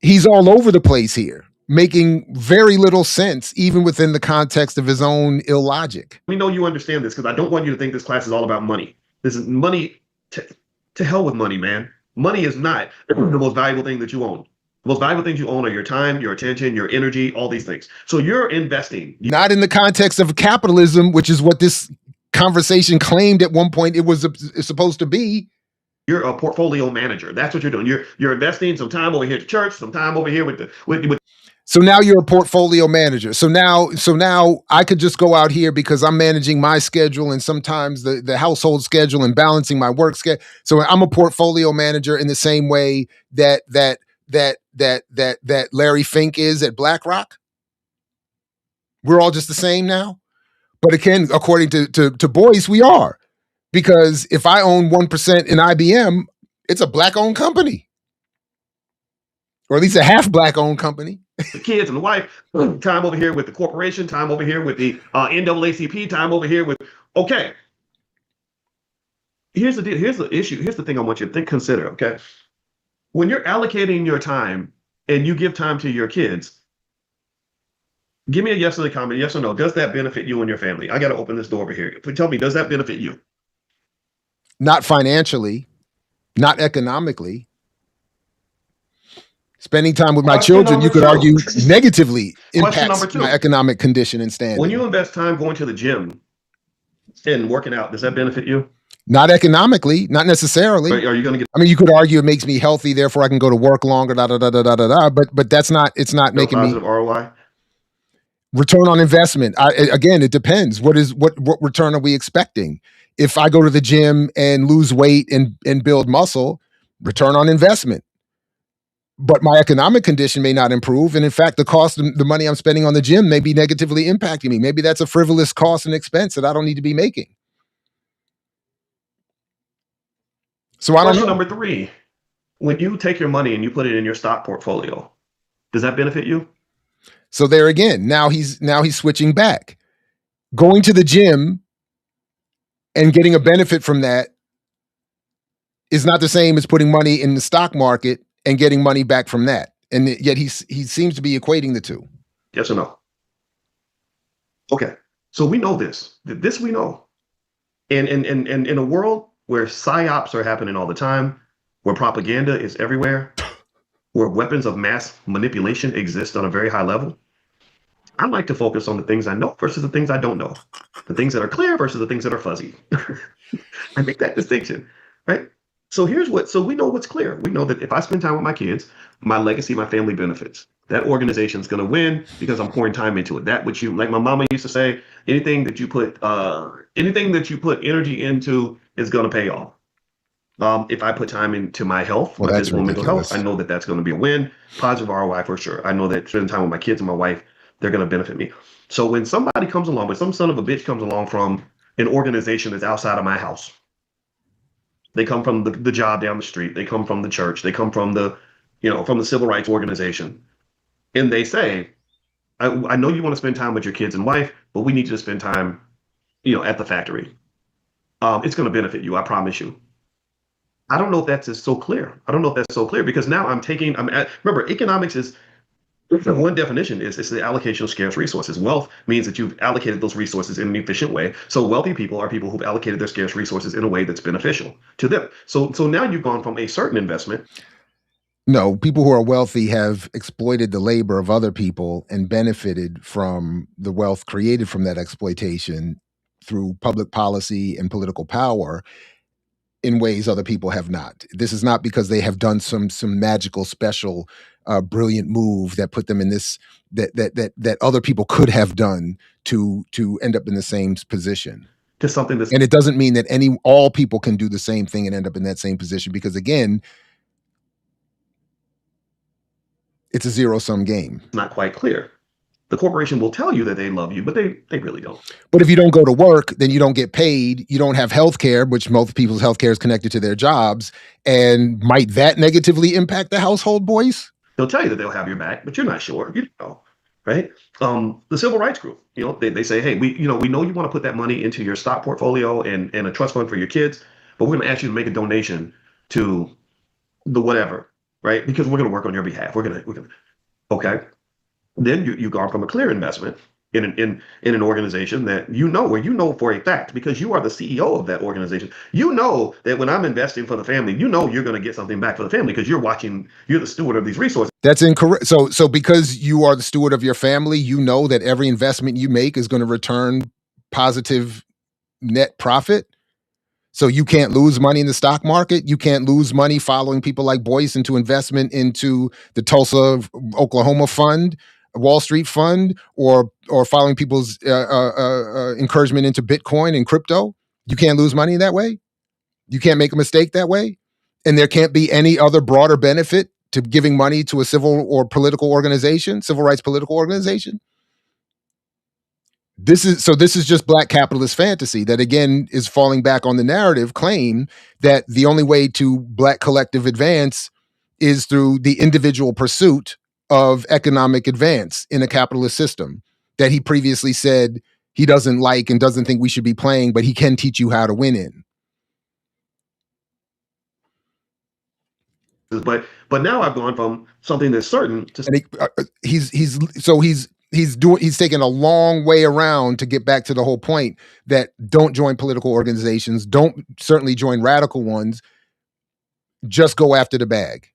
he's all over the place here, making very little sense, even within the context of his own illogic. We know you understand this, because I don't want you to think this class is all about money. This is money. To hell with money, man. Money is not the most valuable thing that you own. The most valuable things you own are your time, your attention, your energy, all these things. So you're investing. Not in the context of capitalism, which is what this conversation claimed at one point it was supposed to be. You're a portfolio manager. That's what you're doing. You're investing some time over here at church, some time over here with So now you're a portfolio manager. So now I could just go out here because I'm managing my schedule and sometimes the household schedule and balancing my work schedule. So I'm a portfolio manager in the same way that Larry Fink is at BlackRock. We're all just the same now. But again, according to Boyce, we are. Because if I own 1% in IBM, it's a black-owned company. Or at least a half black-owned company. The kids and the wife, time over here with the corporation, time over here with the NAACP, time over here with, okay. Here's the deal, here's the issue, here's the thing I want you to consider, okay? When you're allocating your time and you give time to your kids, give me a yes or no comment, yes or no. Does that benefit you and your family? I got to open this door over here. Tell me, does that benefit you? Not financially, not economically. Spending time with my children, you could argue, negatively impacts my economic condition and standing. When you invest time going to the gym and working out, does that benefit you? Not economically, not necessarily. Are you going to get? I mean, you could argue it makes me healthy, therefore I can go to work longer. But that's not. It's not no making positive me ROI. Return on investment. Again, it depends. What return are we expecting? If I go to the gym and lose weight and build muscle, return on investment. But my economic condition may not improve. And in fact, the cost of the money I'm spending on the gym may be negatively impacting me. Maybe that's a frivolous cost and expense that I don't need to be making. So I don't know. Question number 3. When you take your money and you put it in your stock portfolio, does that benefit you? So there again, now he's switching back. Going to the gym and getting a benefit from that is not the same as putting money in the stock market and getting money back from that. And yet he seems to be equating the two. Yes or no? Okay. So we know this. This we know. And in a world where psyops are happening all the time, where propaganda is everywhere, where weapons of mass manipulation exist on a very high level, I like to focus on the things I know versus the things I don't know. The things that are clear versus the things that are fuzzy. I make that distinction, right? So we know what's clear. We know that if I spend time with my kids, my legacy, my family benefits. That organization is going to win because I'm pouring time into it. That which you, like my mama used to say, anything that you put energy into is going to pay off. If I put time into my health, my physical and mental health, I know that that's going to be a win. Positive ROI for sure. I know that spending time with my kids and my wife, they're going to benefit me. So when somebody comes along, when some son of a bitch comes along from an organization that's outside of my house, they come from the job down the street, they come from the church, they come from the civil rights organization, and they say, I know you want to spend time with your kids and wife, but we need you to spend time, at the factory. It's going to benefit you, I promise you. I don't know if that's so clear. I don't know if that's so clear because now remember, economics is, one definition is it's the allocation of scarce resources. Wealth means that you've allocated those resources in an efficient way. So wealthy people are people who've allocated their scarce resources in a way that's beneficial to them. So now you've gone from a certain investment. No, people who are wealthy have exploited the labor of other people and benefited from the wealth created from that exploitation through public policy and political power in ways other people have not. This is not because they have done some magical, special, brilliant move that put them in this that other people could have done to end up in the same position. To something that's, and it doesn't mean that all people can do the same thing and end up in that same position because again, it's a zero-sum game. Not quite clear. The corporation will tell you that they love you, but they really don't. But if you don't go to work, then you don't get paid. You don't have health care, which most people's health care is connected to their jobs. And might that negatively impact the household, Boyce? They'll tell you that they'll have your back, but you're not sure. You don't know, right? The civil rights group, they say, hey, we know you want to put that money into your stock portfolio and a trust fund for your kids, but we're going to ask you to make a donation to the whatever, right? Because we're going to work on your behalf. We're going to, okay. Then you've gone from a clear investment in an organization that where you know for a fact, because you are the CEO of that organization, you know that when I'm investing for the family, you're going to get something back for the family because you're the steward of these resources. That's incorrect. So because you are the steward of your family, you know that every investment you make is going to return positive net profit. So you can't lose money in the stock market. You can't lose money following people like Boyce into investment into the Tulsa, Oklahoma fund. Wall Street fund or following people's encouragement into Bitcoin and crypto. You can't lose money that way. You can't make a mistake that way. And there can't be any other broader benefit to giving money to a civil or political organization, civil rights political organization. This is just black capitalist fantasy that again is falling back on the narrative claim that the only way to black collective advance is through the individual pursuit of economic advance in a capitalist system that he previously said he doesn't like and doesn't think we should be playing, but he can teach you how to win in. But now I've gone from something that's certain to and he's taken a long way around to get back to the whole point that don't join political organizations, don't certainly join radical ones, just go after the bag,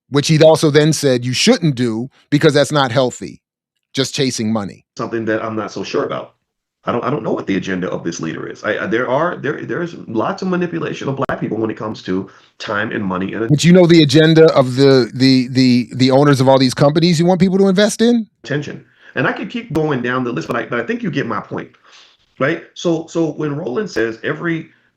which he'd also then said you shouldn't do because that's not healthy, just chasing money. something that I'm not so sure about. I don't know what the agenda of this leader is. There's lots of manipulation of black people when it comes to time and money and But you know the agenda of the owners of all these companies you want people to invest in? attention. And I could keep going down the list, but I think you get my point, right? So when Roland says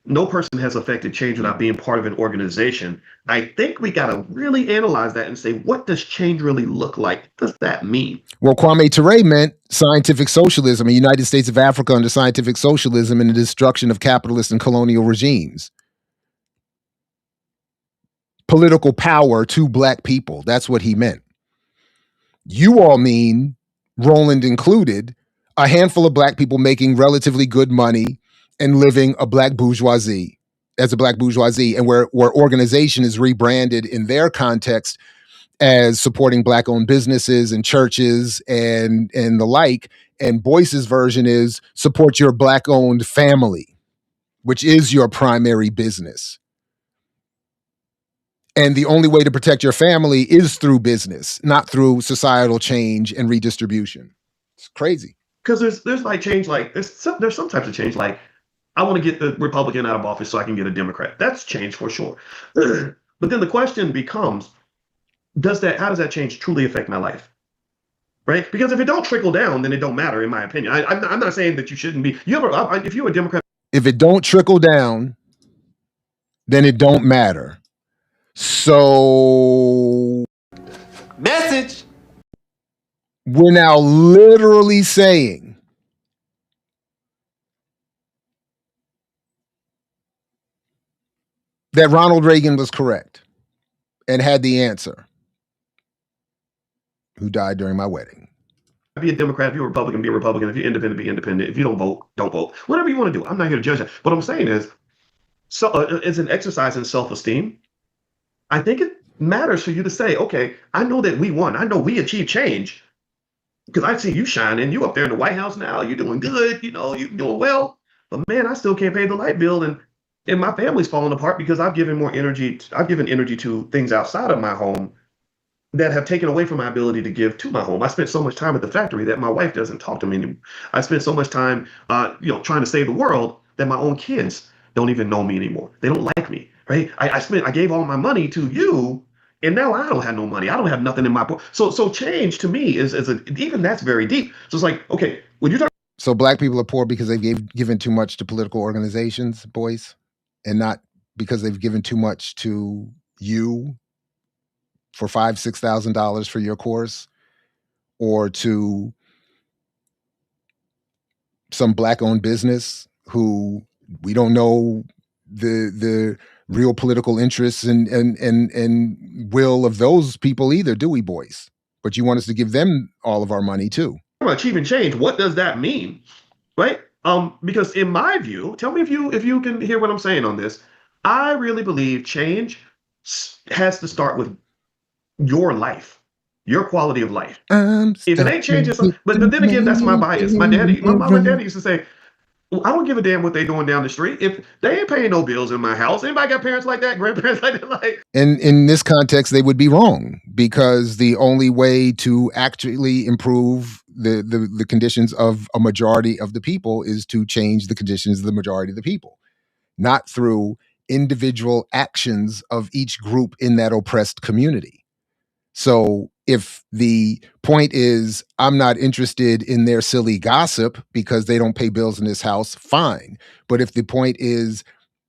no person has affected change without being part of an organization, I think we got to really analyze that and say, what does change really look like? What does that mean? Well, Kwame Ture meant scientific socialism, a United States of Africa under scientific socialism and the destruction of capitalist and colonial regimes. Political power to black people. That's what he meant. You all mean, Roland included, a handful of black people making relatively good money and living a black bourgeoisie, as a black bourgeoisie, and where organization is rebranded in their context as supporting black-owned businesses and churches and the like. And Boyce's version is support your black-owned family, which is your primary business. And the only way to protect your family is through business, not through societal change and redistribution. It's crazy. Because there's like change, like there's some types of change, like I want to get the Republican out of office so I can get a Democrat. That's change for sure. But then the question becomes, how does that change truly affect my life? Right? Because if it don't trickle down, then it don't matter, in my opinion. I'm not saying that you shouldn't be. If you're a Democrat, if it don't trickle down, then it don't matter. So Message. We're now literally saying that Ronald Reagan was correct and had the answer, who died during my wedding. be a Democrat. If you're a Republican, be a Republican. If you're independent, be independent. If you don't vote, don't vote. Whatever you want to do. I'm not here to judge that. What I'm saying is, it's an exercise in self-esteem. I think it matters for you to say, okay, I know that we won. I know we achieved change because I see you shining. You up there in the White House now. You're doing good. You know, you're doing well. But man, I still can't pay the light bill, and my family's falling apart because I've given energy to things outside of my home that have taken away from my ability to give to my home. I spent so much time at the factory that my wife doesn't talk to me anymore. I spent so much time, trying to save the world that my own kids don't even know me anymore. They don't like me, right? I gave all my money to you, and now I don't have no money. I don't have nothing in my book. So change to me even that's very deep. So it's like, okay, when you talk. So black people are poor because they've given too much to political organizations, Boyce, and not because they've given too much to you for $5,000-$6,000 for your course, or to some black-owned business who we don't know the real political interests and will of those people either, do we, Boyce? But you want us to give them all of our money too. Achieving change, what does that mean, right? Because in my view, tell me if you can hear what I'm saying on this. I really believe change has to start with your life, your quality of life. If it ain't changing, but then again, that's my bias. My mom and daddy used to say, well, I don't give a damn what they doing down the street. If they ain't paying no bills in my house, anybody got parents like that, grandparents like that? Like, and in this context, they would be wrong, because the only way to actually improve the conditions of a majority of the people is to change the conditions of the majority of the people, not through individual actions of each group in that oppressed community. So if the point is I'm not interested in their silly gossip because they don't pay bills in this house, fine. But if the point is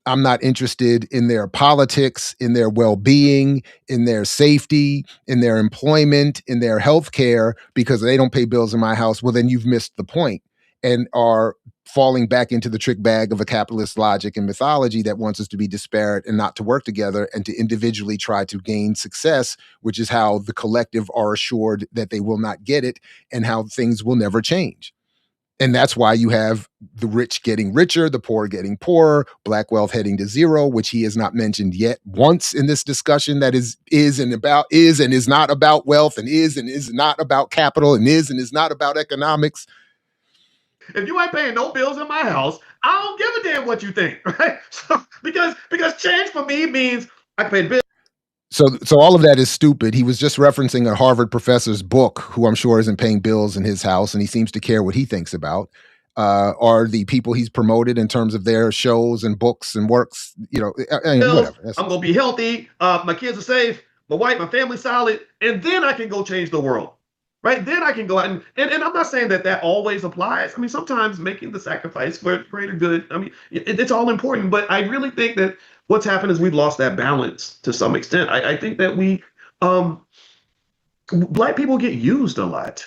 I'm not interested in their politics, in their well-being, in their safety, in their employment, in their health care, because they don't pay bills in my house, well, then you've missed the point and are falling back into the trick bag of a capitalist logic and mythology that wants us to be disparate and not to work together and to individually try to gain success, which is how the collective are assured that they will not get it and how things will never change. And that's why you have the rich getting richer, the poor getting poorer, black wealth heading to zero, which he has not mentioned yet once in this discussion that is and is not about wealth and is not about capital and is not about economics. If you ain't paying no bills in my house, I don't give a damn what you think, right? So, because change for me means I can pay the bill. So all of that is stupid. He was just referencing a Harvard professor's book, who I'm sure isn't paying bills in his house, and he seems to care what he thinks about. Are the people he's promoted in terms of their shows and books and works, whatever. I'm gonna be healthy. My kids are safe. My wife, my family's solid, and then I can go change the world, right? Then I can go out and I'm not saying that always applies. I mean, sometimes making the sacrifice for greater good. I mean, it's all important, but I really think that what's happened is we've lost that balance to some extent. I think that Black people get used a lot.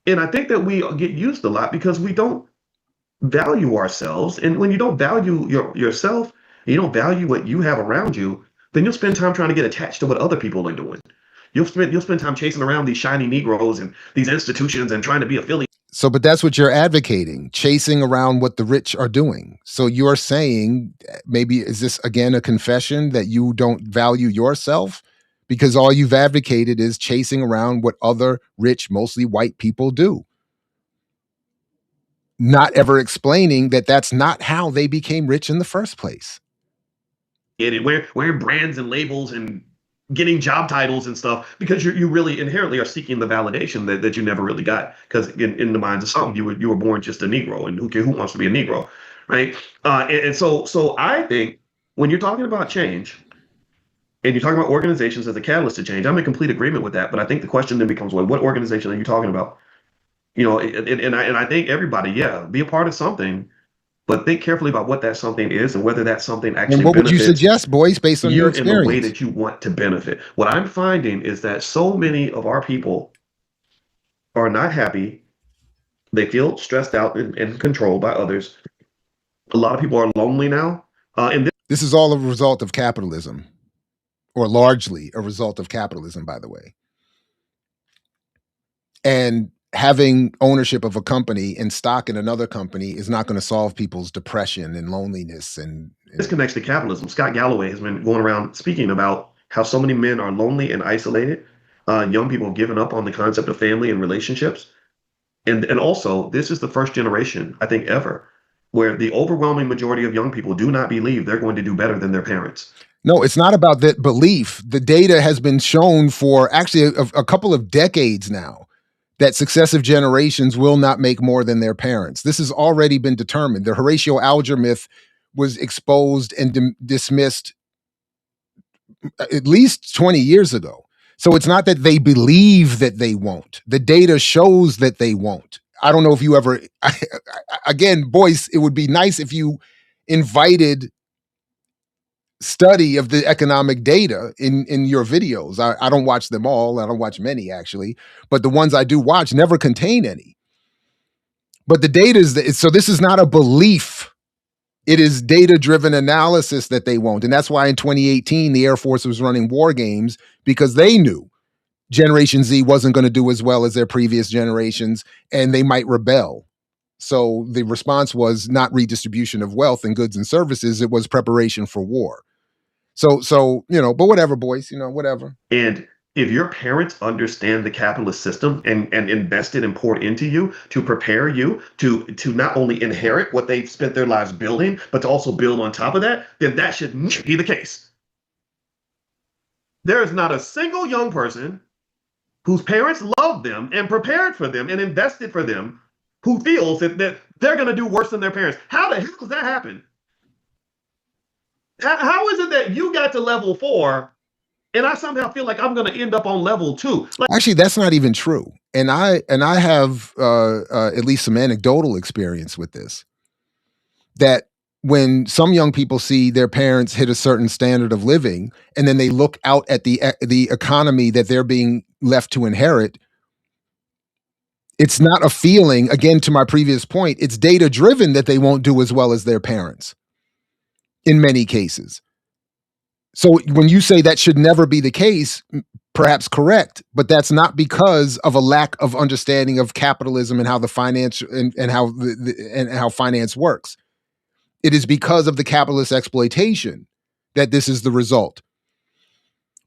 And I think that we get used a lot because we don't value ourselves. And when you don't value yourself, you don't value what you have around you, then you'll spend time trying to get attached to what other people are doing. You'll spend time chasing around these shiny Negroes and these institutions and trying to be affiliated. So, but that's what you're advocating, chasing around what the rich are doing. So you're saying, maybe, is this again a confession that you don't value yourself? Because all you've advocated is chasing around what other rich, mostly white people do. Not ever explaining that that's not how they became rich in the first place. Wearing brands and labels and getting job titles and stuff because you really inherently are seeking the validation that you never really got, because in the minds of some you were born just a Negro, and who wants to be a Negro, right? And so I think when you're talking about change and you're talking about organizations as a catalyst to change, I'm in complete agreement with that. But I think the question then becomes, well, what organization are you talking about? And I think everybody, be a part of something, but think carefully about what that something is and whether that something actually and what would you benefits suggest, Boyce, based on your you in the way experience? that you want to benefit. What I'm finding is that so many of our people are not happy. They feel stressed out and controlled by others. A lot of people are lonely now. And This is all a result of capitalism, or largely a result of capitalism, by the way. And having ownership of a company and stock in another company is not going to solve people's depression and loneliness. And this connects to capitalism. Scott Galloway has been going around speaking about how so many men are lonely and isolated. Young people have given up on the concept of family and relationships. And also, this is the first generation, I think, ever, where the overwhelming majority of young people do not believe they're going to do better than their parents. No, it's not about that belief. The data has been shown for actually a couple of decades now that successive generations will not make more than their parents. This has already been determined. The Horatio Alger myth was exposed and dismissed at least 20 years ago. So it's not that they believe that they won't. The data shows that they won't. I don't know if you ever, again, Boyce, it would be nice if you invited study of the economic data in your videos. I don't watch them all. I don't watch many, actually, but the ones I do watch never contain any. But the data so this is not a belief. It is data-driven analysis that they won't. And that's why in 2018, the Air Force was running war games, because they knew Generation Z wasn't going to do as well as their previous generations, and they might rebel. So the response was not redistribution of wealth and goods and services. It was preparation for war. So, but whatever, Boyce, whatever. And if your parents understand the capitalist system and invested and poured into you to prepare you to not only inherit what they've spent their lives building, but to also build on top of that, then that should be the case. There is not a single young person whose parents loved them and prepared for them and invested for them who feels that they're going to do worse than their parents. How the hell does that happen? How is it that you got to level 4 and I somehow feel like I'm going to end up on level 2. Like, actually, that's not even true. And I have at least some anecdotal experience with this. That when some young people see their parents hit a certain standard of living, and then they look out at the economy that they're being left to inherit, it's not a feeling. Again, to my previous point, it's data driven that they won't do as well as their parents in many cases. So when you say that should never be the case, perhaps correct, but that's not because of a lack of understanding of capitalism and how the finance and how and how finance works. It is because of the capitalist exploitation that this is the result.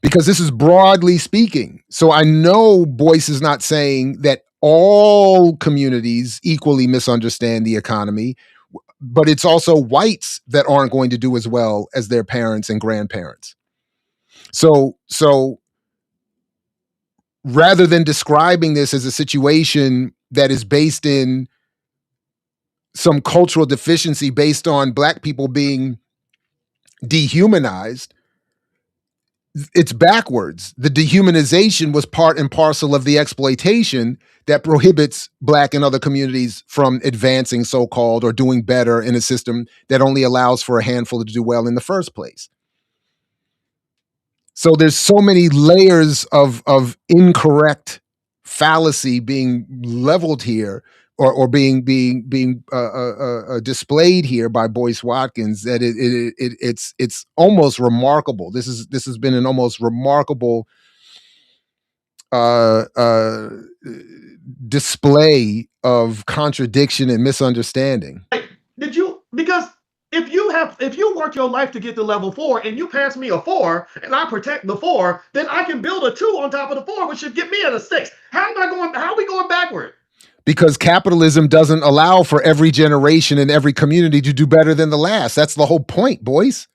Because this is broadly speaking. So I know Boyce is not saying that all communities equally misunderstand the economy, but it's also whites that aren't going to do as well as their parents and grandparents. So rather than describing this as a situation that is based in some cultural deficiency based on Black people being dehumanized, it's backwards. The dehumanization was part and parcel of the exploitation that prohibits Black and other communities from advancing, so-called, or doing better in a system that only allows for a handful to do well in the first place. So there's so many layers of incorrect fallacy being leveled here, or being displayed here by Boyce Watkins, that it's almost remarkable. This has been an almost remarkable display of contradiction and misunderstanding. did you, because if you work your life to get to level 4 and you pass me a 4 and I protect the 4, then I can build a 2 on top of the 4, which should get me at a 6. How are we going backward? Because capitalism doesn't allow for every generation and every community to do better than the last. That's the whole point, boys.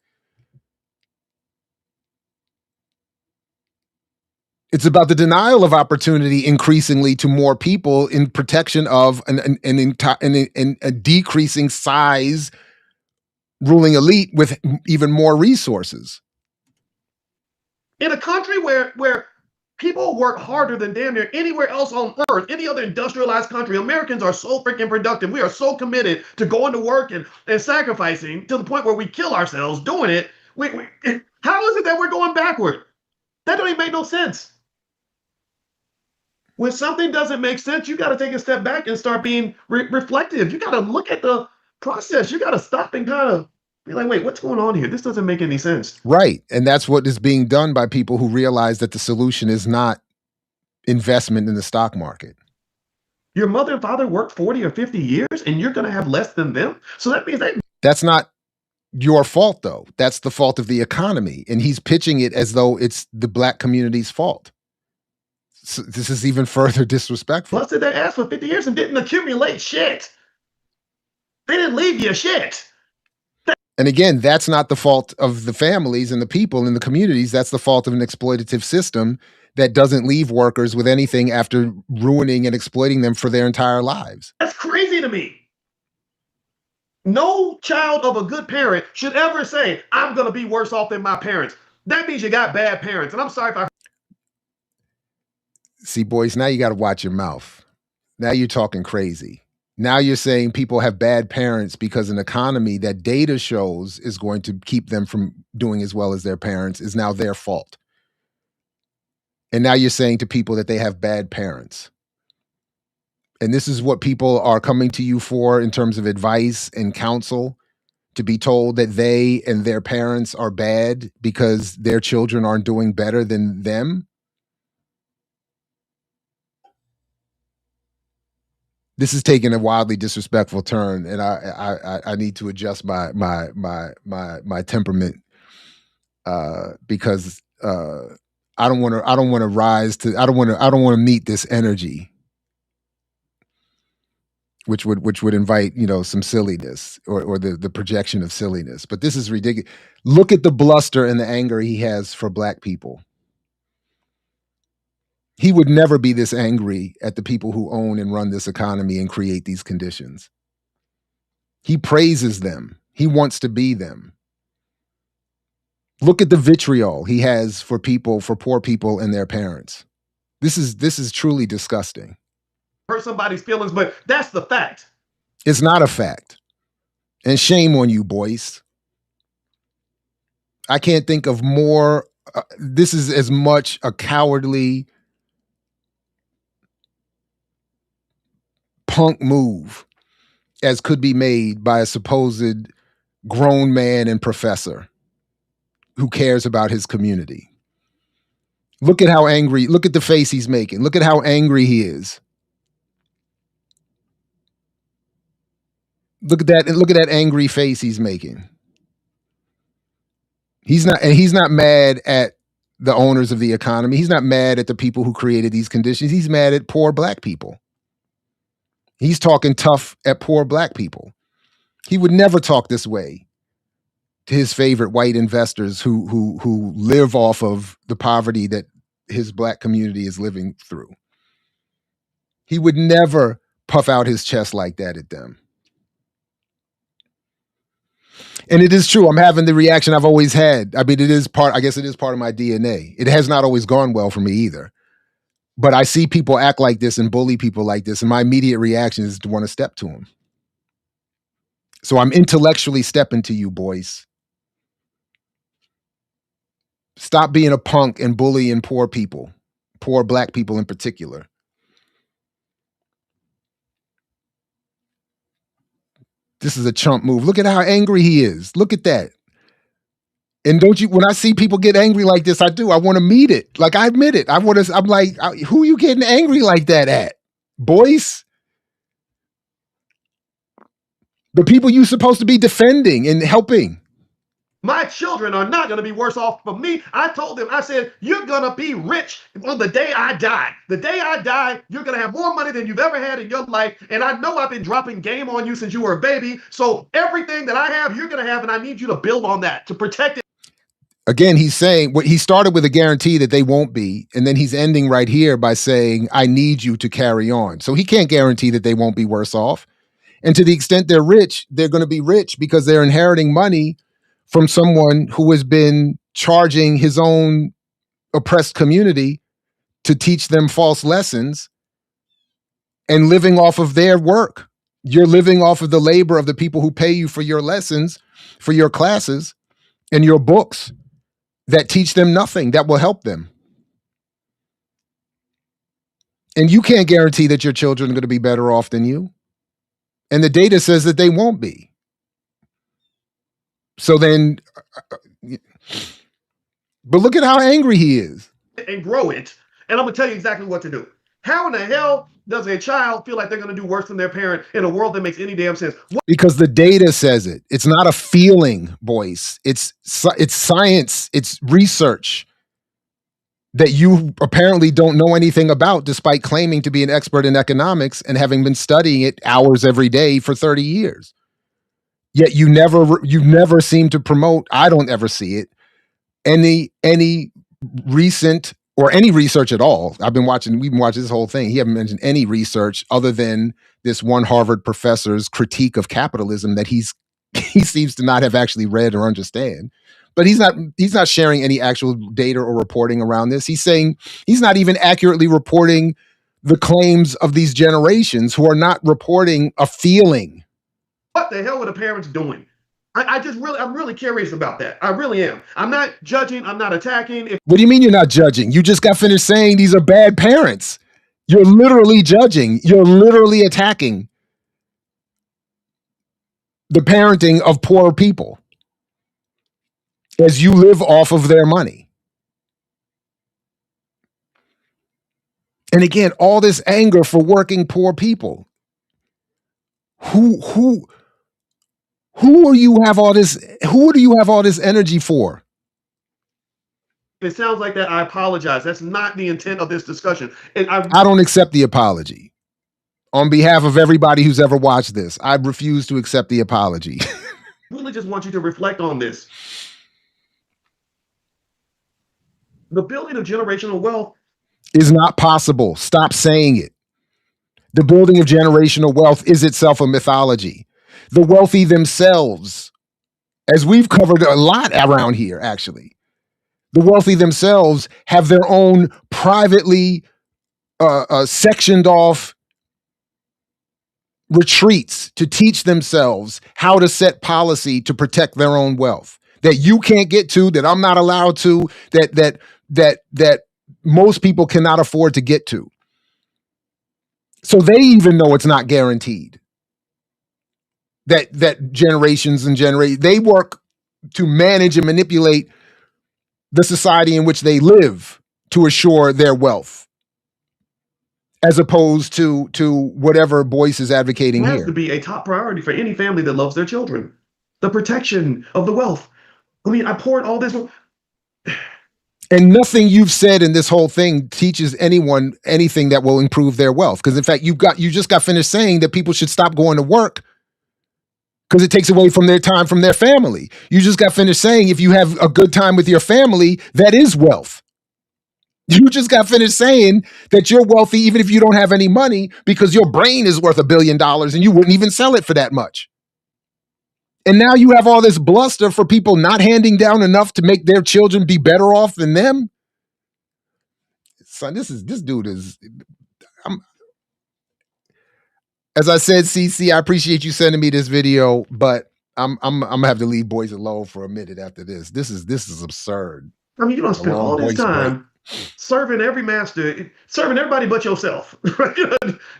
It's about the denial of opportunity increasingly to more people in protection of a decreasing size ruling elite with even more resources. In a country where people work harder than damn near anywhere else on earth, any other industrialized country, Americans are so freaking productive. We are so committed to going to work and sacrificing to the point where we kill ourselves doing it. How is it that we're going backward? That don't even make no sense. When something doesn't make sense, you got to take a step back and start being reflective. You got to look at the process. You got to stop and kind of be like, wait, what's going on here? This doesn't make any sense. Right. And that's what is being done by people who realize that the solution is not investment in the stock market. Your mother and father worked 40 or 50 years and you're going to have less than them. So that means that's not your fault, though. That's the fault of the economy. And he's pitching it as though it's the Black community's fault. So this is even further disrespectful. Busted their ass for 50 years and didn't accumulate shit. They didn't leave you shit. And again, that's not the fault of the families and the people in the communities. That's the fault of an exploitative system that doesn't leave workers with anything after ruining and exploiting them for their entire lives. That's crazy to me. No child of a good parent should ever say, I'm going to be worse off than my parents. That means you got bad parents. And I'm sorry if I... See, boys, now you got to watch your mouth. Now you're talking crazy. Now you're saying people have bad parents because an economy that data shows is going to keep them from doing as well as their parents is now their fault. And now you're saying to people that they have bad parents. And this is what people are coming to you for in terms of advice and counsel, to be told that they and their parents are bad because their children aren't doing better than them. This is taking a wildly disrespectful turn, and I need to adjust my temperament because I don't want to rise to I don't want to meet this energy, which would invite some silliness or the projection of silliness. But this is ridiculous. Look at the bluster and the anger he has for Black people. He would never be this angry at the people who own and run this economy and create these conditions. He praises them. He wants to be them. Look at the vitriol he has for poor people and their parents. This is truly disgusting. Hurt somebody's feelings, but that's the fact. It's not a fact. And shame on you, Boyce. I can't think of more. This is as much a cowardly punk move as could be made by a supposed grown man and professor who cares about his community. Look at how angry, look at the face he's making. Look at how angry he is. Look at that, and look at that angry face he's making. He's not mad at the owners of the economy. He's not mad at the people who created these conditions. He's mad at poor black people. He's talking tough at poor black people. He would never talk this way to his favorite white investors who live off of the poverty that his black community is living through. He would never puff out his chest like that at them. And it is true. I'm having the reaction I've always had. I mean, I guess it is part of my DNA. It has not always gone well for me either. But I see people act like this and bully people like this, and my immediate reaction is to want to step to them. So I'm intellectually stepping to you, Boyce. Stop being a punk and bullying poor people, poor black people in particular. This is a chump move. Look at how angry he is. Look at that. And when I see people get angry like this, I want to meet it. Like, I admit it. I'm like, who are you getting angry like that at? Boyce? The people you're supposed to be defending and helping. My children are not going to be worse off for me. I told them, I said, you're going to be rich on the day I die. The day I die, you're going to have more money than you've ever had in your life. And I know I've been dropping game on you since you were a baby. So everything that I have, you're going to have, and I need you to build on that to protect it. Again, he's saying what he started with a guarantee that they won't be. And then he's ending right here by saying, I need you to carry on. So he can't guarantee that they won't be worse off. And to the extent they're rich, they're going to be rich because they're inheriting money from someone who has been charging his own oppressed community to teach them false lessons and living off of their work. You're living off of the labor of the people who pay you for your lessons, for your classes, and your books that teach them nothing that will help them. And you can't guarantee that your children are going to be better off than you. And the data says that they won't be. So then, but look at how angry he is. And grow it. And I'm going to tell you exactly what to do. How in the hell does a child feel like they're going to do worse than their parent in a world that makes any damn sense? Because the data says it. It's not a feeling, Boyce. It's science. It's research that you apparently don't know anything about, despite claiming to be an expert in economics and having been studying it hours every day for 30 years. Yet you never seem to promote, I don't ever see it, any recent or any research at all. We've been watching this whole thing. He hasn't mentioned any research other than this one Harvard professor's critique of capitalism that he seems to not have actually read or understand. But he's not sharing any actual data or reporting around this. He's saying he's not even accurately reporting the claims of these generations who are not reporting a feeling. What the hell were the parents doing? I'm really curious about that. I really am. I'm not judging. I'm not attacking. What do you mean you're not judging? You just got finished saying these are bad parents. You're literally judging. You're literally attacking the parenting of poor people as you live off of their money. And again, all this anger for working poor people. Who do you have all this energy for? If it sounds like that, I apologize. That's not the intent of this discussion. And I don't accept the apology. On behalf of everybody who's ever watched this, I refuse to accept the apology. I really just want you to reflect on this. The building of generational wealth is not possible. Stop saying it. The building of generational wealth is itself a mythology. The wealthy themselves as we've covered a lot around here, actually. The wealthy themselves have their own privately sectioned off retreats to teach themselves how to set policy to protect their own wealth that you can't get to, that I'm not allowed to, that most people cannot afford to get to. So they even know it's not guaranteed. That generations and generations, they work to manage and manipulate the society in which they live to assure their wealth, as opposed to whatever Boyce is advocating It has here. to be a top priority for any family that loves their children. The protection of the wealth. I mean, I poured all this. And nothing you've said in this whole thing teaches anyone anything that will improve their wealth. Because in fact, you just got finished saying that people should stop going to work because it takes away from their time from their family. You just got finished saying if you have a good time with your family, that is wealth. You just got finished saying that you're wealthy even if you don't have any money because your brain is worth $1 billion and you wouldn't even sell it for that much. And now you have all this bluster for people not handing down enough to make their children be better off than them. Son, this dude is, as I said, CC, I appreciate you sending me this video, but I'm gonna have to leave Boyce alone for a minute after this. This is absurd. I mean, you don't spend all this Boyce break. time serving every master, serving everybody but yourself.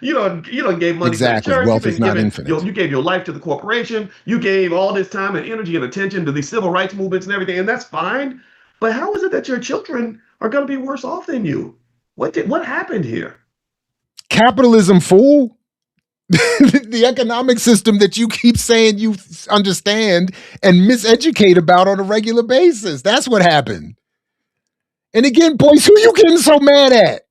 you don't gave money Exactly. to the church. Wealth is not infinite. You gave your life to the corporation. You gave all this time and energy and attention to these civil rights movements and everything, and that's fine. But how is it that your children are going to be worse off than you? What happened here? Capitalism, fool. The economic system that you keep saying you understand and miseducate about on a regular basis. That's what happened. And again, Boyce, who you getting so mad at?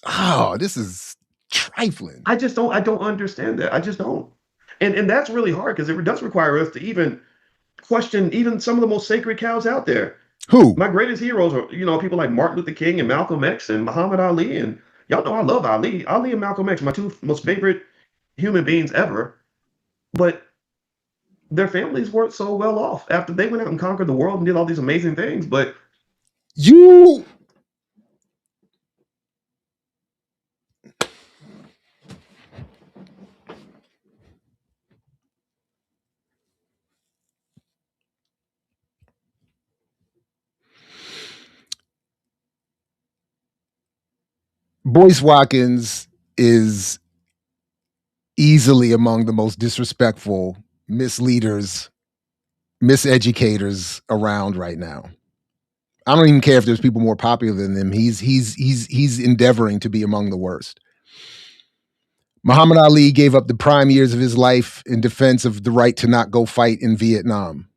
Oh, this is trifling. I don't understand that. I just don't. And that's really hard because it does require us to even question even some of the most sacred cows out there. Who? My greatest heroes are, people like Martin Luther King and Malcolm X and Muhammad Ali. And y'all know I love Ali. Ali and Malcolm X, my two most favorite human beings ever. But their families weren't so well off after they went out and conquered the world and did all these amazing things. But Boyce Watkins is easily among the most disrespectful misleaders, miseducators around right now. I don't even care if there's people more popular than him. He's endeavoring to be among the worst. Muhammad Ali gave up the prime years of his life in defense of the right to not go fight in Vietnam.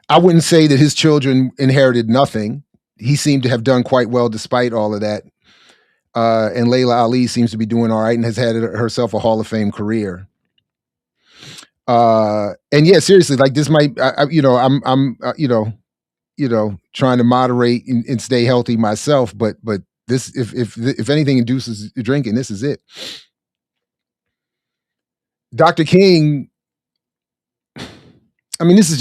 I wouldn't say that his children inherited nothing. He seemed to have done quite well despite all of that. And Layla Ali seems to be doing all right and has had herself a Hall of Fame career. And yeah, seriously, like this might, I'm trying to moderate and stay healthy myself. But this, if anything induces drinking, this is it. Dr. King. This is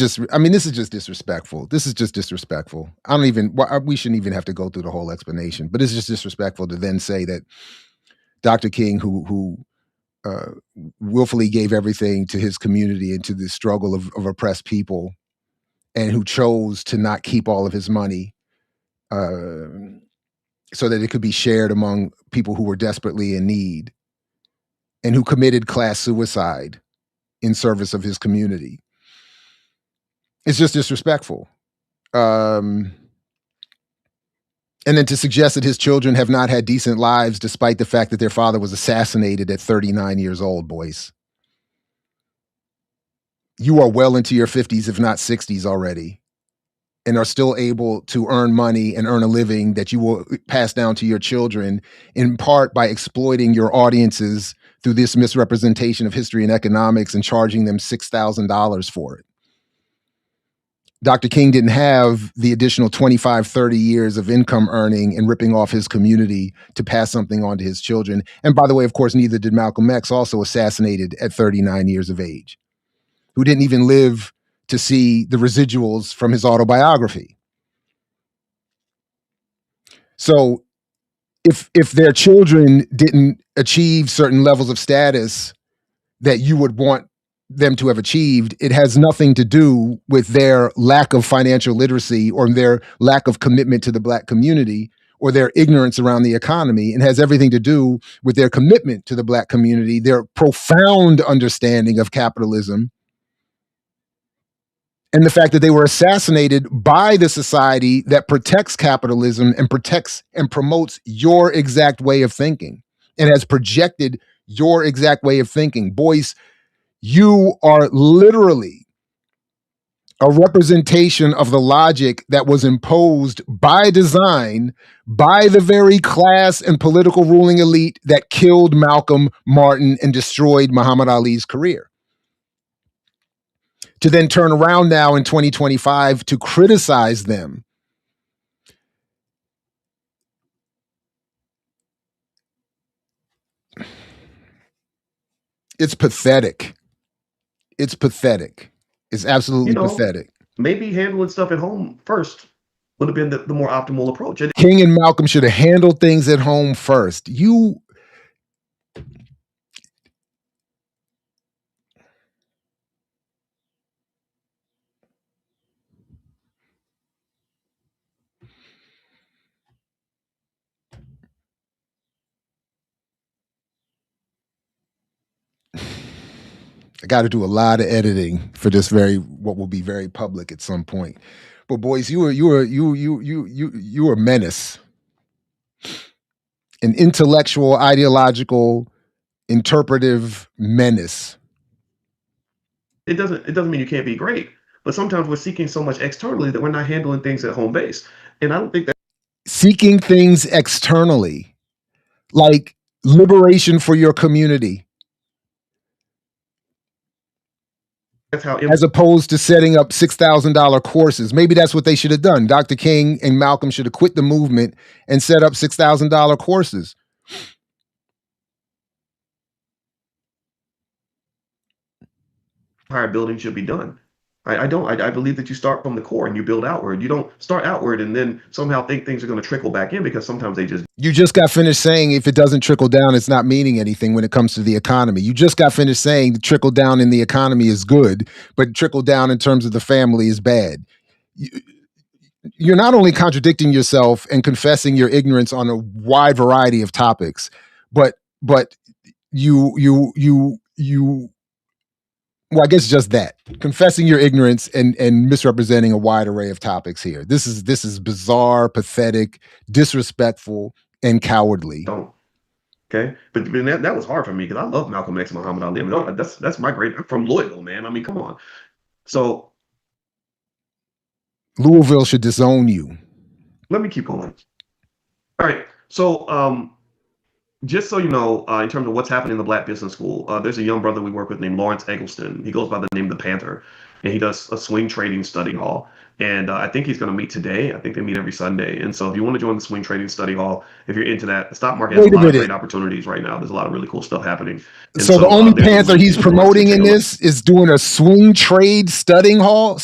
just disrespectful. This is just disrespectful. We shouldn't even have to go through the whole explanation, but it's just disrespectful to then say that Dr. King, who willfully gave everything to his community and to the struggle of oppressed people, and who chose to not keep all of his money so that it could be shared among people who were desperately in need, and who committed class suicide in service of his community. It's just disrespectful. And then to suggest that his children have not had decent lives despite the fact that their father was assassinated at 39 years old, Boyce. You are well into your 50s, if not 60s already, and are still able to earn money and earn a living that you will pass down to your children, in part by exploiting your audiences through this misrepresentation of history and economics and charging them $6,000 for it. Dr. King didn't have the additional 25, 30 years of income earning and ripping off his community to pass something on to his children. And by the way, of course, neither did Malcolm X, also assassinated at 39 years of age, who didn't even live to see the residuals from his autobiography. So if their children didn't achieve certain levels of status that you would want them to have achieved, it has nothing to do with their lack of financial literacy or their lack of commitment to the Black community or their ignorance around the economy. It has everything to do with their commitment to the Black community, their profound understanding of capitalism, and the fact that they were assassinated by the society that protects capitalism and protects and promotes your exact way of thinking and has projected your exact way of thinking. Boyce, you are literally a representation of the logic that was imposed by design by the very class and political ruling elite that killed Malcolm, Martin, and destroyed Muhammad Ali's career. To then turn around now in 2025 to criticize them. It's pathetic. It's pathetic. It's absolutely pathetic. Maybe handling stuff at home first would have been the more optimal approach. King and Malcolm should have handled things at home first. I got to do a lot of editing for this what will be very public at some point. But Boyce, you were a menace, an intellectual, ideological, interpretive menace. It doesn't mean you can't be great, but sometimes we're seeking so much externally that we're not handling things at home base, and I don't think that seeking things externally, like liberation for your community. That's how, as opposed to setting up $6,000 courses. Maybe that's what they should have done. Dr. King and Malcolm should have quit the movement and set up $6,000 courses. Entire building should be done. I believe that you start from the core and you build outward. You don't start outward and then somehow think things are going to trickle back in, because sometimes they just. You just got finished saying if it doesn't trickle down, it's not meaning anything when it comes to the economy. You just got finished saying the trickle down in the economy is good, but trickle down in terms of the family is bad. You're not only contradicting yourself and confessing your ignorance on a wide variety of topics, but you well, I guess just that, confessing your ignorance and misrepresenting a wide array of topics here. This is bizarre, pathetic, disrespectful, and cowardly. Okay, but that was hard for me because I love Malcolm X and Muhammad Ali. I mean, that's my great. I'm from Louisville, man. I mean, come on. So Louisville should disown you. Let me keep going. All right. So just so you know, in terms of what's happening in the Black Business School, there's a young brother we work with named Lawrence Eggleston. He goes by the name of the Panther, and he does a swing trading study hall. And I think he's going to meet today. I think they meet every Sunday. And so if you want to join the swing trading study hall, if you're into that, the stock market has a lot of great opportunities right now. There's a lot of really cool stuff happening. And so the only Panther he's promoting in this is doing a swing trade study hall?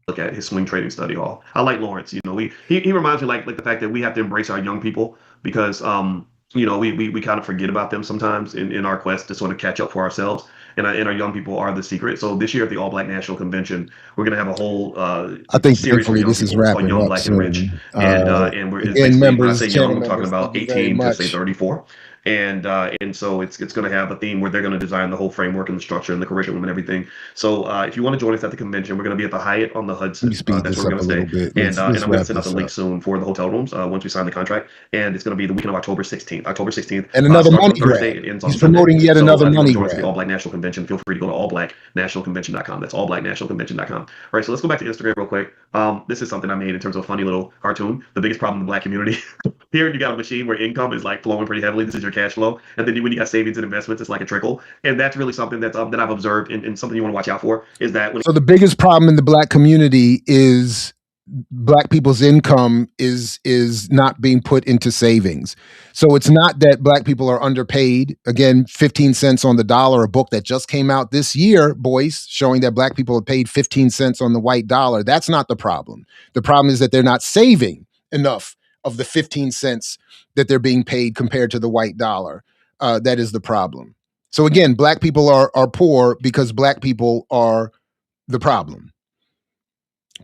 Look at his swing trading study hall. I like Lawrence. You know, he reminds me like the fact that we have to embrace our young people because you know, we kind of forget about them sometimes in our quest to sort of catch up for ourselves. And our young people are the secret. So this year at the All Black National Convention, we're going to have a whole I think series of young this people. Is It's called Young, Black, and Rich. And we're basically, when I say young, I'm talking about 18 to say 34. And so it's going to have a theme where they're going to design the whole framework and the structure and the curriculum and everything. So if you want to join us at the convention, we're going to be at the Hyatt on the Hudson. That's where we're going to stay. And I'm going to send out the link soon for the hotel rooms once we sign the contract. And it's going to be the weekend of October 16th. And another money grab. He's promoting yet another money grab. The All Black National Convention. Feel free to go to allblacknationalconvention.com. That's allblacknationalconvention.com. All right, so let's go back to Instagram real quick. This is something I made in terms of a funny little cartoon. The biggest problem in the Black community. Here you got a machine where income is like flowing pretty heavily. This is your your cash flow. And then when you got savings and investments, it's like a trickle. And that's really something that's that I've observed, and something you want to watch out for is that when So the biggest problem in the Black community is Black people's income is not being put into savings. So it's not that Black people are underpaid. Again, 15 cents on the dollar, a book that just came out this year, Boyce, showing that Black people have paid 15 cents on the white dollar. That's not the problem. The problem is that they're not saving enough of the 15 cents that they're being paid compared to the white dollar. That is the problem. So again, Black people are poor because Black people are the problem.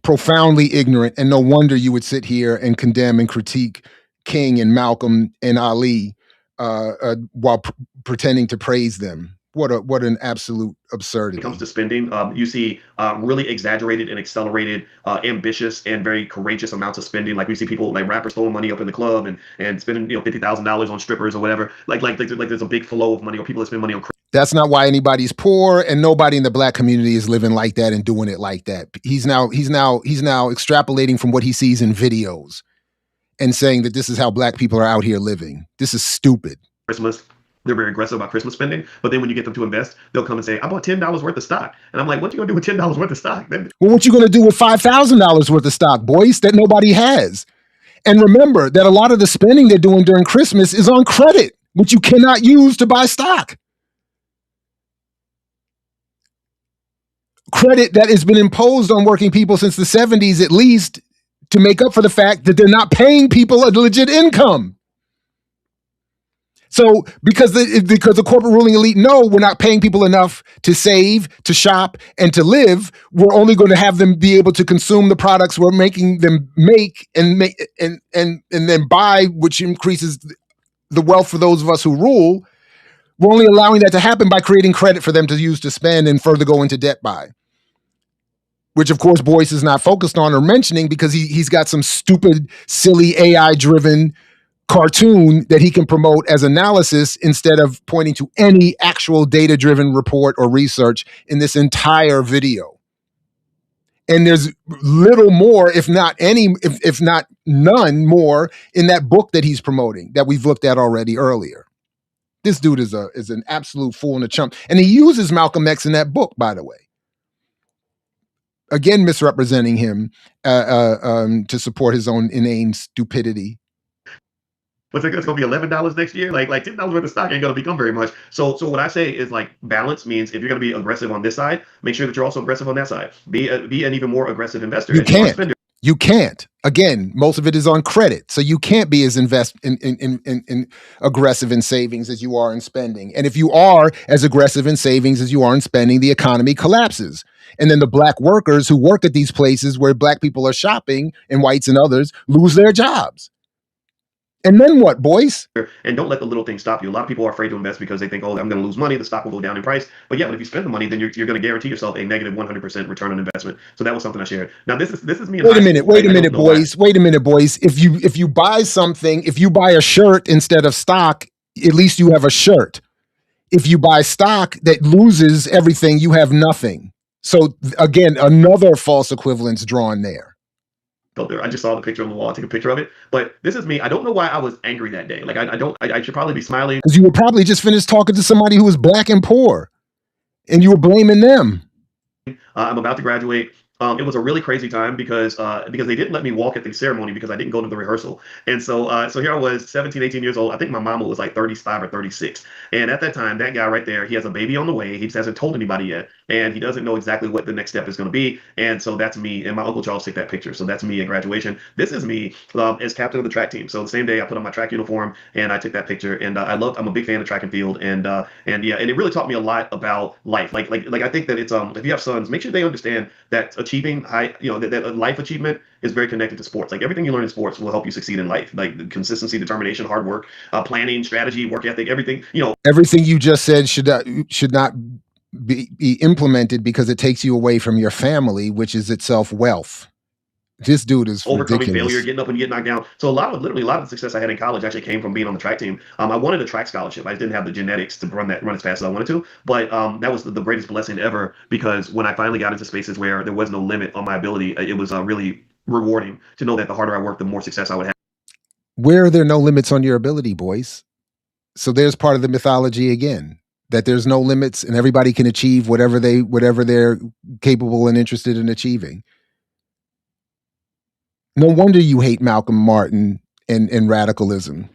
Profoundly ignorant, and no wonder you would sit here and condemn and critique King and Malcolm and Ali while pretending to praise them. What an absolute absurdity. it comes to spending, you see really exaggerated and accelerated, ambitious and very courageous amounts of spending. Like we see people like rappers throwing money up in the club and spending $50,000 on strippers or whatever. Like there's a big flow of money, or people that spend money on. That's not why anybody's poor, and nobody in the Black community is living like that and doing it like that. He's now extrapolating from what he sees in videos and saying that this is how Black people are out here living. This is stupid. Christmas. They're very aggressive about Christmas spending, but then when you get them to invest, they'll come and say, "I bought $10 worth of stock," and I'm like, "What you gonna do with $10 worth of stock?" Well, what you gonna do with $5,000 worth of stock, Boyce, that nobody has? And remember that a lot of the spending they're doing during Christmas is on credit, which you cannot use to buy stock. Credit that has been imposed on working people since the 70s, at least, to make up for the fact that they're not paying people a legit income. So because the corporate ruling elite know we're not paying people enough to save, to shop, and to live, we're only going to have them be able to consume the products we're making them make and then buy, which increases the wealth for those of us who rule. We're only allowing that to happen by creating credit for them to use to spend and further go into debt by. Which, of course, Boyce is not focused on or mentioning because he's got some stupid, silly AI-driven cartoon that he can promote as analysis instead of pointing to any actual data-driven report or research in this entire video. And there's little more, if not none more, in that book that he's promoting that we've looked at already earlier. This dude is an absolute fool and a chump. And he uses Malcolm X in that book, by the way. Again, misrepresenting him to support his own inane stupidity. What's it? It's gonna be $11 next year. Like $10 worth of stock ain't gonna become very much. So what I say is, like, balance means if you're gonna be aggressive on this side, make sure that you're also aggressive on that side. Be an even more aggressive investor. You can't. Again, most of it is on credit, so you can't be as aggressive in savings as you are in spending. And if you are as aggressive in savings as you are in spending, the economy collapses. And then the Black workers who work at these places where Black people are shopping, and whites and others, lose their jobs. And then what, Boyce? And don't let the little things stop you. A lot of people are afraid to invest because they think, "Oh, I'm going to lose money. The stock will go down in price." But yeah, but if you spend the money, then you're going to guarantee yourself a negative 100% return on investment. So that was something I shared. Now this is me. Wait a minute, Boyce. Wait a minute, Boyce. If you buy something, if you buy a shirt instead of stock, at least you have a shirt. If you buy stock that loses everything, you have nothing. So again, another false equivalence drawn there. I just saw the picture on the wall. I took a picture of it. But this is me. I don't know why I was angry that day. Like I should probably be smiling. Because you were probably just finished talking to somebody who was Black and poor, and you were blaming them. I'm about to graduate. It was a really crazy time because they didn't let me walk at the ceremony because I didn't go to the rehearsal. And so here I was, 17, 18 years old. I think my mama was like 35 or 36. And at that time, that guy right there, he has a baby on the way. He just hasn't told anybody yet. And he doesn't know exactly what the next step is going to be. And so that's me. And my Uncle Charles took that picture. So that's me at graduation. This is me as captain of the track team. So the same day I put on my track uniform and I took that picture. And I'm a big fan of track and field. And yeah, and it really taught me a lot about life. Like I think that it's if you have sons, make sure they understand that achieving high, that life achievement is very connected to sports. Like everything you learn in sports will help you succeed in life. Like consistency, determination, hard work, planning, strategy, work ethic, everything. Everything you just said should not be implemented because it takes you away from your family, which is itself wealth. This dude is overcoming ridiculous. failure, getting up and getting knocked down. So a lot of the success I had in college actually came from being on the track team. I wanted a track scholarship. I just didn't have the genetics to run as fast as I wanted to. But that was the greatest blessing ever, because when I finally got into spaces where there was no limit on my ability, it was really rewarding to know that the harder I worked, the more success I would have. Where are there no limits on your ability, Boyce? So there's part of the mythology again, that there's no limits and everybody can achieve whatever they're capable and interested in achieving. No wonder you hate Malcolm Martin and radicalism.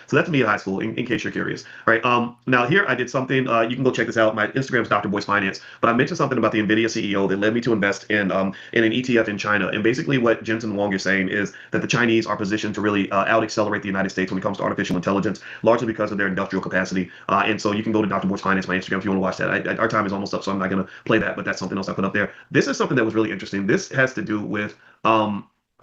So that's me in high school, in case you're curious. All right. Now here I did something. You can go check this out. My Instagram is Dr. Boyce Finance. But I mentioned something about the NVIDIA CEO that led me to invest in an ETF in China. And basically, what Jensen Wong is saying is that the Chinese are positioned to really out accelerate the United States when it comes to artificial intelligence, largely because of their industrial capacity. And so you can go to Dr. Boyce Finance, my Instagram, if you want to watch that. Our time is almost up, so I'm not going to play that. But that's something else I put up there. This is something that was really interesting. This has to do with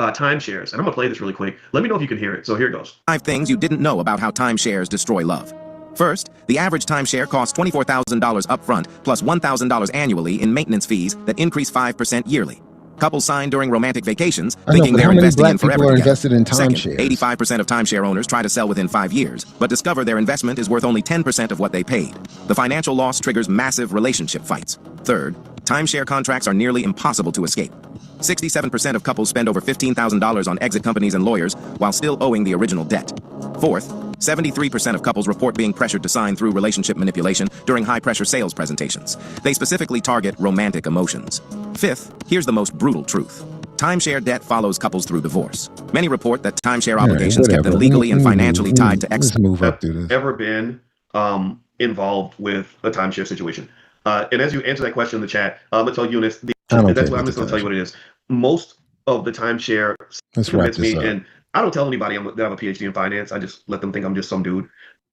timeshares. And I'm going to play this really quick. Let me know if you can hear it. So here it goes. 5 things you didn't know about how timeshares destroy love. First, the average timeshare costs $24,000 upfront plus $1,000 annually in maintenance fees that increase 5% yearly. Couples sign during romantic vacations, thinking they're investing in forever together. Invested in Second, timeshares? 85% of timeshare owners try to sell within 5 years, but discover their investment is worth only 10% of what they paid. The financial loss triggers massive relationship fights. Third, timeshare contracts are nearly impossible to escape. 67% of couples spend over $15,000 on exit companies and lawyers while still owing the original debt. Fourth, 73% of couples report being pressured to sign through relationship manipulation during high-pressure sales presentations. They specifically target romantic emotions. Fifth, here's the most brutal truth. Timeshare debt follows couples through divorce. Many report that timeshare obligations kept them legally and financially tied to Let's move up through this. Ever been involved with a timeshare situation? And as you answer that question in the chat, I'm going to tell Eunice, that's why I'm just going to tell you what it is. Most of the timeshare convince me, and I don't tell anybody that I'm a PhD in finance. I just let them think I'm just some dude.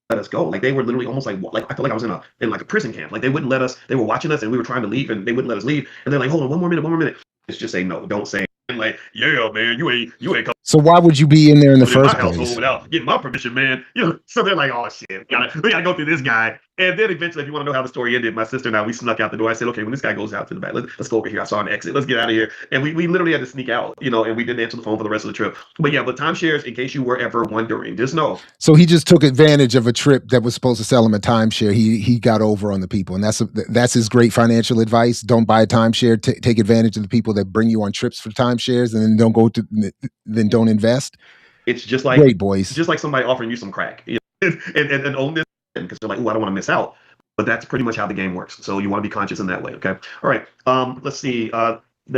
Let us go. Like they were literally almost like I felt like I was in like a prison camp. Like they wouldn't let us. They were watching us, and we were trying to leave, and they wouldn't let us leave. And they're like, "Hold on, one more minute." It's just say no. Don't say. And like, yeah, man, you ain't coming. So why would you be in there in the first place? Household without getting my permission, man. So they're like, oh shit, we gotta go through this guy. And then eventually, if you want to know how the story ended, my sister and I, we snuck out the door. I said, okay, when this guy goes out to the back, let's go over here. I saw an exit. Let's get out of here. And we literally had to sneak out, and we didn't answer the phone for the rest of the trip. But yeah, but timeshares, in case you were ever wondering, just know. So he just took advantage of a trip that was supposed to sell him a timeshare. He got over on the people, and that's his great financial advice. Don't buy a timeshare. Take advantage of the people that bring you on trips for timeshares, and then don't invest. It's just like great, Boyce. Just like somebody offering you some crack, and own this because they're like, oh, I don't want to miss out. But that's pretty much how the game works. So you want to be conscious in that way. Okay. All right. Let's see.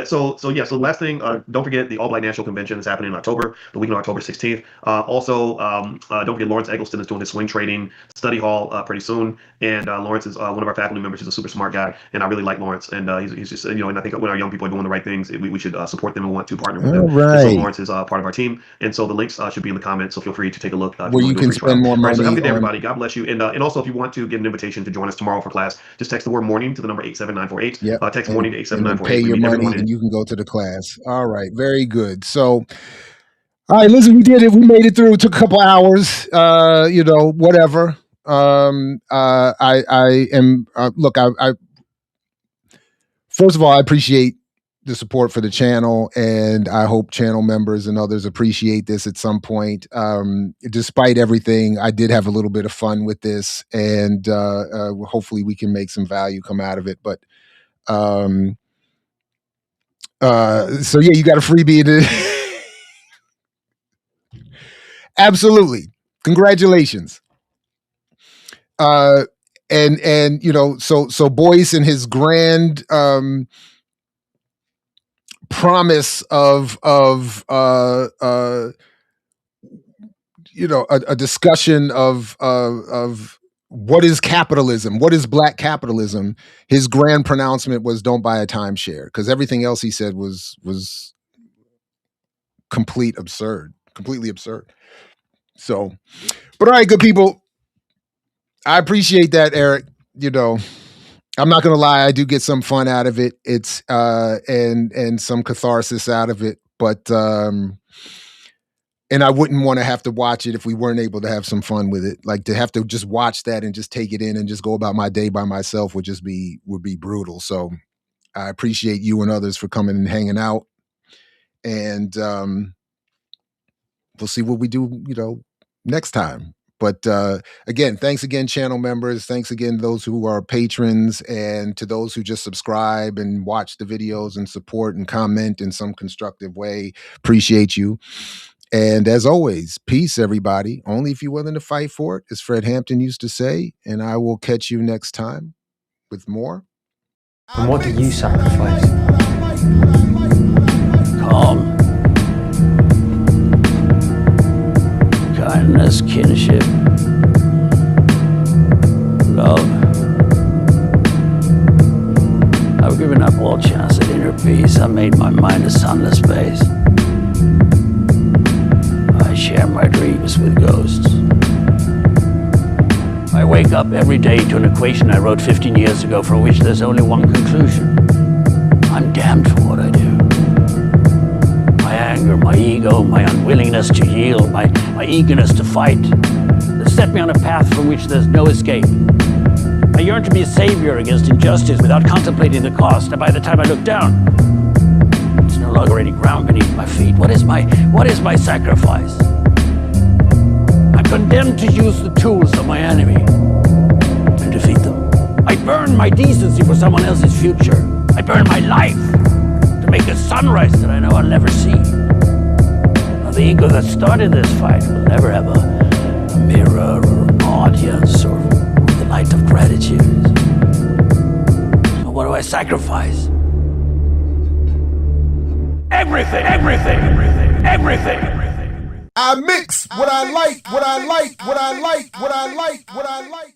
So the last thing, don't forget the All Black National Convention is happening in October, the week of October 16th. Also, don't forget Lawrence Eggleston is doing his swing trading study hall pretty soon. And Lawrence is one of our faculty members. He's a super smart guy, and I really like Lawrence. And he's just, and I think when our young people are doing the right things, we should support them and want to partner with them. Right. So Lawrence is part of our team, and so the links should be in the comments. So feel free to take a look. Where you can spend more money. So have a good day, everybody. God bless you. And also, if you want to get an invitation to join us tomorrow for class, just text the word morning to the number 87948. Yep. Text morning to 87948. Pay your money, and you can go to the class. All right, very good. So, all right, listen, we did it. We made it through. It took a couple hours. Whatever. I am. Look, I first of all, I appreciate the support for the channel, and I hope channel members and others appreciate this at some point. Despite everything, I did have a little bit of fun with this, and hopefully we can make some value come out of it. But so yeah, you got a freebie. Absolutely. Congratulations. So Boyce and his grand promise of a discussion of what is capitalism? What is Black capitalism? His grand pronouncement was don't buy a timeshare, because everything else he said was completely absurd. So, but all right, good people. I appreciate that, Eric. I'm not gonna lie, I do get some fun out of it. It's and some catharsis out of it, but and I wouldn't want to have to watch it if we weren't able to have some fun with it. Like, to have to just watch that and just take it in and just go about my day by myself would be brutal. So I appreciate you and others for coming and hanging out. And we'll see what we do, next time. But again, thanks again, channel members. Thanks again, those who are patrons, and to those who just subscribe and watch the videos and support and comment in some constructive way. Appreciate you. And as always, peace, everybody. Only if you're willing to fight for it, as Fred Hampton used to say. And I will catch you next time with more. And what do you sacrifice? Calm, kindness, kinship, love. I've given up all chance at inner peace. I made my mind a sunless space. I share my dreams with ghosts. I wake up every day to an equation I wrote 15 years ago for which there's only one conclusion. I'm damned for what I do. My anger, my ego, my unwillingness to yield, my eagerness to fight, that set me on a path from which there's no escape. I yearn to be a savior against injustice without contemplating the cost, and by the time I look down, there's no longer any ground beneath my feet. What is my sacrifice? I'm condemned to use the tools of my enemy to defeat them. I burn my decency for someone else's future. I burn my life to make a sunrise that I know I'll never see. Now, the ego that started this fight will never have a mirror or an audience or the light of gratitude. So what do I sacrifice? Everything, everything, everything, everything. I mix what I like, what I like, what I like, what I like, what I like.